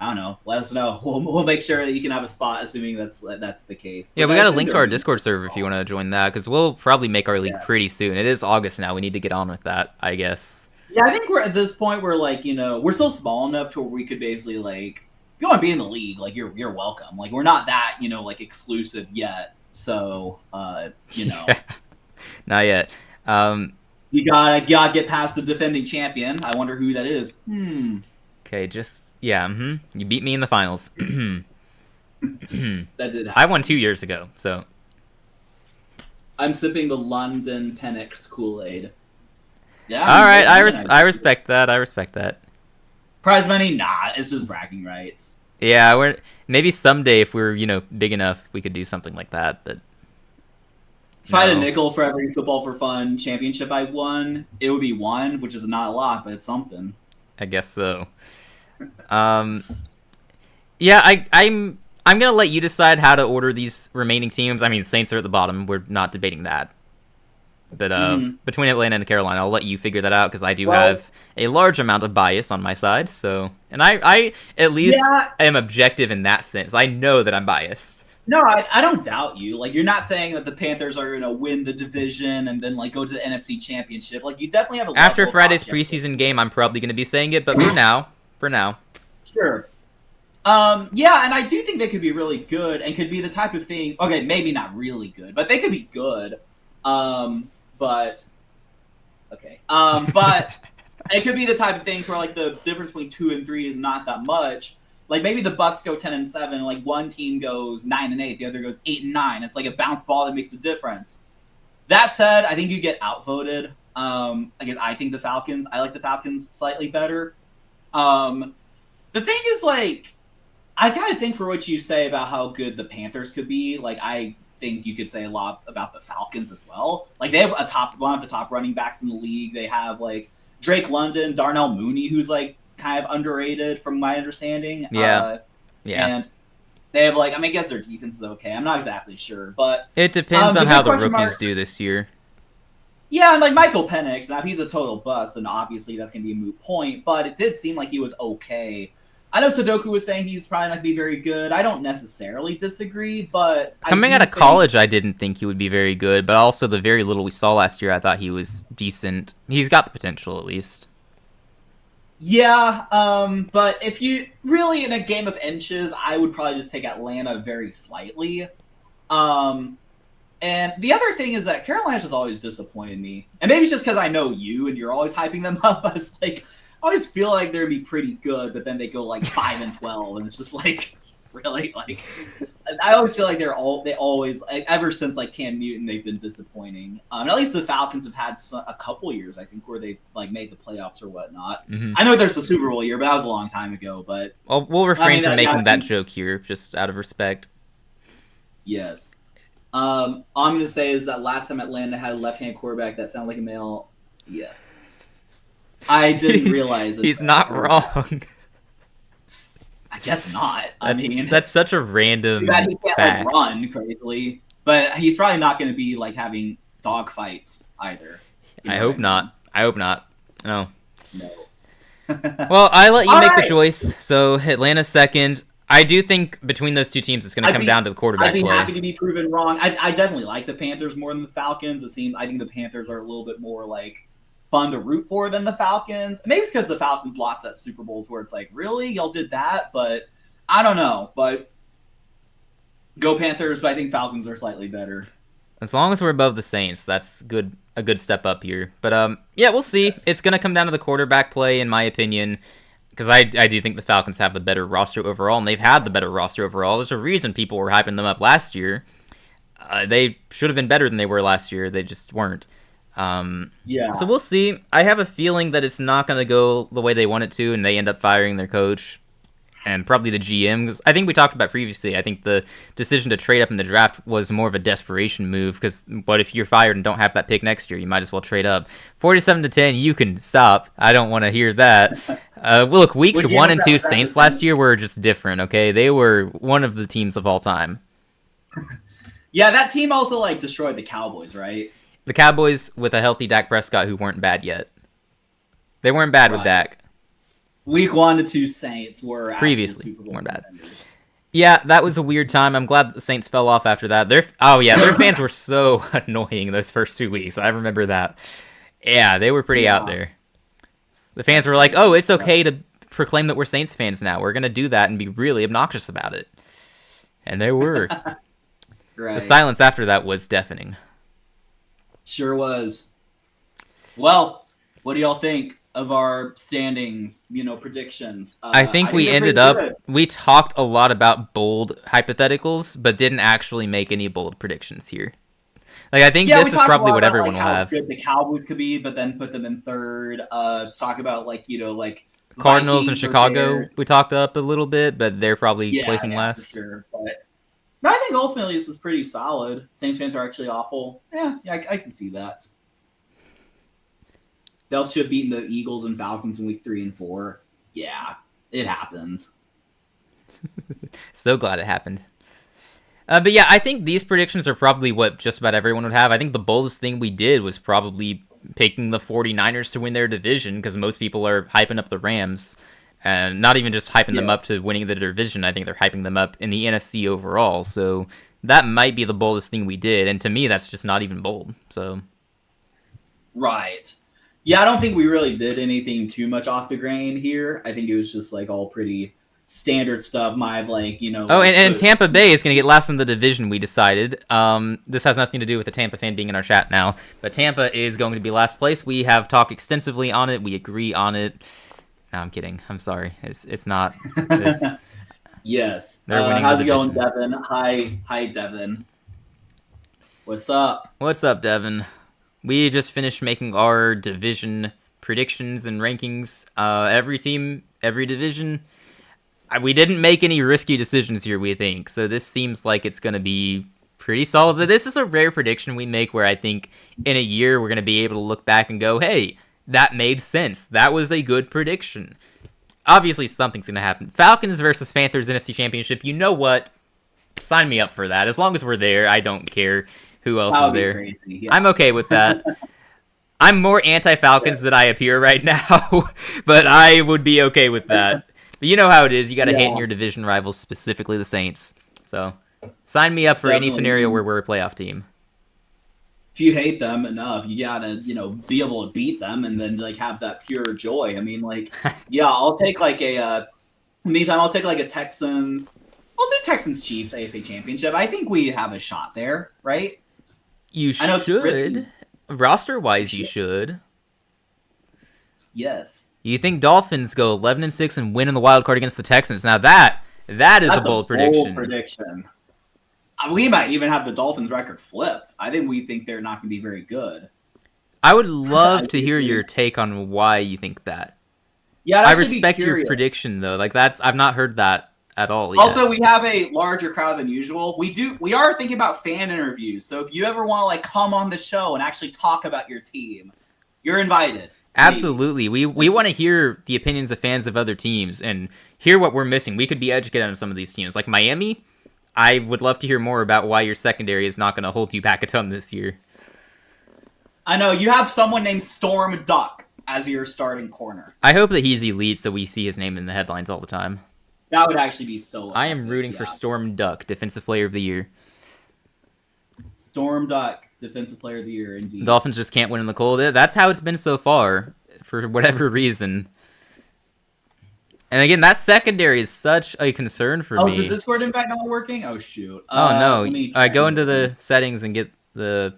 I don't know. Let us know. We'll make sure that you can have a spot, assuming that's the case. Yeah, we got a link to our Discord server if you want to join that, because we'll probably make our league pretty soon. It is August now. We need to get on with that, I guess. Yeah, I think we're at this point where, like, we're still small enough to where we could basically, like, if you want to be in the league, like, you're welcome. Like, we're not that, like, exclusive yet. So, Not yet. You gotta get past the defending champion. I wonder who that is. Okay, you beat me in the finals. That did happen. I won 2 years ago, so. I'm sipping the London Penix Kool-Aid. Yeah. All right, I respect that. I respect that. Prize money? Nah, it's just bragging rights. Yeah, maybe someday if we're big enough, we could do something like that. But if I had a nickel for every football for fun championship I won, it would be 1, which is not a lot, but it's something. I guess so. Yeah, I'm gonna let you decide how to order these remaining teams. I mean, Saints are at the bottom. We're not debating that. But between Atlanta and Carolina, I'll let you figure that out because I do have a large amount of bias on my side. So, and I at least am objective in that sense. I know that I'm biased. No, I don't doubt you. Like, you're not saying that the Panthers are going to win the division and then, like, go to the NFC Championship. Like, you definitely have a After Friday's preseason game, I'm probably going to be saying it, but for now. Sure. Yeah, and I do think they could be really good and could be the type of thing. Okay, maybe not really good, but they could be good. But Okay. But it could be the type of thing where like the difference between 2 and 3 is not that much. Like maybe the Bucks go 10 and 7, like one team goes 9 and 8, the other goes 8 and 9. It's like a bounce ball that makes a difference. That said, I think you get outvoted. Again, I think I like the Falcons slightly better. The thing is, like, I kind of think for what you say about how good the Panthers could be, like, I think you could say a lot about the Falcons as well. Like, they have one of the top running backs in the league. They have, like, Drake London, Darnell Mooney, who's, like, kind of underrated from my understanding. Yeah. And they have, like, I mean, I guess their defense is okay. I'm not exactly sure, but it depends on how the rookies do this year. Yeah, and like Michael Penix, now if he's a total bust, then obviously that's going to be a moot point, but it did seem like he was okay. I know Sudoku was saying he's probably not going to be very good. I don't necessarily disagree, but coming out of college, I didn't think he would be very good, but also the very little we saw last year, I thought he was decent. He's got the potential, at least. Yeah, but if you really in a game of inches, I would probably just take Atlanta very slightly. And the other thing is that Carolina's just always disappointed me. And maybe it's just because I know you and you're always hyping them up, but it's like, I always feel like they'd be pretty good, but then they go like 5 and 12, and it's just like, really? Like, I always feel like they always, like, ever since like Cam Newton, they've been disappointing. And at least the Falcons have had a couple years, I think, where they like made the playoffs or whatnot. Mm-hmm. I know there's a Super Bowl year, but that was a long time ago. But well, we'll refrain from making that joke here, just out of respect. Yes. All I'm going to say is that last time Atlanta had a left-handed quarterback that sounded like a male, yes. I didn't realize it. He's not wrong. I guess not. I mean, that's such a random fact. He can't like, run crazily, but he's probably not going to be like having dog fights either. I hope not. I hope not. No. No. Well, I let you make the choice. So Atlanta's second. I do think between those two teams, it's going to come down to the quarterback play. I'd be happy to be proven wrong. I definitely like the Panthers more than the Falcons. I think the Panthers are a little bit more like fun to root for than the Falcons. Maybe it's because the Falcons lost that Super Bowl where it's like, really? Y'all did that? But I don't know. But go Panthers, but I think Falcons are slightly better. As long as we're above the Saints, that's a good step up here. But yeah, we'll see. Yes. It's going to come down to the quarterback play, in my opinion. Because I do think the Falcons have the better roster overall, and they've had the better roster overall. There's a reason people were hyping them up last year. They should have been better than they were last year. They just weren't. Yeah. So we'll see. I have a feeling that it's not going to go the way they want it to, and they end up firing their coach and probably the GM. Because I think we talked about previously, I think the decision to trade up in the draft was more of a desperation move. Because what if you're fired and don't have that pick next year? You might as well trade up. 47-10, you can stop. I don't want to hear that. Look, weeks 1 and 2 Saints last year were just different, okay? They were one of the teams of all time. Yeah, that team also like destroyed the Cowboys, right? The Cowboys with a healthy Dak Prescott who weren't bad yet. They weren't bad with Dak. Week 1 to 2 Saints were previously weren't bad. Yeah, that was a weird time. I'm glad that the Saints fell off after that. Their fans were so annoying those first 2 weeks. I remember that. Yeah, they were pretty out there. The fans were like, "Oh, it's okay to proclaim that we're Saints fans now. We're gonna do that and be really obnoxious about it." And they were. Right. The silence after that was deafening. Sure was. Well, what do y'all think of our standings, predictions? I think we ended up, we talked a lot about bold hypotheticals, but didn't actually make any bold predictions here. Like, I think this is probably what everyone will have. How good the Cowboys could be, but then put them in third. Just talk about, Cardinals and Chicago, we talked up a little bit, but they're probably placing last. For sure. But no, I think ultimately this is pretty solid. Saints fans are actually awful. Yeah, I can see that. They also should have beaten the Eagles and Falcons in week 3 and 4. Yeah, it happens. So glad it happened. But yeah, I think these predictions are probably what just about everyone would have. I think the boldest thing we did was probably picking the 49ers to win their division, because most people are hyping up the Rams. And not even just hyping them up to winning the division. I think they're hyping them up in the NFC overall. So that might be the boldest thing we did. And to me, that's just not even bold. So, right. Yeah, I don't think we really did anything too much off the grain here. I think it was just all pretty standard stuff. My Oh, like, and Tampa Bay is going to get last in the division. We decided. This has nothing to do with the Tampa fan being in our chat now, but Tampa is going to be last place. We have talked extensively on it. We agree on it. No, I'm kidding. I'm sorry. It's not. Yes. They're winning how's the it going, division. Devin? Hi, Devin. What's up? What's up, Devin? We just finished making our division predictions and rankings. Every team, every division. We didn't make any risky decisions here, we think. So this seems like it's going to be pretty solid. This is a rare prediction we make where I think in a year we're going to be able to look back and go, hey, that made sense. That was a good prediction. Obviously, something's going to happen. Falcons versus Panthers NFC Championship. You know what? Sign me up for that. As long as we're there, I don't care who else is there. Crazy, yeah. I'm okay with that. I'm more anti-Falcons than I appear right now, but I would be okay with that. But you know how it is. You got to hate in your division rivals, specifically the Saints. So sign me up for any scenario where we're a playoff team. If you hate them enough, you gotta, be able to beat them and then like have that pure joy. I mean, like, yeah, I'll take like meantime, I'll take like a Texans. I'll do Texans Chiefs AFC Championship. I think we have a shot there, right? You should. Roster-wise, you should. Yes. You think Dolphins go 11-6 and win in the wild card against the Texans? Now that's a bold prediction. We might even have the Dolphins record flipped. I think they're not going to be very good. I would love to hear your take on why you think that. Yeah, I respect your prediction though. Like I've not heard that at all yet. Also, we have a larger crowd than usual. We are thinking about fan interviews. So if you ever want to like come on the show and actually talk about your team, you're invited. Absolutely. We want to hear the opinions of fans of other teams and hear what we're missing. We could be educated on some of these teams. Like Miami, I would love to hear more about why your secondary is not going to hold you back a ton this year. I know. You have someone named Storm Duck as your starting corner. I hope that he's elite so we see his name in the headlines all the time. That would actually be so I am rooting for Storm Duck, Defensive Player of the Year. Storm Duck, Defensive Player of the Year, indeed. Dolphins just can't win in the cold. That's how it's been so far, for whatever reason. And again, that secondary is such a concern for me. Oh, is the Discord invite not working? Oh, shoot. Oh, no. I go into the settings and get the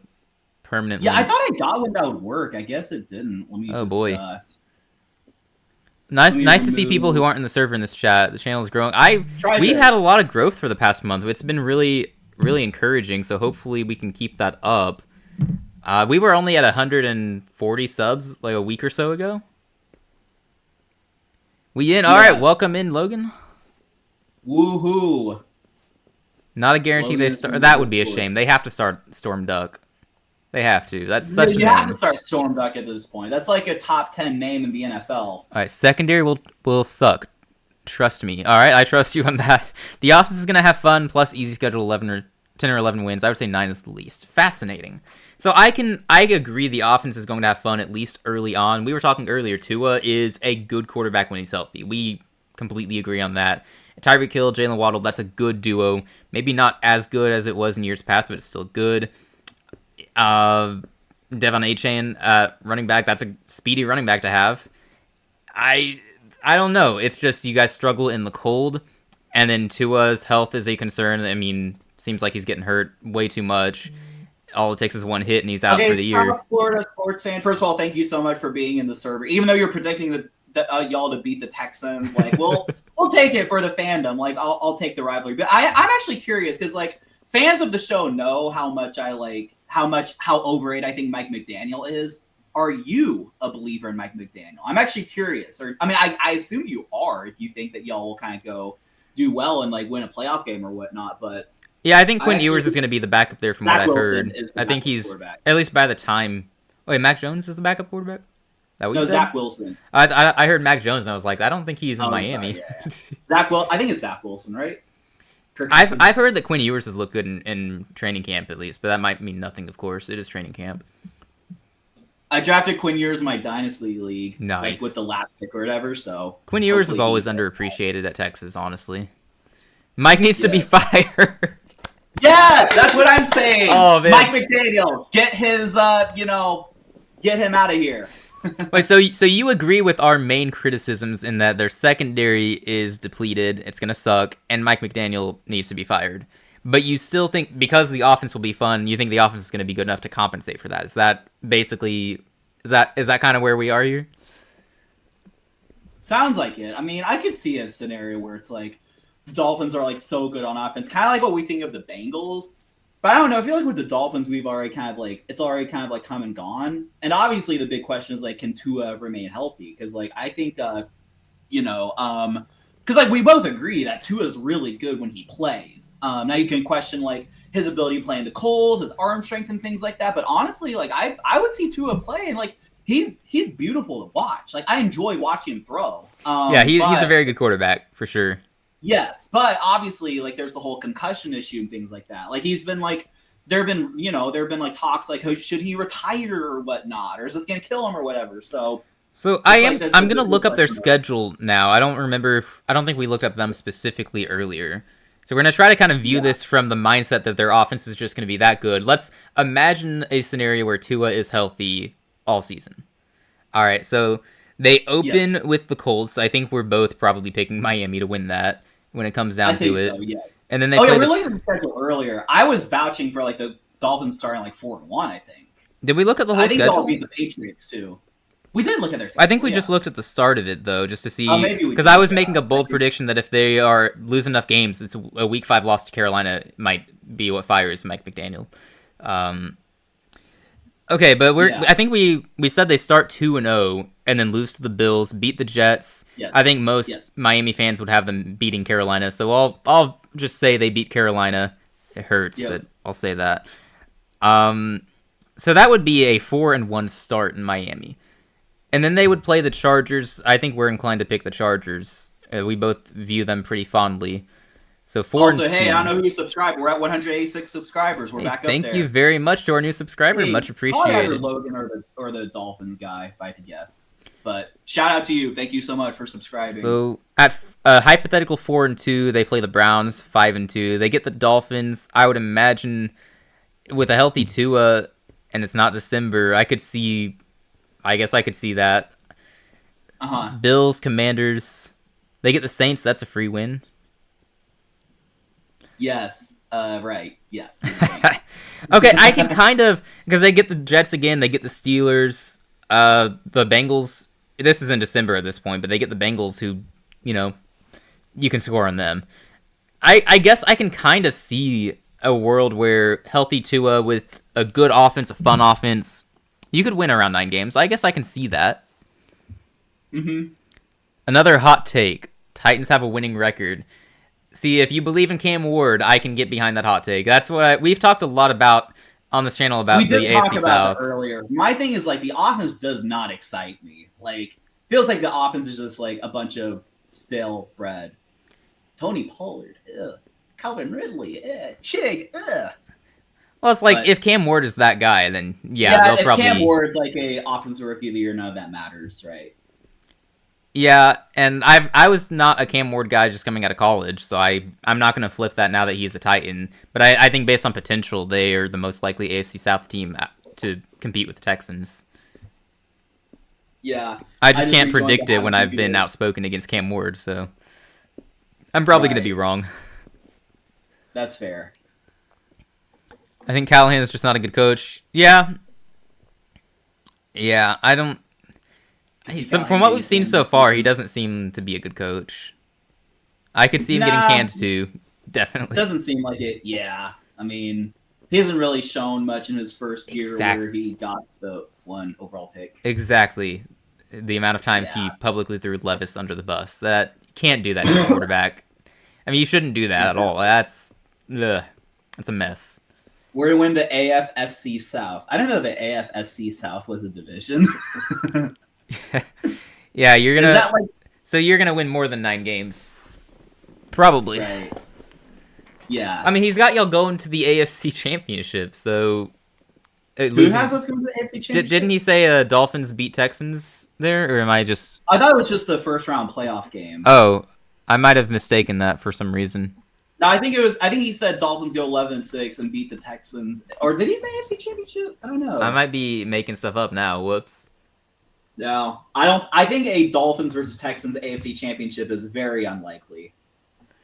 permanent link. I thought I got one that would work. I guess it didn't. Boy. Nice to see people who aren't in the server in this chat. The channel is growing. We've had a lot of growth for the past month. It's been really, really encouraging, so hopefully we can keep that up. We were only at 140 subs like a week or so ago. We in? All right, welcome in, Logan. Woohoo! Not a guarantee they start. That would be a shame. They have to start Storm Duck. They have to. That's such a name. You have to start Storm Duck at this point. That's like a top 10 name in the NFL. All right, secondary will suck. Trust me. All right, I trust you on that. The offense is going to have fun, plus easy schedule 10 or 11 wins. I would say 9 is the least. Fascinating. So I agree the offense is going to have fun at least early on. We were talking earlier, Tua is a good quarterback when he's healthy. We completely agree on that. Tyreek Hill, Jalen Waddle, that's a good duo. Maybe not as good as it was in years past, but it's still good. Devon Achane, running back, that's a speedy running back to have. I don't know. It's just you guys struggle in the cold, and then Tua's health is a concern. I mean, seems like he's getting hurt way too much. All it takes is one hit, and he's out for the year. Florida sports fan. First of all, thank you so much for being in the server. Even though you're predicting y'all to beat the Texans, like we'll take it for the fandom. Like I'll take the rivalry. But I'm actually curious because like fans of the show know how much I like how overrated I think Mike McDaniel is. Are you a believer in Mike McDaniel? I'm actually curious. I assume you are if you think that y'all will kind of go do well and like win a playoff game or whatnot. But yeah, I think Quinn Ewers is going to be the backup there from what I've heard. I think he's at least by the time. Wait, Mac Jones is the backup quarterback? That what you said? Zach Wilson. I heard Mac Jones and I was like, I don't think he's in Miami. Yeah. I think it's Zach Wilson, right? I've heard that Quinn Ewers has looked good in training camp at least, but that might mean nothing. Of course, it is training camp. I drafted Quinn Ewers in my dynasty league, nice, like with the last pick or whatever. So Quinn Ewers was always underappreciated at Texas, honestly. Mike needs to be fired. Yes, that's what I'm saying. Oh, man. Mike McDaniel, get him out of here. Wait, so you agree with our main criticisms in that their secondary is depleted, it's gonna suck, and Mike McDaniel needs to be fired. But you still think because the offense will be fun, you think the offense is gonna be good enough to compensate for that? Is that basically is that kind of where we are here? Sounds like it. I mean, I could see a scenario where it's like the Dolphins are like so good on offense, kind of like what we think of the Bengals. But I don't know. I feel like with the Dolphins, we've already kind of like it's already kind of like come and gone. And obviously, the big question is like, can Tua remain healthy? Because like I think, because like we both agree that Tua is really good when he plays. Now you can question like his ability to play in the cold, his arm strength, and things like that. But honestly, like I would see Tua play and like he's beautiful to watch. Like I enjoy watching him throw. Yeah, he's a very good quarterback for sure. Yes, but obviously, like, there's the whole concussion issue and things like that. Like, he's been like, there have been like talks like, should he retire or whatnot, or is this gonna kill him or whatever? So I'm gonna look up their schedule now. I don't think we looked up them specifically earlier. So we're gonna try to kind of view this from the mindset that their offense is just gonna be that good. Let's imagine a scenario where Tua is healthy all season. All right, so they open with the Colts. I think we're both probably picking Miami to win that when it comes down to it. So, yes. And then they we were looking at the schedule earlier. I was vouching for like the Dolphins starting like 4-1. I think. Did we look at the whole schedule? I think they'll beat the Patriots too. We did look at their schedule. I think we just looked at the start of it though, just to see. Because I was making a bold prediction that if they are lose enough games, it's a Week 5 loss to Carolina might be what fires Mike McDaniel. Okay, but I think we said they start 2-0 and then lose to the Bills, beat the Jets. Yes. I think most Miami fans would have them beating Carolina, so I'll just say they beat Carolina. It hurts, but I'll say that. So that would be a 4-1 start in Miami. And then they would play the Chargers. I think we're inclined to pick the Chargers. We both view them pretty fondly. So 4-2. Also, hey, I don't know who you subscribe. We're at 186 subscribers. We're back up there. Thank you very much to our new subscriber. Much appreciated. Either Logan or the Dolphin guy, if I had to guess. But shout out to you. Thank you so much for subscribing. So at hypothetical 4-2, they play the Browns 5-2. They get the Dolphins. I would imagine with a healthy Tua, and it's not December. I guess I could see that. Bills, Commanders. They get the Saints. That's a free win. Yes. Right. Yes. Okay, I can kind of because they get the Jets again. They get the Steelers. The Bengals. This is in December at this point, but they get the Bengals, who, you can score on them. I guess I can kind of see a world where healthy Tua with a good offense, a fun offense, you could win around 9 games. I guess I can see that. Another hot take: Titans have a winning record. See, if you believe in Cam Ward, I can get behind that hot take. That's what we've talked a lot about on this channel about the AFC South. We did talk about that earlier. My thing is like the offense does not excite me. Like feels like the offense is just like a bunch of stale bread. Tony Pollard, ugh. Calvin Ridley, Chig, ugh. Well, it's like if Cam Ward is that guy, then they'll probably. If Cam Ward's like a offensive rookie of the year, none of that matters, right? Yeah, and I was not a Cam Ward guy just coming out of college, so I'm not going to flip that now that he's a Titan. But I think based on potential, they are the most likely AFC South team to compete with the Texans. Yeah. I just can't predict it when I've been outspoken against Cam Ward, so I'm probably going to be wrong. That's fair. I think Callahan is just not a good coach. Yeah, I don't... from what we've seen so far, he doesn't seem to be a good coach. I could see him getting canned too, definitely. Doesn't seem like it, yeah. I mean, he hasn't really shown much in his first year where he got the 1 overall pick. Exactly. The amount of times he publicly threw Levis under the bus. That can't do that to a quarterback. I mean, you shouldn't do that at all. That's a mess. We're going to win the AFSC South. I don't know the AFSC South was a division. Yeah, you're gonna. So you're gonna win more than 9 games, probably. Right. Yeah. I mean, he's got y'all going to the AFC Championship. So who has us going to the AFC Championship? Didn't he say Dolphins beat Texans there, or am I just? I thought it was just the first round playoff game. Oh, I might have mistaken that for some reason. No, I think he said Dolphins go 11-6 and beat the Texans. Or did he say AFC Championship? I don't know. I might be making stuff up now. Whoops. No, I don't. I think a Dolphins versus Texans AFC Championship is very unlikely.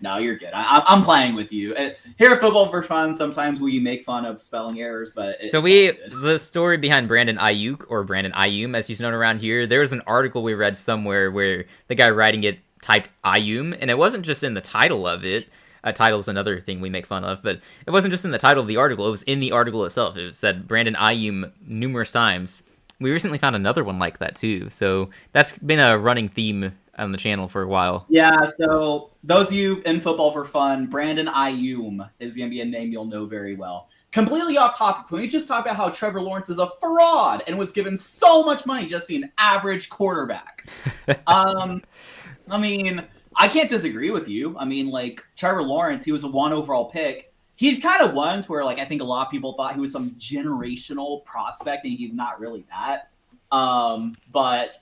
No, you're good. I'm playing with you. Here at Football for Fun, sometimes we make fun of spelling errors, but So the story behind Brandon Ayuk, or Brandon Ayum as he's known around here, there was an article we read somewhere where the guy writing it typed Ayum, and it wasn't just in the title of it. Title's another thing we make fun of, but it wasn't just in the title of the article, it was in the article itself. It said Brandon Ayum numerous times. We recently found another one like that too, so that's been a running theme on the channel for a while. Yeah, so those of you in Football for Fun, Brandon Ayum is going to be a name you'll know very well. Completely off topic, can we just talk about how Trevor Lawrence is a fraud and was given so much money just being an average quarterback? I mean, I can't disagree with you. I mean, like, Trevor Lawrence, he was a 1 overall pick. He's kind of one to where, like, I think a lot of people thought he was some generational prospect, and he's not really that. But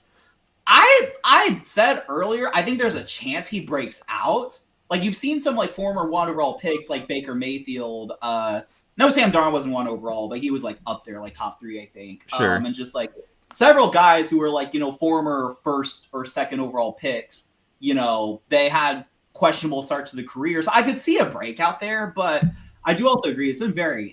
I said earlier, I think there's a chance he breaks out. Like, you've seen some, like, former 1 overall picks, like Baker Mayfield. No, Sam Darnold wasn't 1 overall, but he was, like, up there, like, top 3, I think. Sure. And just, like, several guys who were, like, you know, former 1st or 2nd overall picks, you know, they had questionable starts to the career. So I could see a breakout there, but I do also agree it's been very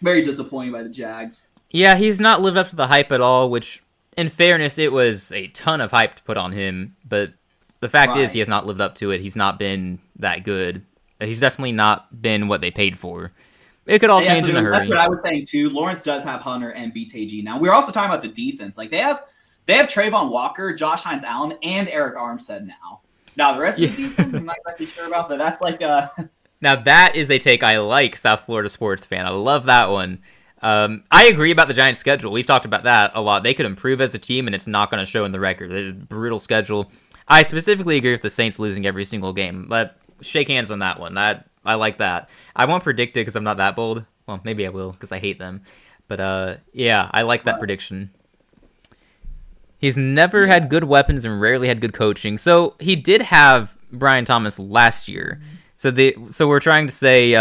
disappointing by the Jags. Yeah, he's not lived up to the hype at all, which, in fairness, it was a ton of hype to put on him, but the fact is he has not lived up to it. He's not been that good. He's definitely not been what they paid for. It could all change in a hurry. That's what I was saying, too. Lawrence does have Hunter and BTG now. We're also talking about the defense. Like, they have Trayvon Walker, Josh Hines-Allen, and Eric Armstead now. Now, the rest of the defense, I'm not exactly sure about, but that's like a... Now, that is a take I like, South Florida sports fan. I love that one. I agree about the Giants' schedule. We've talked about that a lot. They could improve as a team, and it's not going to show in the record. It's a brutal schedule. I specifically agree with the Saints losing every single game. But shake hands on that one. I like that. I won't predict it because I'm not that bold. Well, maybe I will because I hate them. But yeah, I like that prediction. He's never had good weapons and rarely had good coaching. So he did have Brian Thomas last year. So we're trying to say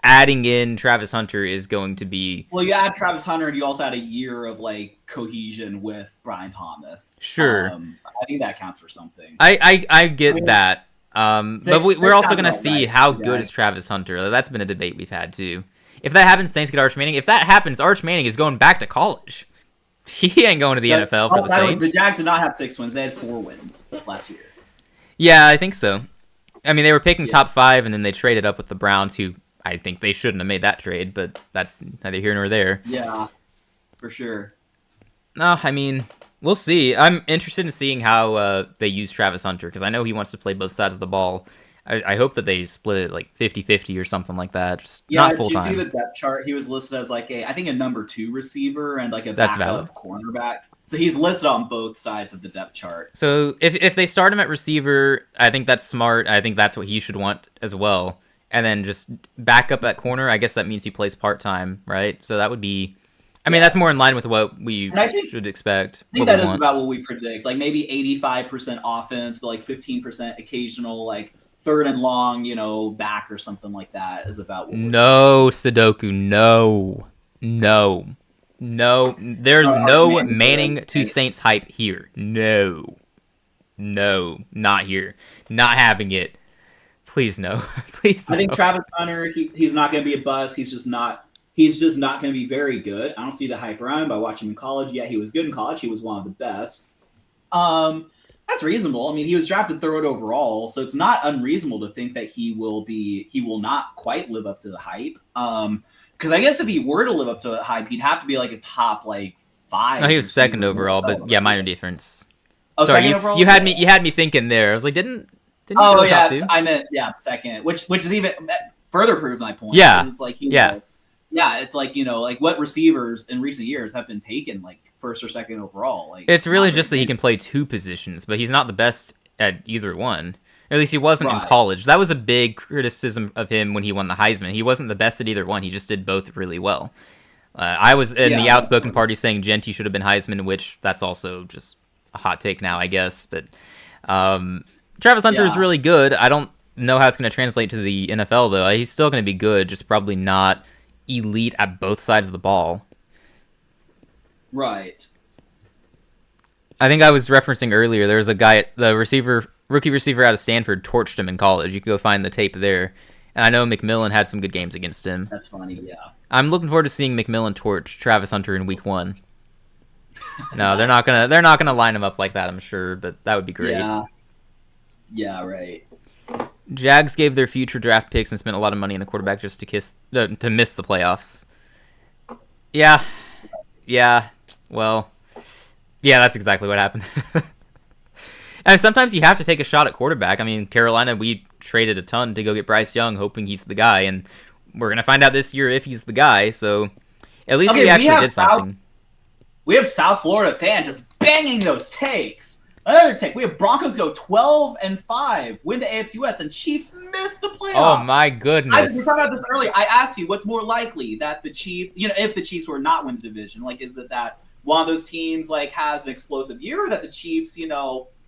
adding in Travis Hunter is going to be... Well, you add Travis Hunter, and you also had a year of, like, cohesion with Brian Thomas. Sure. I think that counts for something. I get that. But we're also going to see how good is Travis Hunter. That's been a debate we've had, too. If that happens, Saints get Arch Manning. If that happens, Arch Manning is going back to college. He ain't going to the NFL for the Saints. The Jags did not have 6 wins. They had 4 wins last year. Yeah, I think so. I mean, they were picking top 5, and then they traded up with the Browns, who I think they shouldn't have made that trade, but that's neither here nor there. Yeah, for sure. No, I mean, we'll see. I'm interested in seeing how they use Travis Hunter, because I know he wants to play both sides of the ball. I hope that they split it like 50-50 or something like that. Just not full time. Did you see the depth chart? He was listed as like I think a number 2 receiver and like a backup cornerback. So he's listed on both sides of the depth chart. So if they start him at receiver, I think that's smart. I think that's what he should want as well. And then just back up at corner, I guess that means he plays part-time, right? So that would be... I mean, that's more in line with what we should expect. I think that is about what we predict. Like maybe 85% offense, but like 15% occasional, like 3rd and long, you know, back or something like that is about what No, Sudoku, no. There's no Manning to Saints hype here. No, not here. Not having it. Please no. Please no. I think Travis Hunter, he's not going to be a bust. He's just not going to be very good. I don't see the hype around him by watching him in college. Yeah, he was good in college. He was one of the best. That's reasonable. I mean, he was drafted 3rd overall, so it's not unreasonable to think that he will not quite live up to the hype. Because I guess if he were to live up to the hype, he'd have to be like a top like 5. No, he was 2nd overall, but yeah, minor difference. Oh, sorry, 2nd overall? You had me thinking there. I was like, didn't oh yeah, I meant 2nd, which is even further proved my point. Yeah, it's like it's like, you know, like what receivers in recent years have been taken like 1st or 2nd overall. Like it's really just that he can play 2 positions, but he's not the best at either one. Or at least he wasn't in college. That was a big criticism of him when he won the Heisman. He wasn't the best at either one. He just did both really well. I was in the outspoken party saying Genty should have been Heisman, which that's also just a hot take now, I guess. But Travis Hunter is really good. I don't know how it's going to translate to the NFL, though. He's still going to be good, just probably not elite at both sides of the ball. Right. I think I was referencing earlier. There was a guy, rookie receiver out of Stanford, torched him in college. You can go find the tape there. And I know McMillan had some good games against him. That's funny, yeah. I'm looking forward to seeing McMillan torch Travis Hunter in Week 1. No, they're not gonna line him up like that, I'm sure, but that would be great. Yeah, right. Jags gave their future draft picks and spent a lot of money on a quarterback just to miss the playoffs. Yeah. Well, yeah, that's exactly what happened. And sometimes you have to take a shot at quarterback. I mean, Carolina, we traded a ton to go get Bryce Young, hoping he's the guy, and we're gonna find out this year if he's the guy. So at least we actually did something. We have South Florida fans just banging those takes. Another take. We have Broncos go 12-5, win the AFC West, and Chiefs miss the playoffs. Oh my goodness! We talked about this earlier. I asked you, what's more likely, that the Chiefs, if the Chiefs were not win the division, like, is it that one of those teams like has an explosive year, or that the Chiefs,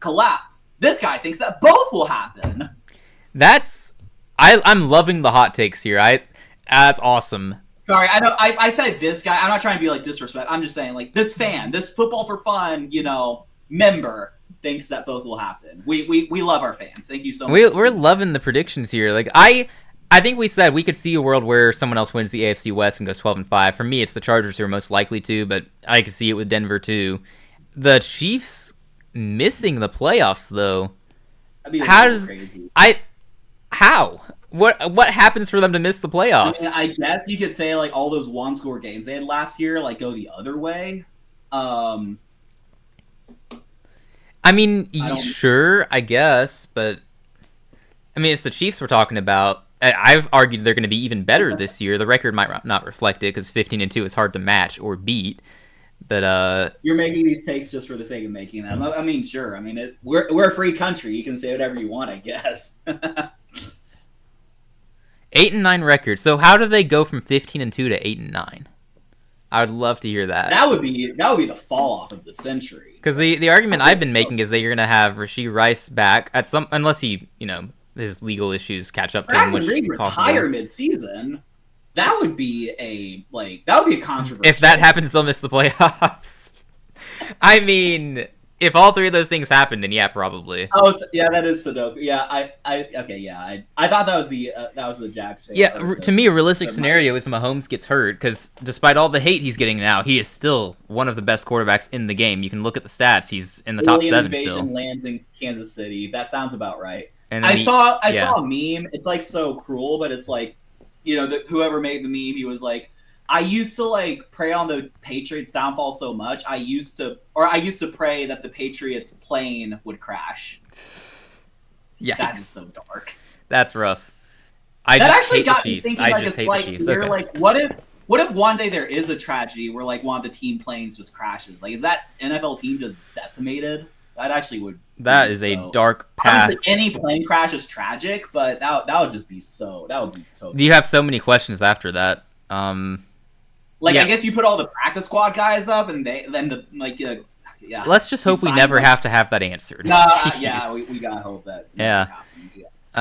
collapse? This guy thinks that both will happen. I'm loving the hot takes here. That's awesome. Sorry, I know I said this guy. I'm not trying to be like disrespect. I'm just saying, like, this fan, this football for fun, member thinks that both will happen. We love our fans. Thank you so much. We're loving the predictions here. Like I think we said we could see a world where someone else wins the AFC West and goes 12-5. For me, it's the Chargers who are most likely to, but I could see it with Denver too. The Chiefs missing the playoffs though. Crazy. How? What happens for them to miss the playoffs? I guess you could say, like, all those one-score games they had last year, like, go the other way. Sure, I guess, but it's the Chiefs we're talking about. I've argued they're going to be even better this year. The record might not reflect it because 15-2 is hard to match or beat. But you're making these takes just for the sake of making them. Sure. We're a free country. You can say whatever you want, I guess. 8-9 record. So how do they go from 15-2 to 8-9? I would love to hear that. That would be the fall off of the century. Because the argument I've been making is that you're gonna have Rashee Rice back at unless he his legal issues catch up to him, which retire mid-season. That would be a controversial. If that happens, they'll miss the playoffs. If all three of those things happen, then yeah, probably. Oh, yeah, that is Sudoku. Yeah, I thought that was the Jags. Yeah, to me, a realistic scenario is Mahomes gets hurt because despite all the hate he's getting now, he is still one of the best quarterbacks in the game. You can look at the stats; he's in the top 7 still. Lands in Kansas City. That sounds about right. And I saw a meme. It's like so cruel, but it's like, whoever made the meme, he was like, I used to like pray on the Patriots' downfall so much. I used to pray that the Patriots' plane would crash. Yeah, that is so dark. That's rough. I just hate the Chiefs. I just hate the Chiefs. You're like, what if one day there is a tragedy where like one of the team planes just crashes? Like, is that NFL team just decimated? That actually would. That is a dark path. Obviously, any plane crash is tragic, but that would just be so. That would be so. You have so many questions after that. I guess you put all the practice squad guys up, and yeah. Let's just hope we never have to have that answered. Yeah, we gotta hope that. Yeah.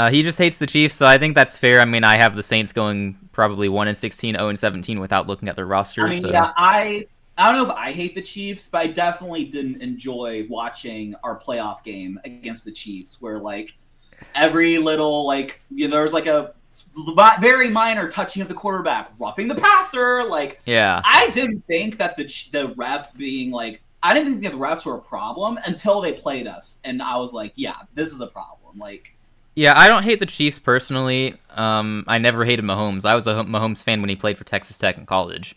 He just hates the Chiefs, so I think that's fair. I have the Saints going probably 1-16, 0-17 without looking at their roster. I don't know if I hate the Chiefs, but I definitely didn't enjoy watching our playoff game against the Chiefs, where like every little there was like a very minor touching of the quarterback, roughing the passer. I didn't think that the refs being like, I didn't think that the refs were a problem until they played us, and I was like, yeah, this is a problem. Yeah, I don't hate the Chiefs personally. I never hated Mahomes. I was a Mahomes fan when he played for Texas Tech in college.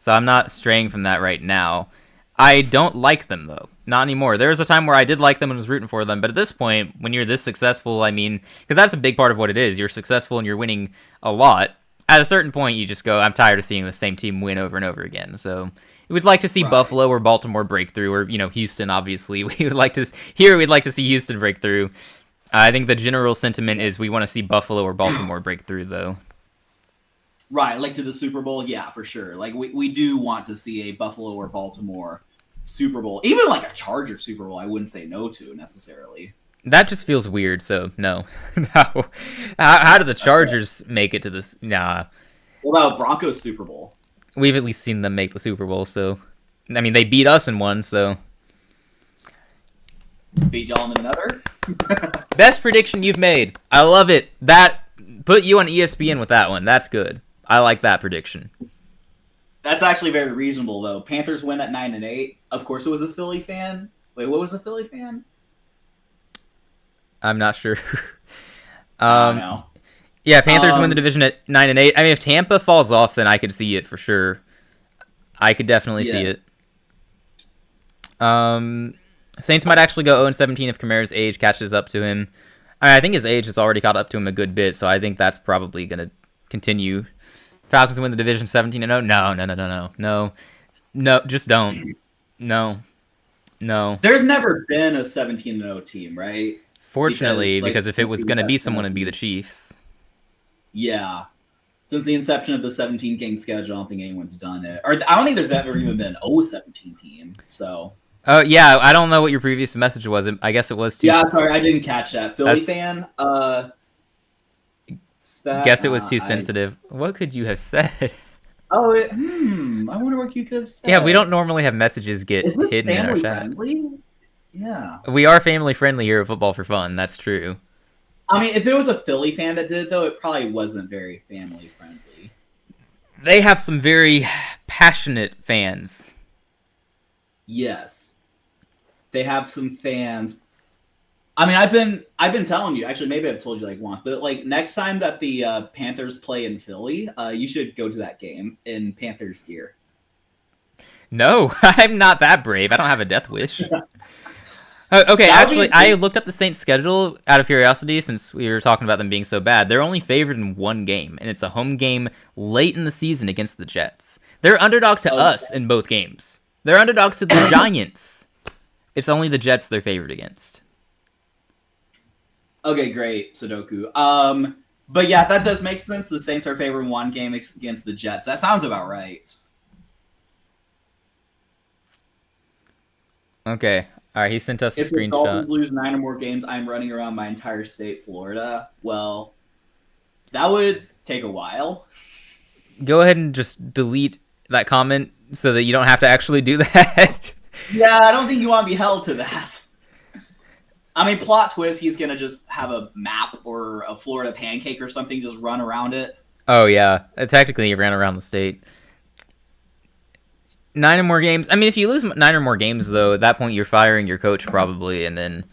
So I'm not straying from that right now. I don't like them, though. Not anymore. There was a time where I did like them and was rooting for them, but at this point, when you're this successful, because that's a big part of what it is. You're successful and you're winning a lot. At a certain point, you just go, I'm tired of seeing the same team win over and over again. So we'd like to see Buffalo or Baltimore break through, or, Houston, obviously. We'd like to see Houston break through. I think the general sentiment is we want to see Buffalo or Baltimore break through, though. Right, to the Super Bowl, yeah, for sure. We do want to see a Buffalo or Baltimore Super Bowl. Even a Charger Super Bowl, I wouldn't say no to necessarily. That just feels weird, so no. No. How do the Chargers make it to this? Nah. What about Broncos Super Bowl? We've at least seen them make the Super Bowl, so... they beat us in one, so... Beat y'all in another. Best prediction you've made. I love it. That put you on ESPN with that one. That's good. I like that prediction. That's actually very reasonable, though. Panthers win at 9-8. Of course, it was a Philly fan. Wait, what was a Philly fan? I'm not sure. I don't know. Yeah, Panthers win the division at 9-8. I mean, if Tampa falls off, then I could see it for sure. I could definitely see it. Saints might actually go 0-17 if Kamara's age catches up to him. I think his age has already caught up to him a good bit, so I think that's probably going to continue. Falcons win the division 17-0. No, just don't. No. There's never been a 17-0 team, right? Fortunately, because if it was going to be someone, it'd be the Chiefs. Yeah. Since the inception of the 17-game schedule, I don't think anyone's done it. Or I don't think there's ever even been an 0-17 team, so... Yeah, I don't know what your previous message was. I guess it was too... Yeah, sorry, I didn't catch that. Philly fan? Guess it was too sensitive. What could you have said? Oh, I wonder what you could have said. Yeah, we don't normally have messages get hidden in our chat. Friendly? Yeah. We are family friendly here at Football for Fun, that's true. I mean, if it was a Philly fan that did it, though, it probably wasn't very family friendly. They have some very passionate fans. Yes. They have some fans. I mean, I've been telling you, actually, maybe I've told you like once, but like next time that the Panthers play in Philly, you should go to that game in Panthers gear. No, I'm not that brave. I don't have a death wish. Okay, actually, I looked up the Saints' schedule out of curiosity since we were talking about them being so bad. They're only favored in one game, and it's a home game late in the season against the Jets. They're underdogs to us in both games. They're underdogs to the Giants. It's only the Jets they're favored against. Okay, great, Sudoku. But yeah, that does make sense. The Saints are favored in one game against the Jets. That sounds about right. Okay. All right, he sent us a screenshot. If the Dolphins lose 9 or more games, I'm running around my entire state, Florida. Well, that would take a while. Go ahead and just delete that comment so that you don't have to actually do that. Yeah, I don't think you want to be held to that. I mean, plot twist, he's going to just have a map or a Florida pancake or something, just run around it. Oh, yeah. Technically, he ran around the state. 9 or more games. I mean, if you lose 9 or more games, though, at that point, you're firing your coach probably, and then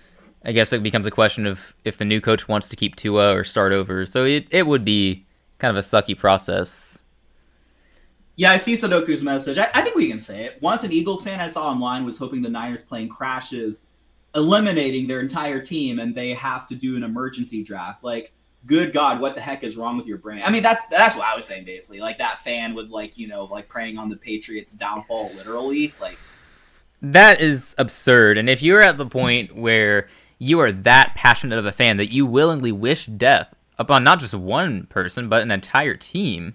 I guess it becomes a question of if the new coach wants to keep Tua or start over. So it would be kind of a sucky process. Yeah, I see Sudoku's message. I think we can say it. Once an Eagles fan I saw online was hoping the Niners plane crashes, eliminating their entire team, and they have to do an emergency draft. Like, good God, what the heck is wrong with your brain? I mean, that's what I was saying, basically. Like, that fan was, like, you know, like, preying on the Patriots' downfall, literally. Like, that is absurd. And if you're at the point where you are that passionate of a fan that you willingly wish death upon not just one person, but an entire team,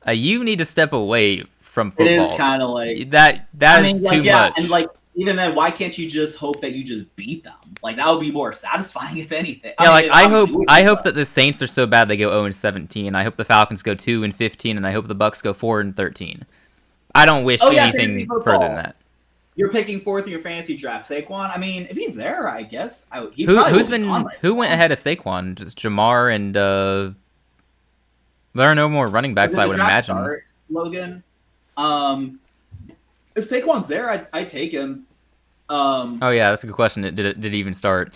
you need to step away from football. It is kind of like... That is too much. And, like, even then, why can't you just hope that you just beat them? Like, that would be more satisfying, if anything. Yeah, I hope that the Saints are so bad they go 0-17. I hope the Falcons go 2-15, and I hope the Bucks go 4-13. I don't wish anything further than that. You're picking fourth in your fantasy draft, Saquon. I mean, if he's there, I guess who went ahead of Saquon? Just Jamar and there are no more running backs, I would imagine. Logan. If Saquon's there, I'd take him. Oh yeah, that's a good question. Did it even start?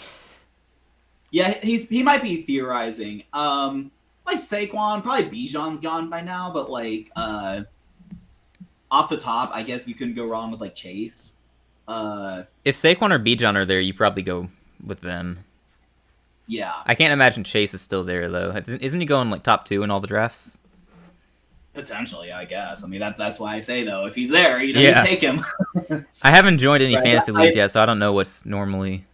Yeah, he might be theorizing. Like Saquon, probably Bijan's gone by now, but like off the top, I guess you couldn't go wrong with like Chase. If Saquon or Bijan are there, you probably go with them. Yeah. I can't imagine Chase is still there though. Isn't he going like top 2 in all the drafts? Potentially, I guess. I mean, that's why I say though, if he's there, you take him. I haven't joined any fantasy leagues yet, so I don't know what's normally.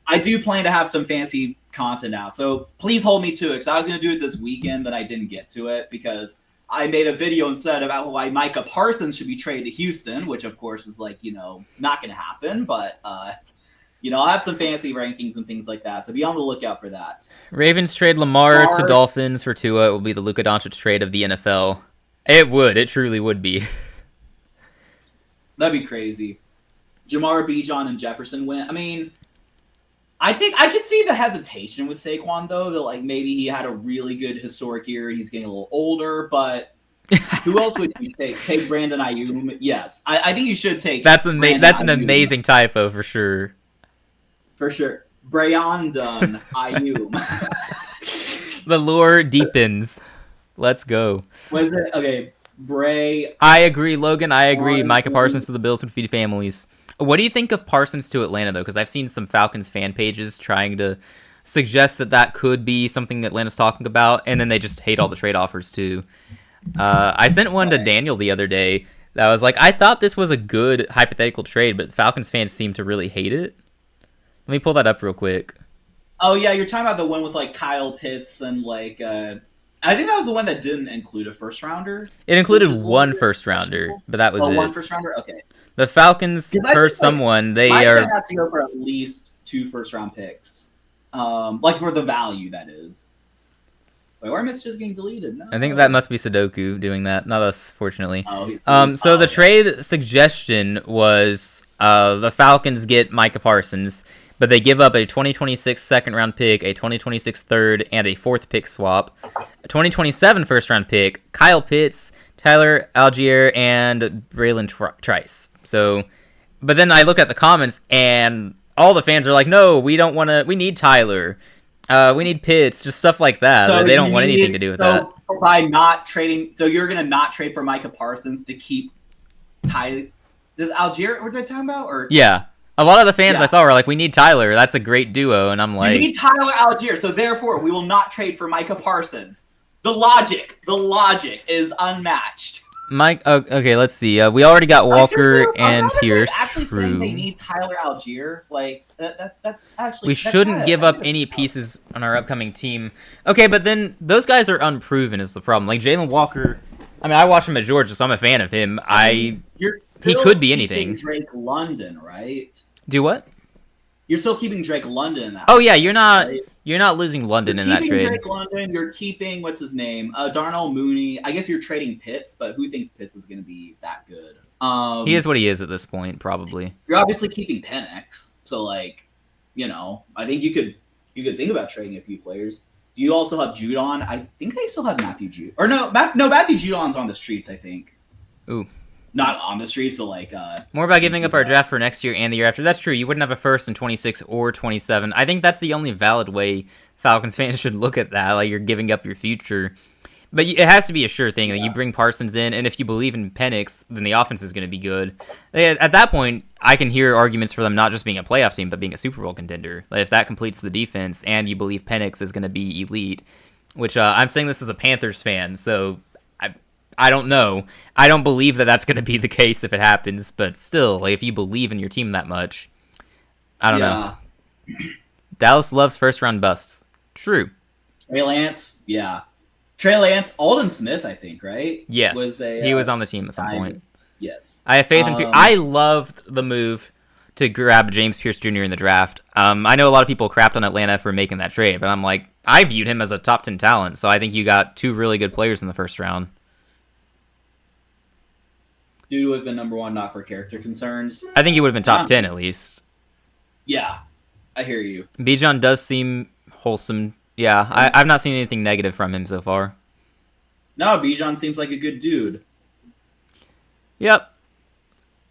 I do plan to have some fantasy content out, so please hold me to it. Because I was going to do it this weekend, but I didn't get to it because I made a video instead about why Micah Parsons should be traded to Houston, which of course is like not going to happen, but. I'll have some fantasy rankings and things like that, so be on the lookout for that. Ravens trade Lamar to Dolphins for Tua. It will be the Luka Doncic trade of the NFL. It would. It truly would be. That'd be crazy. Jamar, Bijan, and Jefferson win. I mean, I could see the hesitation with Saquon though, that like maybe he had a really good historic year and he's getting a little older, but who else would you take? Take Brandon Ayuk? Yes, I think you should take That's Brandon that's an Ayuk amazing typo for sure. for sure. Brandon Ayuk. The lore deepens. Let's go. Was it okay? Bray. I agree, Logan. I agree. Micah Parsons to the Bills would feed families. What do you think of Parsons to Atlanta, though? Because I've seen some Falcons fan pages trying to suggest that that could be something that Atlanta's talking about, and then they just hate all the trade offers, too. I sent one to Daniel the other day that was like, I thought this was a good hypothetical trade, but Falcons fans seem to really hate it. Let me pull that up real quick. Oh yeah, you're talking about the one with like Kyle Pitts and like I think that was the one that didn't include a first rounder. It included one first rounder, but that was it. One first rounder. Okay. The Falcons, per someone, they are. Has to go for at least 2 first round picks, like for the value that is. Wait, why are messages getting deleted? No. I think that must be Sudoku doing that, not us, fortunately. Oh, so the trade suggestion was the Falcons get Micah Parsons, but they give up a 2026 second-round pick, a 2026 third, and a fourth pick swap, a 2027 first-round pick, Kyle Pitts, Tyler Algier, and Braylon Trice. So, but then I look at the comments, and all the fans are like, no, we don't want to, we need Tyler. We need Pitts, just stuff like that. So they don't want anything to do with that. By not trading, so you're going to not trade for Micah Parsons to keep Tyler. Does Algier, what are they talking about? Or yeah. A lot of the fans I saw were like, we need Tyler. That's a great duo. And I'm like... We need Tyler Algier, so therefore we will not trade for Micah Parsons. The logic is unmatched. Mike, okay, let's see. We already got Walker and Pierce. Actually saying they need Tyler Algier, like that's actually. We shouldn't give up any pieces on our upcoming team. Okay, but then those guys are unproven is the problem. Like Jalen Walker, I mean, I watch him at Georgia, so I'm a fan of him. He could be anything. Drake London, right? Do what? You're still keeping Drake London in that. Oh yeah, you're not. Right? You're not losing London in that trade. You're keeping Drake London. You're keeping what's his name, Darnell Mooney. I guess you're trading Pitts, but who thinks Pitts is going to be that good? He is what he is at this point, probably. You're obviously keeping Penix, so like, I think you could think about trading a few players. Do you also have Judon? I think they still have Matthew Judon. Or no, Matthew Judon's on the streets. I think. Ooh. Not on the streets, but like more about giving up our draft for next year and the year after. That's true. You wouldn't have a first in 26 or 27. I think that's the only valid way Falcons fans should look at that. Like you're giving up your future, but it has to be a sure thing. Like you bring Parsons in, and if you believe in Penix, then the offense is going to be good. At that point, I can hear arguments for them not just being a playoff team, but being a Super Bowl contender. Like if that completes the defense, and you believe Penix is going to be elite, which I'm saying this as a Panthers fan, so. I don't know. I don't believe that that's going to be the case if it happens, but still, like, if you believe in your team that much, I don't know. Dallas loves first-round busts. True. Trey Lance, yeah. Trey Lance, Aldon Smith, I think, right? Yes, he was on the team at some point. Yes. I have faith in Pierce. I loved the move to grab James Pierce Jr. in the draft. I know a lot of people crapped on Atlanta for making that trade, but I'm like, I viewed him as a top 10 talent, so I think you got 2 really good players in the first round. Dude would have been number 1, not for character concerns. I think he would have been top 10 at least. Yeah, I hear you. Bijan does seem wholesome. Yeah, I've not seen anything negative from him so far. No, Bijan seems like a good dude. Yep.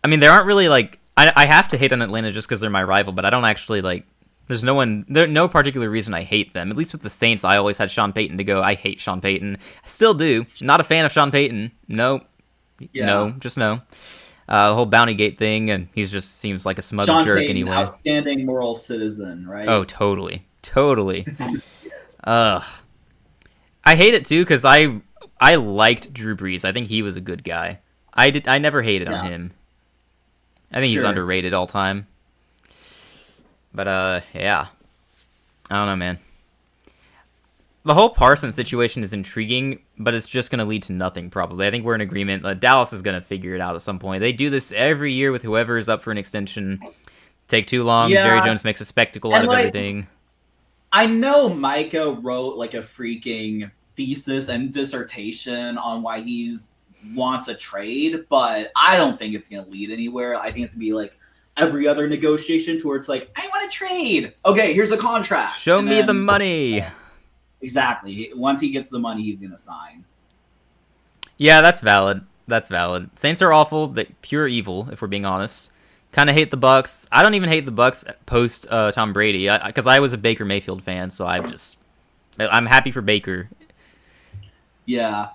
I mean, there aren't really, like... I have to hate on Atlanta just because they're my rival, but I don't actually, like... There's no particular reason I hate them. At least with the Saints, I always had Sean Payton to go. I hate Sean Payton. I still do. Not a fan of Sean Payton. Nope. Yeah. No, just no. The whole Bounty Gate thing, and he just seems like a smug jerk Payton, anyway. Outstanding moral citizen, right? Oh, totally. Yes. I hate it too because I liked Drew Brees. I think he was a good guy. I never hated on him. I think he's underrated all time. But yeah, I don't know, man. The whole Parsons situation is intriguing, but it's just going to lead to nothing, probably. I think we're in agreement. Dallas is going to figure it out at some point. They do this every year with whoever is up for an extension. Take too long. Yeah. Jerry Jones makes a spectacle out of everything. I know Micah wrote like a freaking thesis and dissertation on why he wants a trade, but I don't think it's going to lead anywhere. I think it's going to be like every other negotiation towards like, I want to trade. Okay, here's a contract. Show me the money. Exactly. Once he gets the money, he's gonna sign. Yeah, that's valid. That's valid. Saints are awful. They pure evil, if we're being honest. Kind of hate the Bucks. I don't even hate the Bucks post Tom Brady, because I was a Baker Mayfield fan, so I'm happy for Baker. Yeah.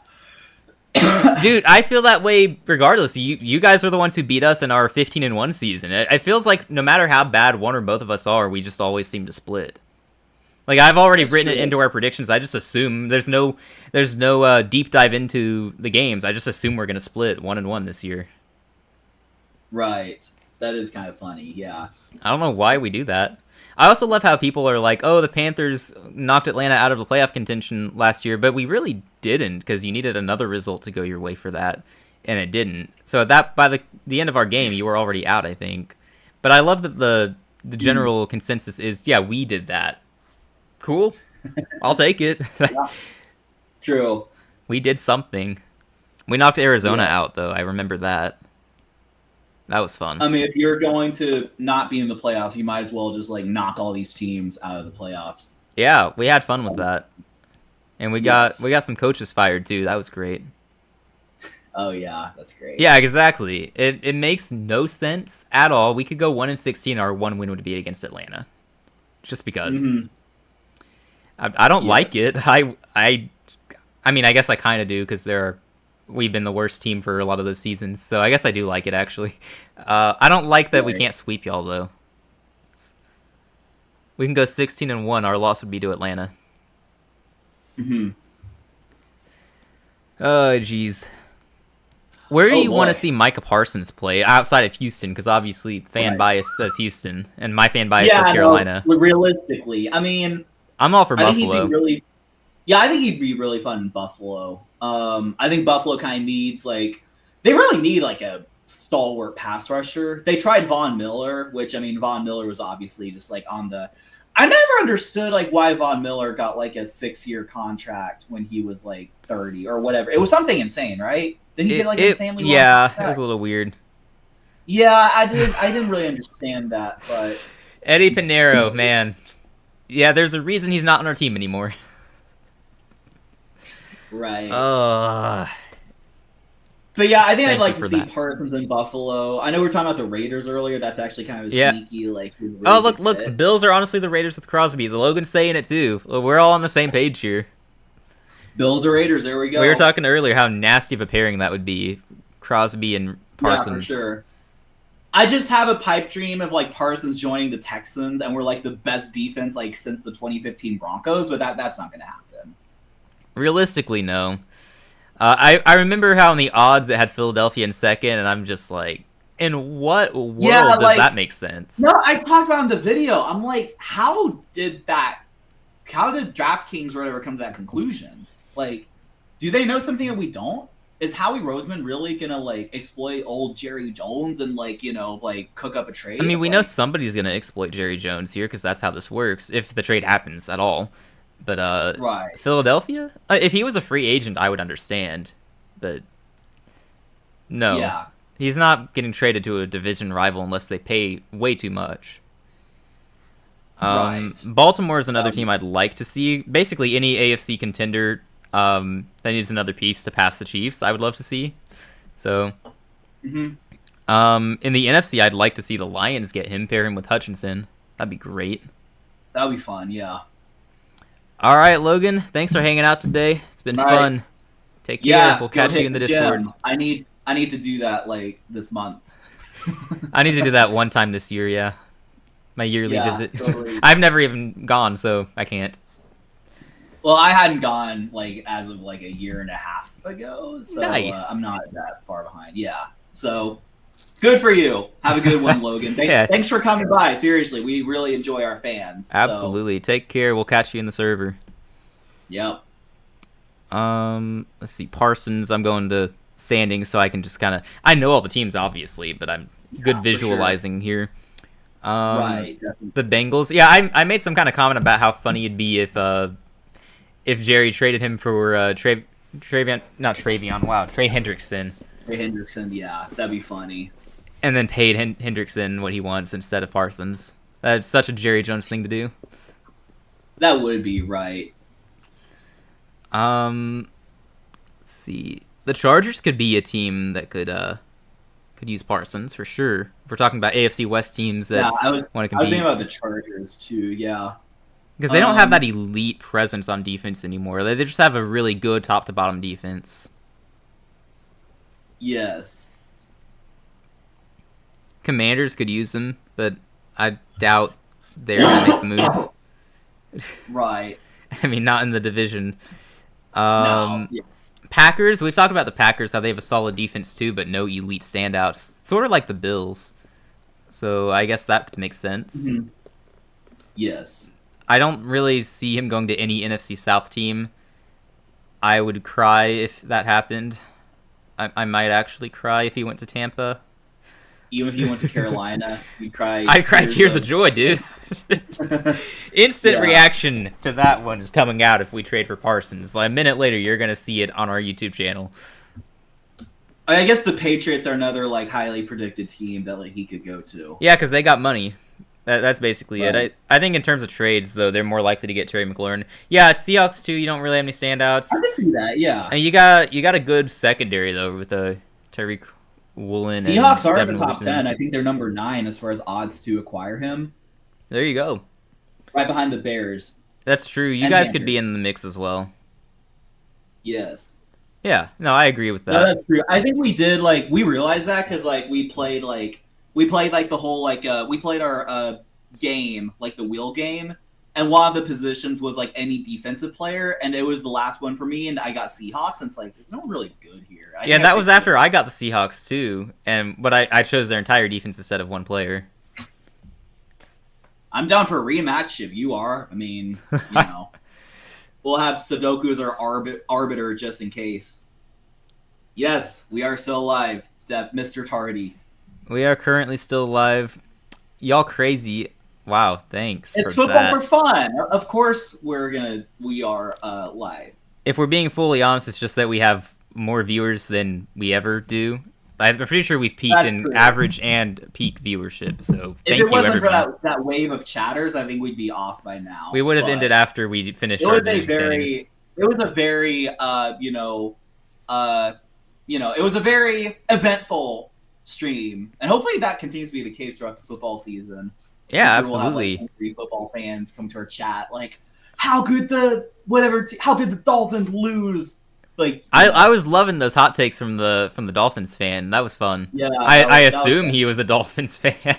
Dude, I feel that way regardless. You guys are the ones who beat us in our 15-1 season. It feels like no matter how bad one or both of us are, we just always seem to split. Like, I've already written it into our predictions. I just assume there's no deep dive into the games. I just assume we're gonna split 1-1 this year. Right. That is kind of funny. Yeah. I don't know why we do that. I also love how people are like, "Oh, the Panthers knocked Atlanta out of the playoff contention last year," but we really didn't, because you needed another result to go your way for that, and it didn't. So that by the end of our game, you were already out, I think. But I love that the general consensus is, yeah, we did that. Cool. I'll take it. Yeah. True. We did something. We knocked Arizona out, though. I remember that. That was fun. I mean, if you're going to not be in the playoffs, you might as well just like knock all these teams out of the playoffs. Yeah, we had fun with that. And we got some coaches fired, too. That was great. Oh, yeah. That's great. Yeah, exactly. It makes no sense at all. We could go 1-16. Our one win would be against Atlanta. Just because. Mm-hmm. I don't like it. I mean, I guess I kind of do, because we've been the worst team for a lot of those seasons, so I guess I do like it, actually. I don't like that we can't sweep y'all, though. We can go 16-1. Our loss would be to Atlanta. Mm-hmm. Oh, jeez. Where do you want to see Micah Parsons play outside of Houston? Because obviously fan bias says Houston, and my fan bias says Carolina. No, realistically, I mean, I'm all for Buffalo. I think he'd be really fun in Buffalo. I think Buffalo kind of needs they really need a stalwart pass rusher. They tried Von Miller, which Von Miller was obviously just on the. I never understood why Von Miller got a 6-year contract when he was 30 or whatever. It was something insane, right? Didn't he get insanely long contract? It was a little weird. Yeah, I didn't really understand that, but Eddie Pinheiro, man. Yeah, there's a reason he's not on our team anymore. Right. But yeah, I think I'd like to see Parsons in Buffalo. I know we were talking about the Raiders earlier. That's actually kind of a sneaky, really look, Bills are honestly the Raiders with Crosby. The Logan's saying it too. We're all on the same page here. Bills or Raiders, there we go. We were talking earlier how nasty of a pairing that would be, Crosby and Parsons. Yeah, for sure. I just have a pipe dream of Parsons joining the Texans, and we're the best defense since the 2015 Broncos, but that's not going to happen. Realistically, no. I remember how in the odds it had Philadelphia in second, and I'm just in what world does that make sense? No, I talked about in the video. I'm how did DraftKings or whatever come to that conclusion? Do they know something that we don't? Is Howie Roseman really gonna exploit old Jerry Jones and cook up a trade? I mean, we know somebody's gonna exploit Jerry Jones here, because that's how this works, if the trade happens at all. But right. Philadelphia? If he was a free agent, I would understand. But no. Yeah. He's not getting traded to a division rival unless they pay way too much. Right. Baltimore is another team I'd like to see. Basically, any AFC contender that needs another piece to pass the Chiefs, I would love to see. So, in the NFC, I'd like to see the Lions pair him with Hutchinson. That'd be great. That'd be fun, yeah. All right, Logan. Thanks for hanging out today. It's been fun. Take care. Yeah, we'll catch you in the Discord. I need to do that this month. I need to do that one time this year. Yeah, my yearly visit. Totally. I've never even gone, so I can't. Well, I hadn't gone as of a year and a half ago, so nice. I'm not that far behind. Yeah, so good for you. Have a good one, Logan. Thanks for coming by. Seriously, we really enjoy our fans. Absolutely. So. Take care. We'll catch you in the server. Yep. Let's see. Parsons. I'm going to standings, so I can just kind of. I know all the teams, obviously, but I'm good visualizing here. Right. Definitely. The Bengals. Yeah, I made some kind of comment about how funny it'd be if Jerry traded him for Trey Hendrickson. Trey Hendrickson, yeah, that'd be funny. and then paid Hendrickson what he wants instead of Parsons. That's such a Jerry Jones thing to do. That would be right. Let's see. The Chargers could be a team that could use Parsons for sure. If we're talking about AFC West teams that want to compete. I was thinking about the Chargers too. Yeah, because they don't have that elite presence on defense anymore. They just have a really good top to bottom defense. Yes. Commanders could use them, but I doubt they're gonna make the move. Right. I mean, not in the division. No. Yeah. Packers, we've talked about the Packers, how they have a solid defense too, but no elite standouts. Sort of like the Bills. So I guess that makes sense. Mm-hmm. Yes. I don't really see him going to any NFC South team. I would cry if that happened. I might actually cry if he went to Tampa. Even if he went to Carolina, you'd cry. I'd cry tears of joy, dude. Instant reaction to that one is coming out if we trade for Parsons. Like a minute later, you're gonna see it on our YouTube channel. I guess the Patriots are another like highly predicted team that like he could go to. Yeah, because they got money. That's basically it. I think in terms of trades, though, they're more likely to get Terry McLaurin. Yeah, it's Seahawks too. You don't really have any standouts. I can see that. Yeah. And you got a good secondary though with Tyreek Woolen. Seahawks are in Devin the top Wilson. 10. I think they're number 9 as far as odds to acquire him. There you go. Right behind the Bears. That's true. You guys could be in the mix as well. Yes. Yeah. No, I agree with that. No, that's true. I think we did we realized that because we played the whole we played our game, like the wheel game, and one of the positions was like any defensive player, and it was the last one for me, and I got Seahawks, and it's like there's no really good here. Yeah, that was after I got the Seahawks too, but I chose their entire defense instead of one player. I'm down for a rematch if you are. I mean, we'll have Sudoku as our arbiter just in case. Yes, we are still alive, Mr. Tardy. We are currently still alive. Y'all crazy. Wow, thanks. It's football for fun. Of course we are live. If we're being fully honest, it's just that we have more viewers than we ever do. I'm pretty sure we've peaked in average and peak viewership, so thank you, everyone. If it wasn't for that wave of chatters, I think we'd be off by now. We would have ended after we finished our division standings. It was a very, it was a very eventful stream, and hopefully that continues to be the case throughout the football season. Yeah, sure absolutely. We'll have, football fans come to our chat, like, how could the Dolphins lose? Like, I was loving those hot takes from the Dolphins fan. That was fun. Yeah, I assume he was a Dolphins fan.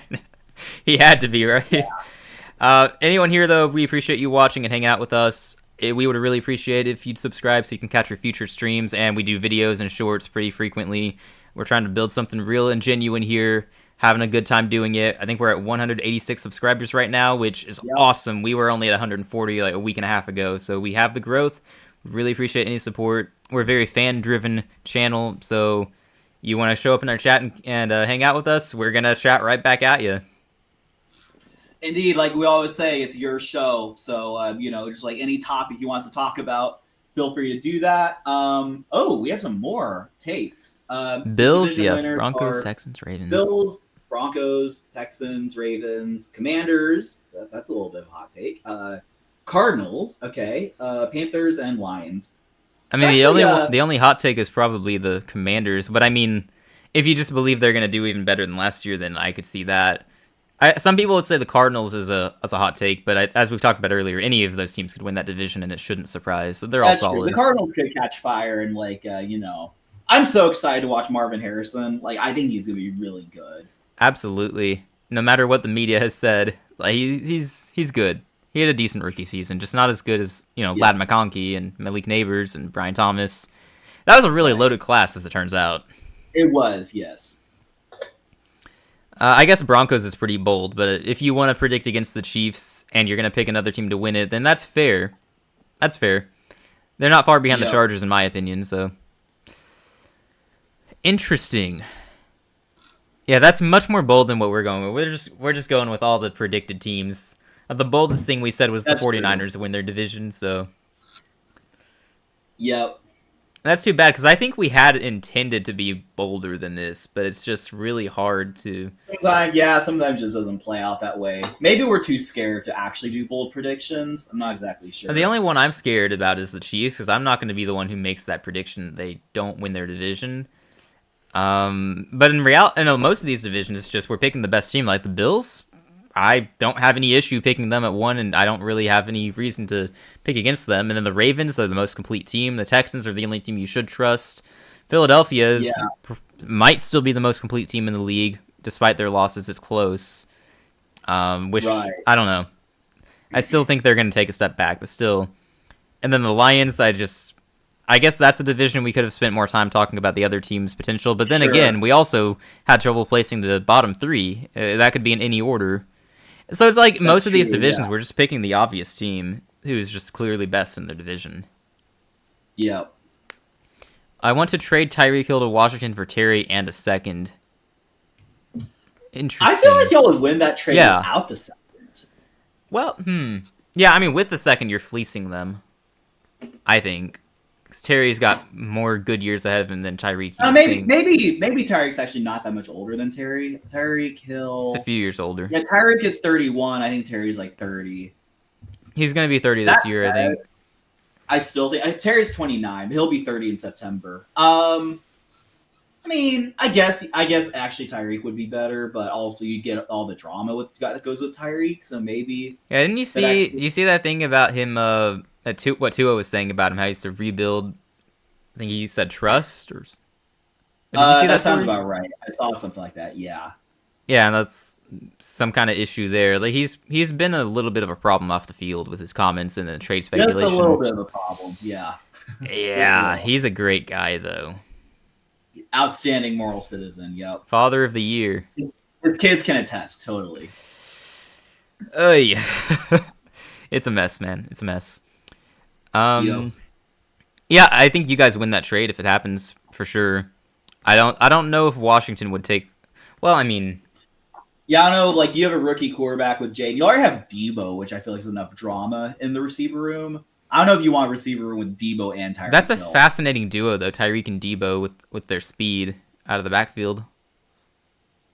He had to be, right? Yeah. Anyone here though, we appreciate you watching and hanging out with us. We would really appreciate it if you'd subscribe so you can catch our future streams, and we do videos and shorts pretty frequently. We're trying to build something real and genuine here. Having a good time doing it. I think we're at 186 subscribers right now, which is awesome. We were only at 140 like a week and a half ago, so we have the growth. Really appreciate any support. We're a very fan-driven channel, so you want to show up in our chat and hang out with us, we're going to chat right back at you. Indeed, like we always say, it's your show, so, just like any topic you want us to talk about, feel free to do that. We have some more takes. Bills, yes. Broncos, Texans, Ravens. Bills, Broncos, Texans, Ravens, Commanders. That's a little bit of a hot take. Cardinals, okay. Panthers and Lions. I mean, the only hot take is probably the Commanders, but I mean, if you just believe they're going to do even better than last year, then I could see that. Some people would say the Cardinals is a hot take, but as we've talked about earlier, any of those teams could win that division, and it shouldn't surprise. So they're all solid. True. The Cardinals could catch fire, and I'm so excited to watch Marvin Harrison. Like, I think he's going to be really good. Absolutely. No matter what the media has said, like he's good. He had a decent rookie season, just not as good as Lad McConkey and Malik Neighbors and Brian Thomas. That was a really loaded class, as it turns out. It was, yes. I guess Broncos is pretty bold, but if you want to predict against the Chiefs and you're going to pick another team to win it, then that's fair. That's fair. They're not far behind the Chargers, in my opinion, so. Interesting. Yeah, that's much more bold than what we're going with. We're just going with all the predicted teams. The boldest thing we said was the 49ers win their division, so. Yep. That's too bad because I think we had intended to be bolder than this, but it's just really hard to. Sometimes, yeah, sometimes it just doesn't play out that way. Maybe we're too scared to actually do bold predictions. I'm not exactly sure. The only one I'm scared about is the Chiefs because I'm not going to be the one who makes that prediction. They don't win their division. But in reality, no, most of these divisions, it's just we're picking the best team. Like the Bills, I don't have any issue picking them at 1, and I don't really have any reason to pick against them. And then the Ravens are the most complete team. The Texans are the only team you should trust. Philadelphia might still be the most complete team in the league, despite their losses. It's close, which I don't know. I still think they're going to take a step back, but still. And then the Lions, I guess that's a division we could have spent more time talking about the other teams' potential. But then again, we also had trouble placing the bottom 3. That could be in any order. So it's like most of these divisions, we're just picking the obvious team who's just clearly best in their division. Yep. I want to trade Tyreek Hill to Washington for Terry and a second. Interesting. I feel like y'all would win that trade without the second. Well, yeah, I mean, with the second, you're fleecing them. I think. Because Terry's got more good years ahead of him than Tyreek. Maybe Tyreek's actually not that much older than Terry. Tyreek Hill. He's a few years older. Yeah, Tyreek is 31. I think Terry's like 30. He's going to be 30 this year, I think. I still think Terry's 29. He'll be 30 in September. I mean, I guess actually Tyreek would be better, but also you get all the drama that goes with Tyreek, so maybe. Yeah, didn't you see? Did you see that thing about him? What Tua was saying about him, how he used to rebuild. I think he said trust, or. Did you see that sounds about right. I saw something like that. Yeah. Yeah, and that's some kind of issue there. Like he's been a little bit of a problem off the field with his comments and the trade speculation. That's a little bit of a problem. Yeah. Yeah, he's a great guy though. Outstanding moral citizen. Yep. Father of the year. His kids can attest. Totally. Oh yeah. It's a mess, man. It's a mess. Yep. Yeah, I think you guys win that trade if it happens for sure. I don't know if Washington would take. Well, I mean. Yeah, I know. Like you have a rookie quarterback with Jade. You already have Debo, which I feel like is enough drama in the receiver room. I don't know if you want a receiver room with Debo and Tyreek. That's a fascinating duo, though. Tyreek and Debo with their speed out of the backfield.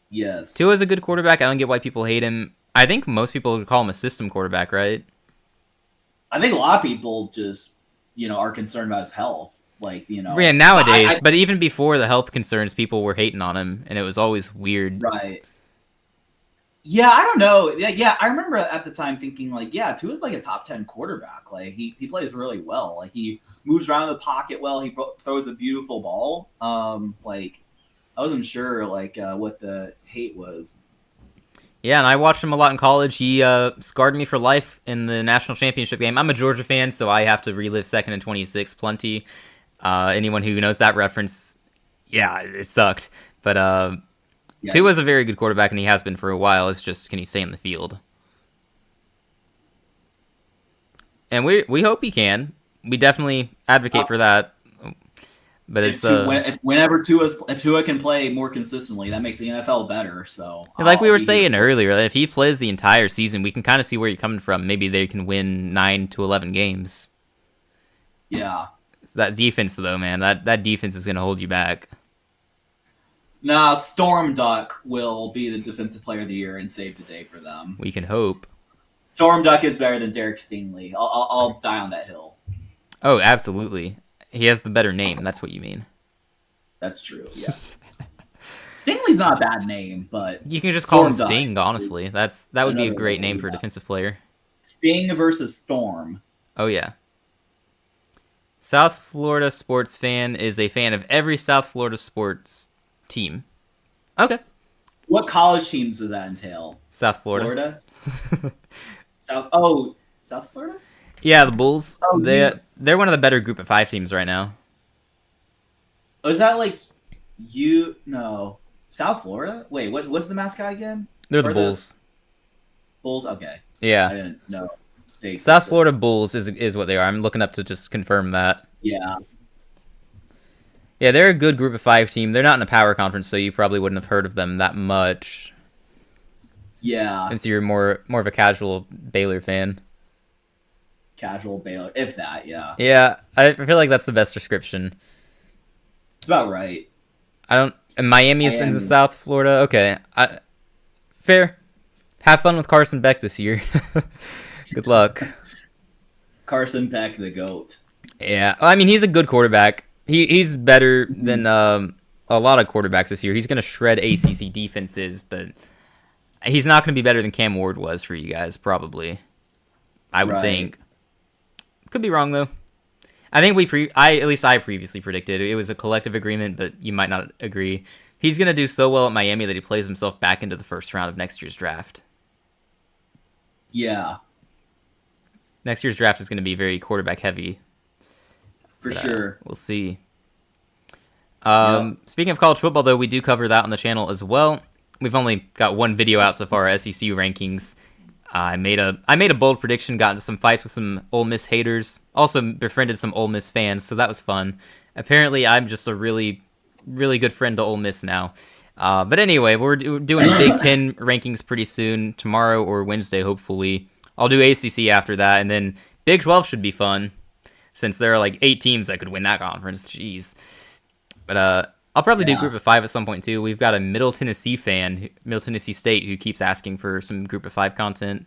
Yes. Tua's a good quarterback. I don't get why people hate him. I think most people would call him a system quarterback, right? I think a lot of people just, are concerned about his health. Like, Yeah, nowadays. But even before the health concerns, people were hating on him, and it was always weird. Right. Yeah, I don't know. Yeah, I remember at the time thinking, like, yeah, Tua's like a top 10 quarterback. Like, he plays really well. Like, he moves around in the pocket well. He throws a beautiful ball. Like, I wasn't sure, like, what the hate was. Yeah, and I watched him a lot in college. He scarred me for life in the national championship game. I'm a Georgia fan, so I have to relive 2nd and 26 plenty. Anyone who knows that reference, yeah, it sucked. But Tua's a very good quarterback, and he has been for a while. It's just, can he stay in the field? And we hope he can. We definitely advocate for that. But it's whenever Tua can play more consistently, that makes the NFL better. So, like we were saying earlier, if he plays the entire season, we can kind of see where you're coming from. Maybe they can win 9 to 11 games. Yeah. So that defense, though, man, that defense is going to hold you back. Nah, Storm Duck will be the defensive player of the year and save the day for them. We can hope. Storm Duck is better than Derek Stingley. I'll die on that hill. Oh, absolutely. He has the better name. That's what you mean. That's true. Yes. Stingley's not a bad name, but you can just call him Sting. Honestly, that would be a great name for a defensive player. Sting versus Storm. Oh yeah. South Florida sports fan is a fan of every South Florida sports team. Okay. What college teams does that entail? South Florida. South Florida? Yeah, the Bulls. Oh, they're one of the better group of 5 teams right now. Oh, is that like No. South Florida? Wait, what's the mascot again? They're the Bulls. Bulls? Okay. Yeah. I didn't know. South Florida Bulls is what they are. I'm looking up to just confirm that. Yeah. Yeah, they're a good group of 5 team. They're not in a power conference, so you probably wouldn't have heard of them that much. Yeah. Since you're more of a casual Baylor fan. Casual Baylor, if that, yeah. Yeah, I feel like that's the best description. It's about right. I don't. And Miami is in the Miami. South Florida. Okay, fair. Have fun with Carson Beck this year. Good luck. Carson Beck, the GOAT. Yeah, I mean he's a good quarterback. He's better Mhm. than a lot of quarterbacks this year. He's gonna shred ACC defenses, but he's not gonna be better than Cam Ward was for you guys. Probably, I would Right. think. Could be wrong though. I think I previously predicted it was a collective agreement, but you might not agree. He's gonna do so well at Miami that he plays himself back into the first round of next year's draft. Yeah, Next year's draft is gonna be very quarterback heavy, for but sure. we'll see. Yep. Speaking of college football, though, we do cover that on the channel as well. We've only got one video out so far, SEC rankings. I made a bold prediction, got into some fights with some Ole Miss haters, also befriended some Ole Miss fans, so that was fun. Apparently, I'm just a really, really good friend to Ole Miss now. But anyway, we're doing Big Ten rankings pretty soon, tomorrow or Wednesday, hopefully. I'll do ACC after that, and then Big 12 should be fun, since there are like 8 teams that could win that conference. Jeez. But I'll probably do Yeah. Group of 5 at some point too. We've got a Middle Tennessee fan, Middle Tennessee State, who keeps asking for some Group of 5 content.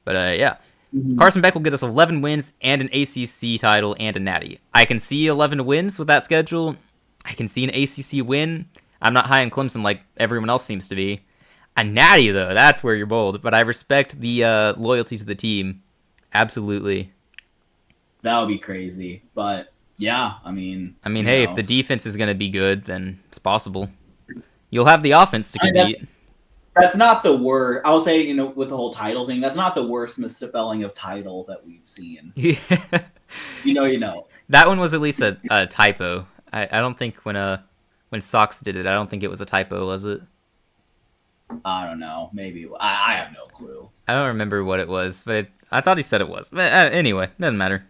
But yeah, Mhm. Carson Beck will get us 11 wins and an ACC title and a Natty. I can see 11 wins with that schedule. I can see an ACC win. I'm not high on Clemson like everyone else seems to be. A Natty though, that's where you're bold. But I respect the loyalty to the team. Absolutely. That would be crazy. But yeah, I mean, I mean, hey, if the defense is going to be good, then it's possible. You'll have the offense to I mean, that's, compete. that's not the worst. I'll say, with the whole title thing, that's not the worst misspelling of title that we've seen. You know. That one was at least a typo. I don't think when Sox did it, I don't think it was a typo, was it? I don't know. Maybe I have no clue. I don't remember what it was, but I thought he said it was. But anyway, doesn't matter.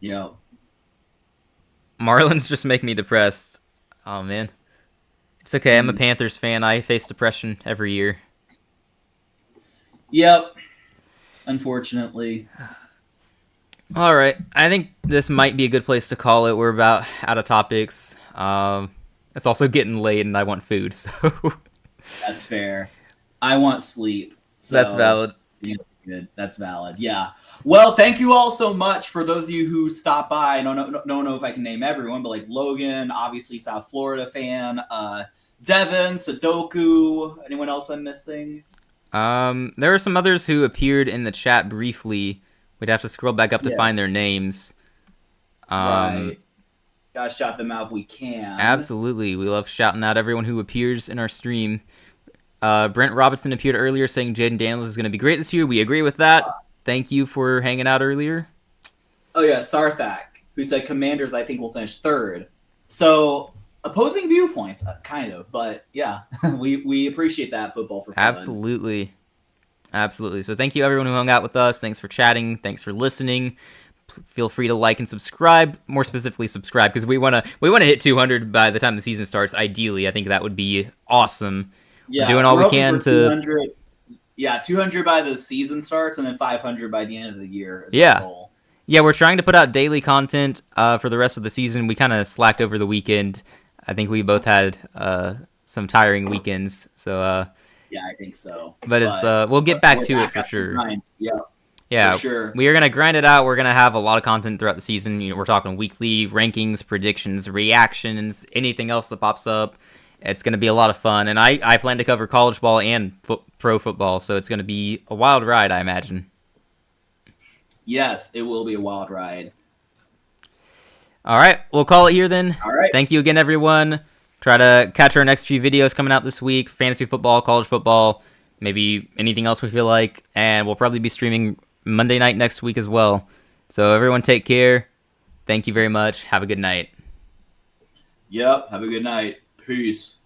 You know. Marlins just make me depressed. Oh man, it's okay. I'm a Panthers fan. I face depression every year. Yep. Unfortunately. All right, I think this might be a good place to call it. We're about out of topics. It's also getting late, and I want food, so That's fair. I want sleep. So that's valid. yeah, good. That's valid. Yeah. Well, thank you all so much for those of you who stopped by. I don't know if I can name everyone, but like Logan, obviously South Florida fan, Devin, Sudoku. Anyone else I'm missing? There are some others who appeared in the chat briefly. We'd have to scroll back up to Yes. find their names. Right. Gotta shout them out if we can. Absolutely. We love shouting out everyone who appears in our stream. Brent Robinson appeared earlier saying Jaden Daniels is going to be great this year. We agree with that. Thank you for hanging out earlier. Oh yeah, Sarthak, who said Commanders I think will finish third. So opposing viewpoints, kind of, but yeah, we appreciate that football for fun. Absolutely. Absolutely. So thank you everyone who hung out with us. Thanks for chatting. Thanks for listening. Feel free to like and subscribe. More specifically, subscribe because we want to hit 200 by the time the season starts. Ideally, I think that would be awesome. Yeah, we're doing all we hoping can for to 200. Yeah, 200 by the season starts, and then 500 by the end of the year. Is the Yeah. goal. Yeah, we're trying to put out daily content for the rest of the season. We kind of slacked over the weekend. I think we both had some tiring weekends. So, Yeah, I think so. but it's we'll get back we're to it for at the sure. grind. Yeah, Yeah, for sure. we are gonna grind it out. We're gonna have a lot of content throughout the season. We're talking weekly rankings, predictions, reactions, anything else that pops up. It's gonna be a lot of fun, and I plan to cover college ball and pro football, so it's gonna be a wild ride, I imagine. Yes, it will be a wild ride. All right, we'll call it here then. All right. Thank you again, everyone. Try to catch our next few videos coming out this week. Fantasy football, college football, maybe anything else we feel like. And we'll probably be streaming Monday night next week as well. So everyone take care. Thank you very much. Have a good night. Yep. Have a good night. Peace.